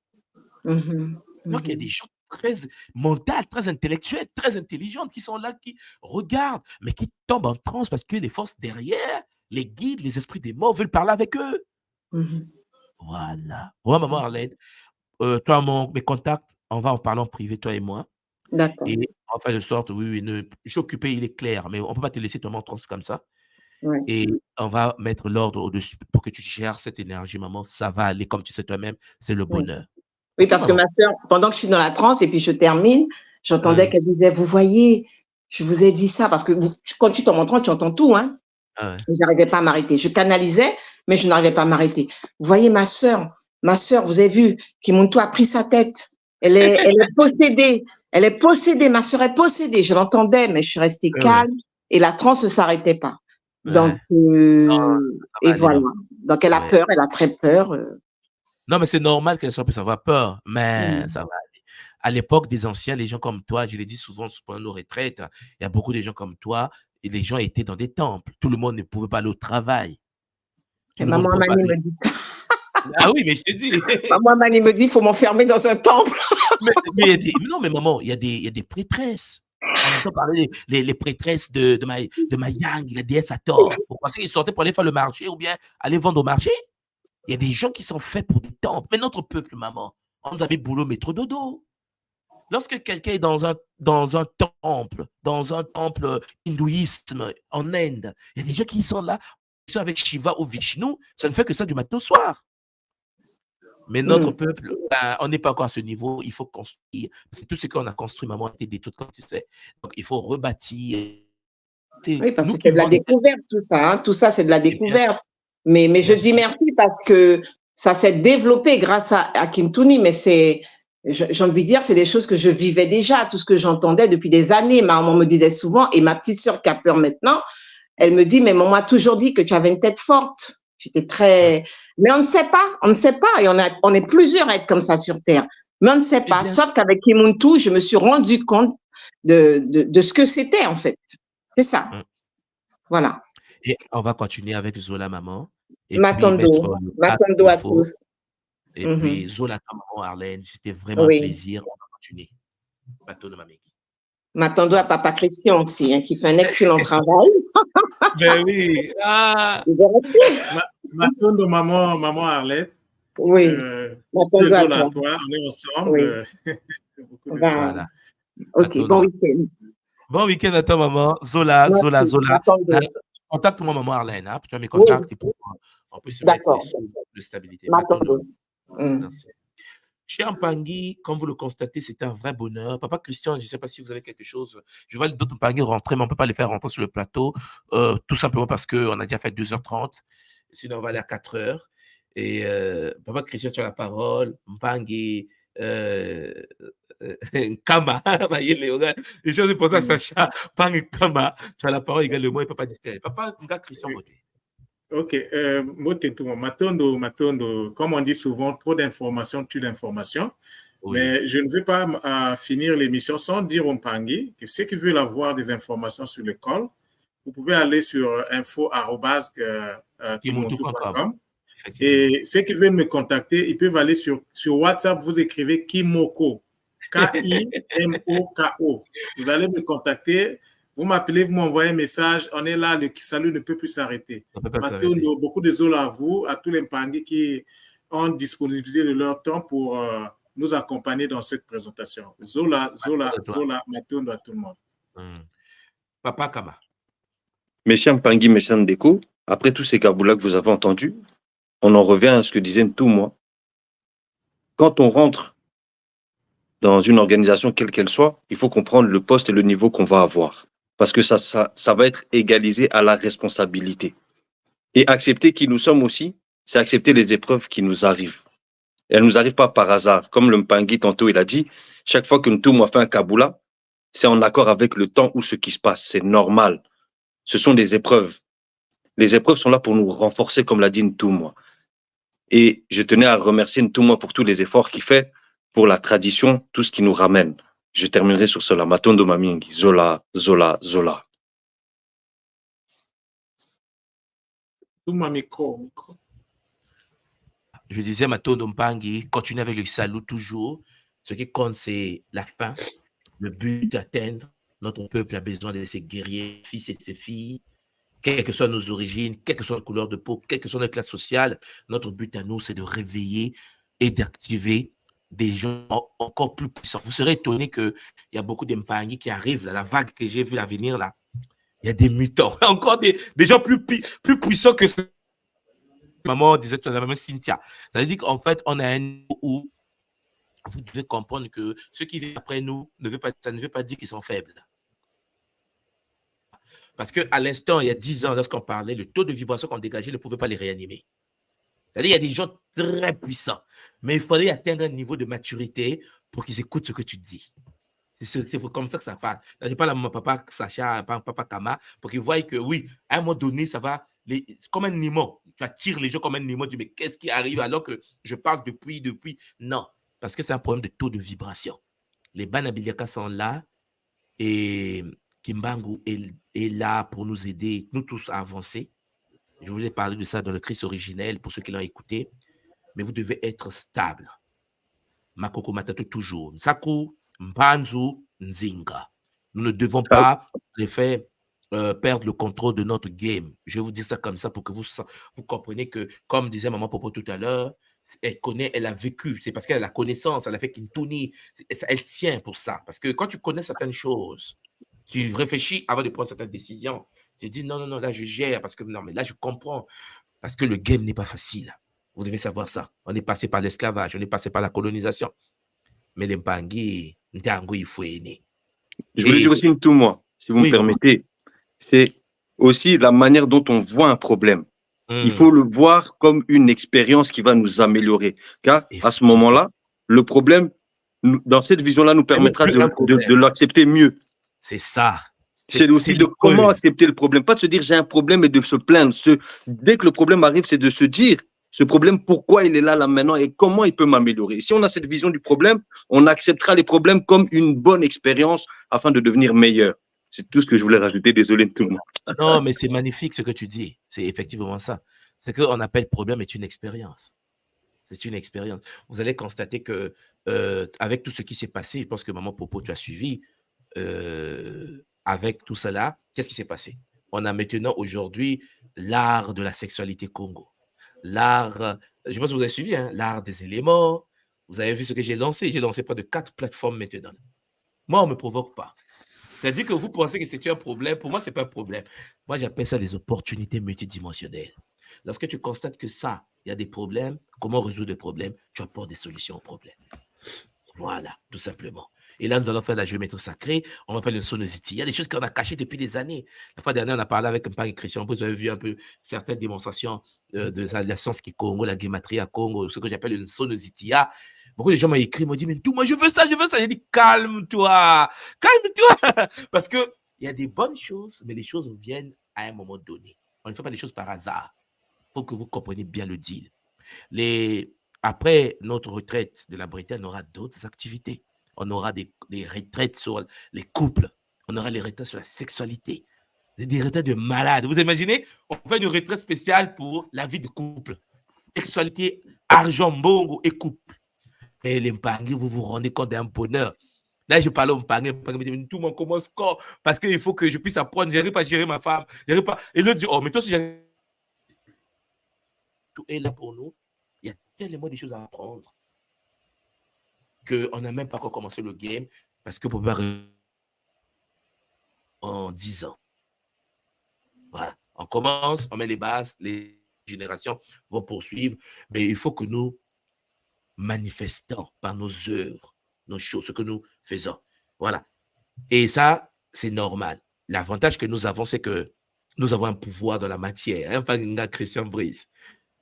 Donc, il y a des gens très mentales, très intellectuelles, très intelligentes qui sont là, qui regardent, mais qui tombent en transe parce que les forces derrière, les guides, les esprits des morts veulent parler avec eux. Voilà. Ouais, maman Arlène, toi, mes contacts, on va en parler en privé, toi et moi. D'accord. Et en fait de sorte, oui, je suis occupé, il est clair, mais on ne peut pas te laisser tomber en transe comme ça. Ouais. Et on va mettre l'ordre au-dessus pour que tu gères cette énergie, maman. Ça va aller, comme tu sais toi-même, c'est le bonheur. Oui, parce que ma soeur, pendant que je suis dans la transe et puis je termine, j'entendais qu'elle disait, vous voyez, je vous ai dit ça, parce que quand tu tombes en transe, tu entends tout, hein. Je n'arrivais pas à m'arrêter. Je canalisais, mais je n'arrivais pas à m'arrêter. Vous voyez, ma soeur, vous avez vu, Kimuntu a pris sa tête. Elle est possédée. Elle est possédée. Ma soeur est possédée. Je l'entendais, mais je suis restée calme et la transe ne s'arrêtait pas. Donc, et voilà. Donc, elle a peur, elle a très peur. Non, mais c'est normal qu'elle soit puisse avoir peur, mais ça va aller. À l'époque des anciens, les gens comme toi, je l'ai dit souvent pendant nos retraites, il y a beaucoup de gens comme toi, et les gens étaient dans des temples. Tout le monde ne pouvait pas aller au travail. Et maman Mani me dit. Ah oui, mais je te dis. Maman Mani me dit, il faut m'enfermer dans un temple. Non, mais maman, il y a des prêtresses. On entend parler les prêtresses de Mayang, la déesse Hathor. Vous pensez qu'ils sortaient pour aller faire le marché ou bien aller vendre au marché? Il y a des gens qui sont faits pour des temples. Mais notre peuple, maman, on nous avait boulot métro dodo. Lorsque quelqu'un est dans un temple hindouisme en Inde, il y a des gens qui sont là, qui sont avec Shiva ou Vishnu, ça ne fait que ça du matin au soir. Mais notre peuple, on n'est pas encore à ce niveau, il faut construire. C'est tout ce qu'on a construit, maman, a été détruit, comme tu sais. Donc, il faut rebâtir. Oui, parce que c'est de la découverte, tout ça. Hein. Tout ça, c'est de la découverte. Mais je dis merci parce que ça s'est développé grâce à Kintuni, mais j'ai envie de dire, c'est des choses que je vivais déjà, tout ce que j'entendais depuis des années. Ma maman me disait souvent, et ma petite sœur qui a peur maintenant, elle me dit, mais maman m'a toujours dit que tu avais une tête forte. J'étais très... Mais on ne sait pas, et on est plusieurs à être comme ça sur Terre. Mais on ne sait pas, sauf qu'avec Kimuntu, je me suis rendu compte de ce que c'était, en fait. C'est ça. Voilà. Et on va continuer avec Zola, maman. Matondo à tous. Et puis Zola, maman, Arlène, c'était vraiment un plaisir. On va continuer. Matondo, mamie. Matondo à papa Christian aussi, hein, qui fait un excellent travail. Ben oui. Matondo, maman Arlène. Oui. Matondo à toi. On est ensemble. Oui. Voilà. Ok, bon week-end. Bon week-end à toi, maman. Zola. Contacte-moi, maman Arlène. Hein, tu as mes contacts et pour on peut se mettre de stabilité. Merci. Chez Mpangui, comme vous le constatez, c'est un vrai bonheur. Papa Christian, je ne sais pas si vous avez quelque chose. Je vois d'autres Mpangui rentrer, mais on ne peut pas les faire rentrer sur le plateau, tout simplement parce qu'on a déjà fait 2h30. Sinon, on va aller à 4h. Et Papa Christian, tu as la parole. Mpangui, Kama, les choses importantes à Sacha, Kama, tu as la parole également, il ne peut pas distraire. Papa Christian Moté. Ok, Matondo, comme on dit souvent, trop d'informations tue l'information. Oui. Mais je ne veux pas finir l'émission sans dire au Mpangui que ceux qui veulent avoir des informations sur l'école, vous pouvez aller sur info@kimuntu.com. Et ceux qui veulent me contacter, ils peuvent aller sur WhatsApp, vous écrivez Kimoko, K-I-M-O-K-O. Vous allez me contacter. Vous m'appelez, vous m'envoyez un message. On est là, le salut ne peut plus s'arrêter. Matondo, beaucoup de zola à vous, à tous les Mpangui qui ont disponibilisé de leur temps pour nous accompagner dans cette présentation. Zola, Matondo à tout le monde. Papa Kama. Mes chers Mpangui, mes chers Ndeko, après tous ces kaboulas que vous avez entendus, on en revient à ce que disait Ntoumwa. Quand on rentre dans une organisation, quelle qu'elle soit, il faut comprendre le poste et le niveau qu'on va avoir. Parce que ça va être égalisé à la responsabilité. Et accepter qui nous sommes aussi, c'est accepter les épreuves qui nous arrivent. Et elles ne nous arrivent pas par hasard. Comme le Mpangi, tantôt, il a dit, chaque fois que Ntoumwa fait un Kaboula, c'est en accord avec le temps ou ce qui se passe. C'est normal. Ce sont des épreuves. Les épreuves sont là pour nous renforcer, comme l'a dit Ntoumwa. Et je tenais à remercier Ntoumwa pour tous les efforts qu'il fait pour la tradition, tout ce qui nous ramène. Je terminerai sur cela. Matondo Mamingi, Zola, Zola, Zola. Micro. Je disais Matondo Mpangi, continue avec le salut toujours. Ce qui compte, c'est la fin, le but d'atteindre. Notre peuple a besoin de ses guerriers, fils et ses filles, quelles que soient nos origines, quelle que soit notre couleur de peau, quelle que soit notre classe sociale. Notre but à nous, c'est de réveiller et d'activer des gens encore plus puissants. Vous serez étonné qu'il y a beaucoup d'Mpangi qui arrivent, là, la vague que j'ai vue à venir là. Il y a des mutants, encore des gens plus puissants que ce maman disait tout à l'heure, même Cynthia. Ça veut dire qu'en fait, on a un niveau où vous devez comprendre que ceux qui viennent après nous, ça ne veut pas dire qu'ils sont faibles. Parce qu'à l'instant, il y a 10 ans, lorsqu'on parlait, le taux de vibration qu'on dégageait ne pouvait pas les réanimer. C'est-à-dire qu'il y a des gens très puissants, mais il fallait atteindre un niveau de maturité pour qu'ils écoutent ce que tu dis. C'est comme ça que ça passe. Là, je parle à mon papa Sacha, papa Kama, pour qu'ils voient que oui, à un moment donné, ça va, comme un aimant. Tu attires les gens comme un aimant, tu dis, mais qu'est-ce qui arrive alors que je parle depuis? Non, parce que c'est un problème de taux de vibration. Les Banabiliaka sont là et Kimbangu est là pour nous aider, nous tous à avancer. Je vous ai parlé de ça dans le Christ originel pour ceux qui l'ont écouté, mais vous devez être stable. Makoko Matatu toujours. Nsaku, Mpanzu, Nzinga. Nous ne devons pas les faire perdre le contrôle de notre game. Je vais vous dire ça comme ça pour que vous compreniez que, comme disait Maman Popo tout à l'heure, elle connaît, elle a vécu. C'est parce qu'elle a la connaissance, elle a fait Kintuni. Elle tient pour ça. Parce que quand tu connais certaines choses, tu réfléchis avant de prendre certaines décisions. Tu dis non, là je gère parce que non, mais là je comprends. Parce que le game n'est pas facile. Vous devez savoir ça. On est passé par l'esclavage, on est passé par la colonisation. Mais les Mpangi, il faut aimer. Je voulais dire aussi tout moi, si vous me permettez. C'est aussi la manière dont on voit un problème. Il faut le voir comme une expérience qui va nous améliorer. Car à ce moment-là, le problème, dans cette vision-là, nous permettra de l'accepter mieux. C'est ça. C'est aussi de comment accepter le problème. Pas de se dire j'ai un problème et de se plaindre. Dès que le problème arrive, c'est de se dire ce problème, pourquoi il est là maintenant et comment il peut m'améliorer. Si on a cette vision du problème, on acceptera les problèmes comme une bonne expérience afin de devenir meilleur. C'est tout ce que je voulais rajouter. Désolé de tout le monde. Non, mais c'est magnifique ce que tu dis. C'est effectivement ça. C'est qu'on appelle problème est une expérience. C'est une expérience. Vous allez constater que avec tout ce qui s'est passé, je pense que Maman Popo, tu as suivi, avec tout cela, qu'est-ce qui s'est passé? On a maintenant aujourd'hui l'art de la sexualité Congo. L'art, je pense que vous avez suivi, hein, l'art des éléments. Vous avez vu ce que j'ai lancé. J'ai lancé près de 4 plateformes maintenant. Moi, on ne me provoque pas. C'est-à-dire que vous pensez que c'est un problème. Pour moi, ce n'est pas un problème. Moi, j'appelle ça des opportunités multidimensionnelles. Lorsque tu constates que ça, il y a des problèmes, comment résoudre des problèmes? Tu apportes des solutions aux problèmes. Voilà, tout simplement. Et là, nous allons faire la géométrie sacrée, on va faire le sonosity. Il y a des choses qu'on a cachées depuis des années. La fois dernière, on a parlé avec un pari Christian. Vous avez vu un peu certaines démonstrations de la science qui est Congo, la guématrie à Congo, ce que j'appelle une sonosity. Beaucoup de gens m'ont écrit, m'ont dit, mais tout, moi, je veux ça. J'ai dit, calme-toi. Parce qu'il y a des bonnes choses, mais les choses viennent à un moment donné. On ne fait pas des choses par hasard. Il faut que vous compreniez bien le deal. Après notre retraite de la Bretagne, on aura d'autres activités. On aura des retraites sur les couples. On aura les retraites sur la sexualité. Des retraites de malades. Vous imaginez? On fait une retraite spéciale pour la vie de couple. Sexualité, argent, bongo et couple. Et les Mpangi, vous vous rendez compte d'un bonheur. Là, je parle au Mpangi, tout le monde commence encore parce qu'il faut que je puisse apprendre. Je n'arrive pas à gérer ma femme. Pas... Et l'autre dit, oh, mais toi, si j'arrive... Tout est là pour nous. Il y a tellement de choses à apprendre qu'on n'a même pas encore commencé le game parce que pour pouvoir en 10 ans. Voilà. On commence, on met les bases, les générations vont poursuivre, mais il faut que nous manifestons par nos œuvres, nos choses, ce que nous faisons. Voilà. Et ça, c'est normal. L'avantage que nous avons, c'est que nous avons un pouvoir dans la matière. Hein, pas Christian Brice.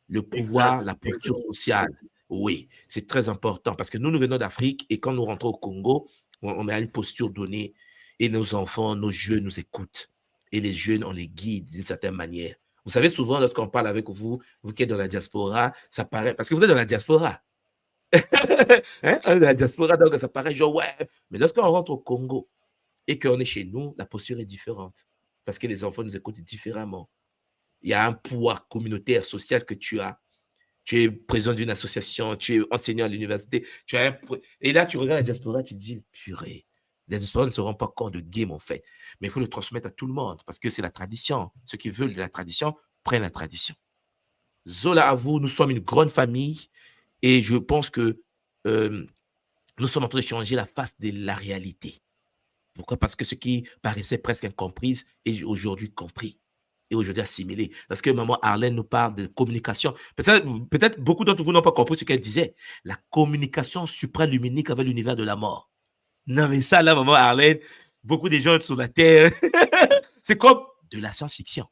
Le pouvoir, la posture sociale. Oui, c'est très important parce que nous venons d'Afrique et quand nous rentrons au Congo, on a une posture donnée et nos enfants, nos jeunes nous écoutent. Et les jeunes, on les guide d'une certaine manière. Vous savez, souvent, lorsqu'on parle avec vous, vous qui êtes dans la diaspora, ça paraît, parce que vous êtes dans la diaspora. Hein? Dans la diaspora, donc ça paraît genre, ouais. Mais lorsqu'on rentre au Congo et qu'on est chez nous, la posture est différente. Parce que les enfants nous écoutent différemment. Il y a un pouvoir communautaire, social que tu as. Tu es président d'une association, tu es enseignant à l'université. Et là, tu regardes la diaspora, tu te dis, purée, les diasporas ne se rendent pas compte de game, en fait. Mais il faut le transmettre à tout le monde parce que c'est la tradition. Ceux qui veulent de la tradition prennent la tradition. Zola, à vous, nous sommes une grande famille et je pense que nous sommes en train de changer la face de la réalité. Pourquoi? Parce que ce qui paraissait presque incompris est aujourd'hui compris et aujourd'hui assimilé. Parce que maman Arlène nous parle de communication. Peut-être beaucoup d'entre vous n'ont pas compris ce qu'elle disait. La communication supraluminique avec l'univers de la mort. Non, mais ça, là, maman Arlène, beaucoup de gens sur la Terre, c'est comme de la science-fiction.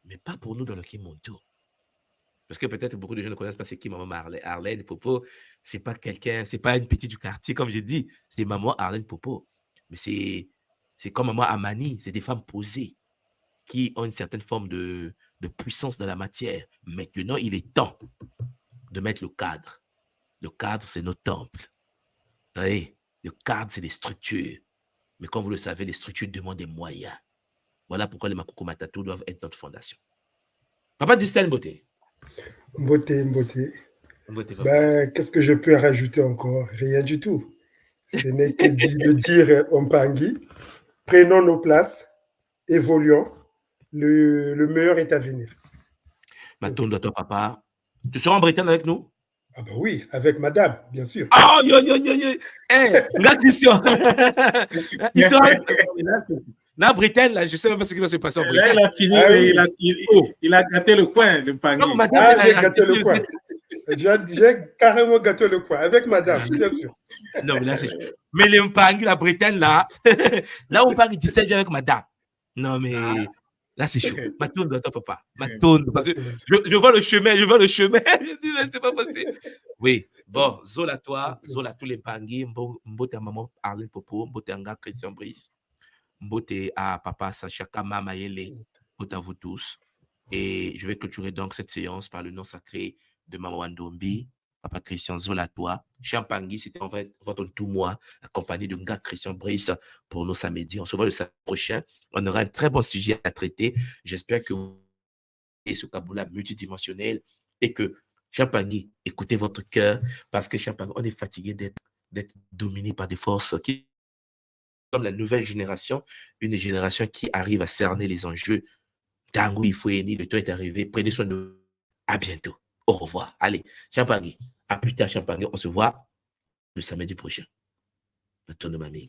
Mais pas pour nous dans le Kimonto. Parce que peut-être beaucoup de gens ne connaissent pas c'est qui maman Arlène Popo. C'est pas quelqu'un, c'est pas une petite du quartier, comme je dis. C'est maman Arlène Popo. Mais c'est comme maman Amani. C'est des femmes posées qui ont une certaine forme de puissance dans la matière. Maintenant, il est temps de mettre le cadre. Le cadre, c'est nos temples. Oui, le cadre, c'est les structures. Mais comme vous le savez, les structures demandent des moyens. Voilà pourquoi les Makoko Matatu doivent être notre fondation. Papa Distel Mbote. Mbote. Ben, qu'est-ce que je peux rajouter encore? Rien du tout. Ce n'est que de dire Mpangi, prenons nos places, évoluons, le meilleur est à venir. Maintenant, toi, papa, tu seras en Bretagne avec nous? Ah ben oui, avec madame, bien sûr. Ah, yo. Là, Christian. Il sera là, Bretagne, là, je ne sais même pas ce qui va se passer en Bretagne. Là, il a fini, il a gâté le coin, le Mpangi. J'ai gâté le coin. J'ai carrément gâté le coin, avec madame, bien sûr. Non, mais là, c'est... Mais le Mpangi, la Bretagne, là, là où Mpangi dit avec madame. Non, mais là, c'est chaud. Ma tourne dans ton papa. Ma tourne, parce que je vois le chemin, Je dis, c'est pas possible. Oui, bon, Zola toi, Zola tous les Mpangi, Mbote à maman Arlène Popo, Mbote à Christian Brice. Mbote à papa Sachaka Mamayele, Mbote à vous tous. Et je vais clôturer donc cette séance par le nom sacré de Maman Wandombi, papa Christian Zola toi. Champangui, c'était en fait votre tout mois, accompagné de Nga Christian Brice pour nos samedis. On se voit le samedi prochain. On aura un très bon sujet à traiter. J'espère que vous avez ce Kaboula multidimensionnel et que Champangui, écoutez votre cœur parce que Champangui, on est fatigué d'être dominé par des forces qui comme la nouvelle génération, une génération qui arrive à cerner les enjeux. Tango, il faut aimer, le temps est arrivé. Prenez soin de nous. À bientôt. Au revoir. Allez, Champangui. À plus tard, Champangui. On se voit le samedi prochain. Le tour de ma mère.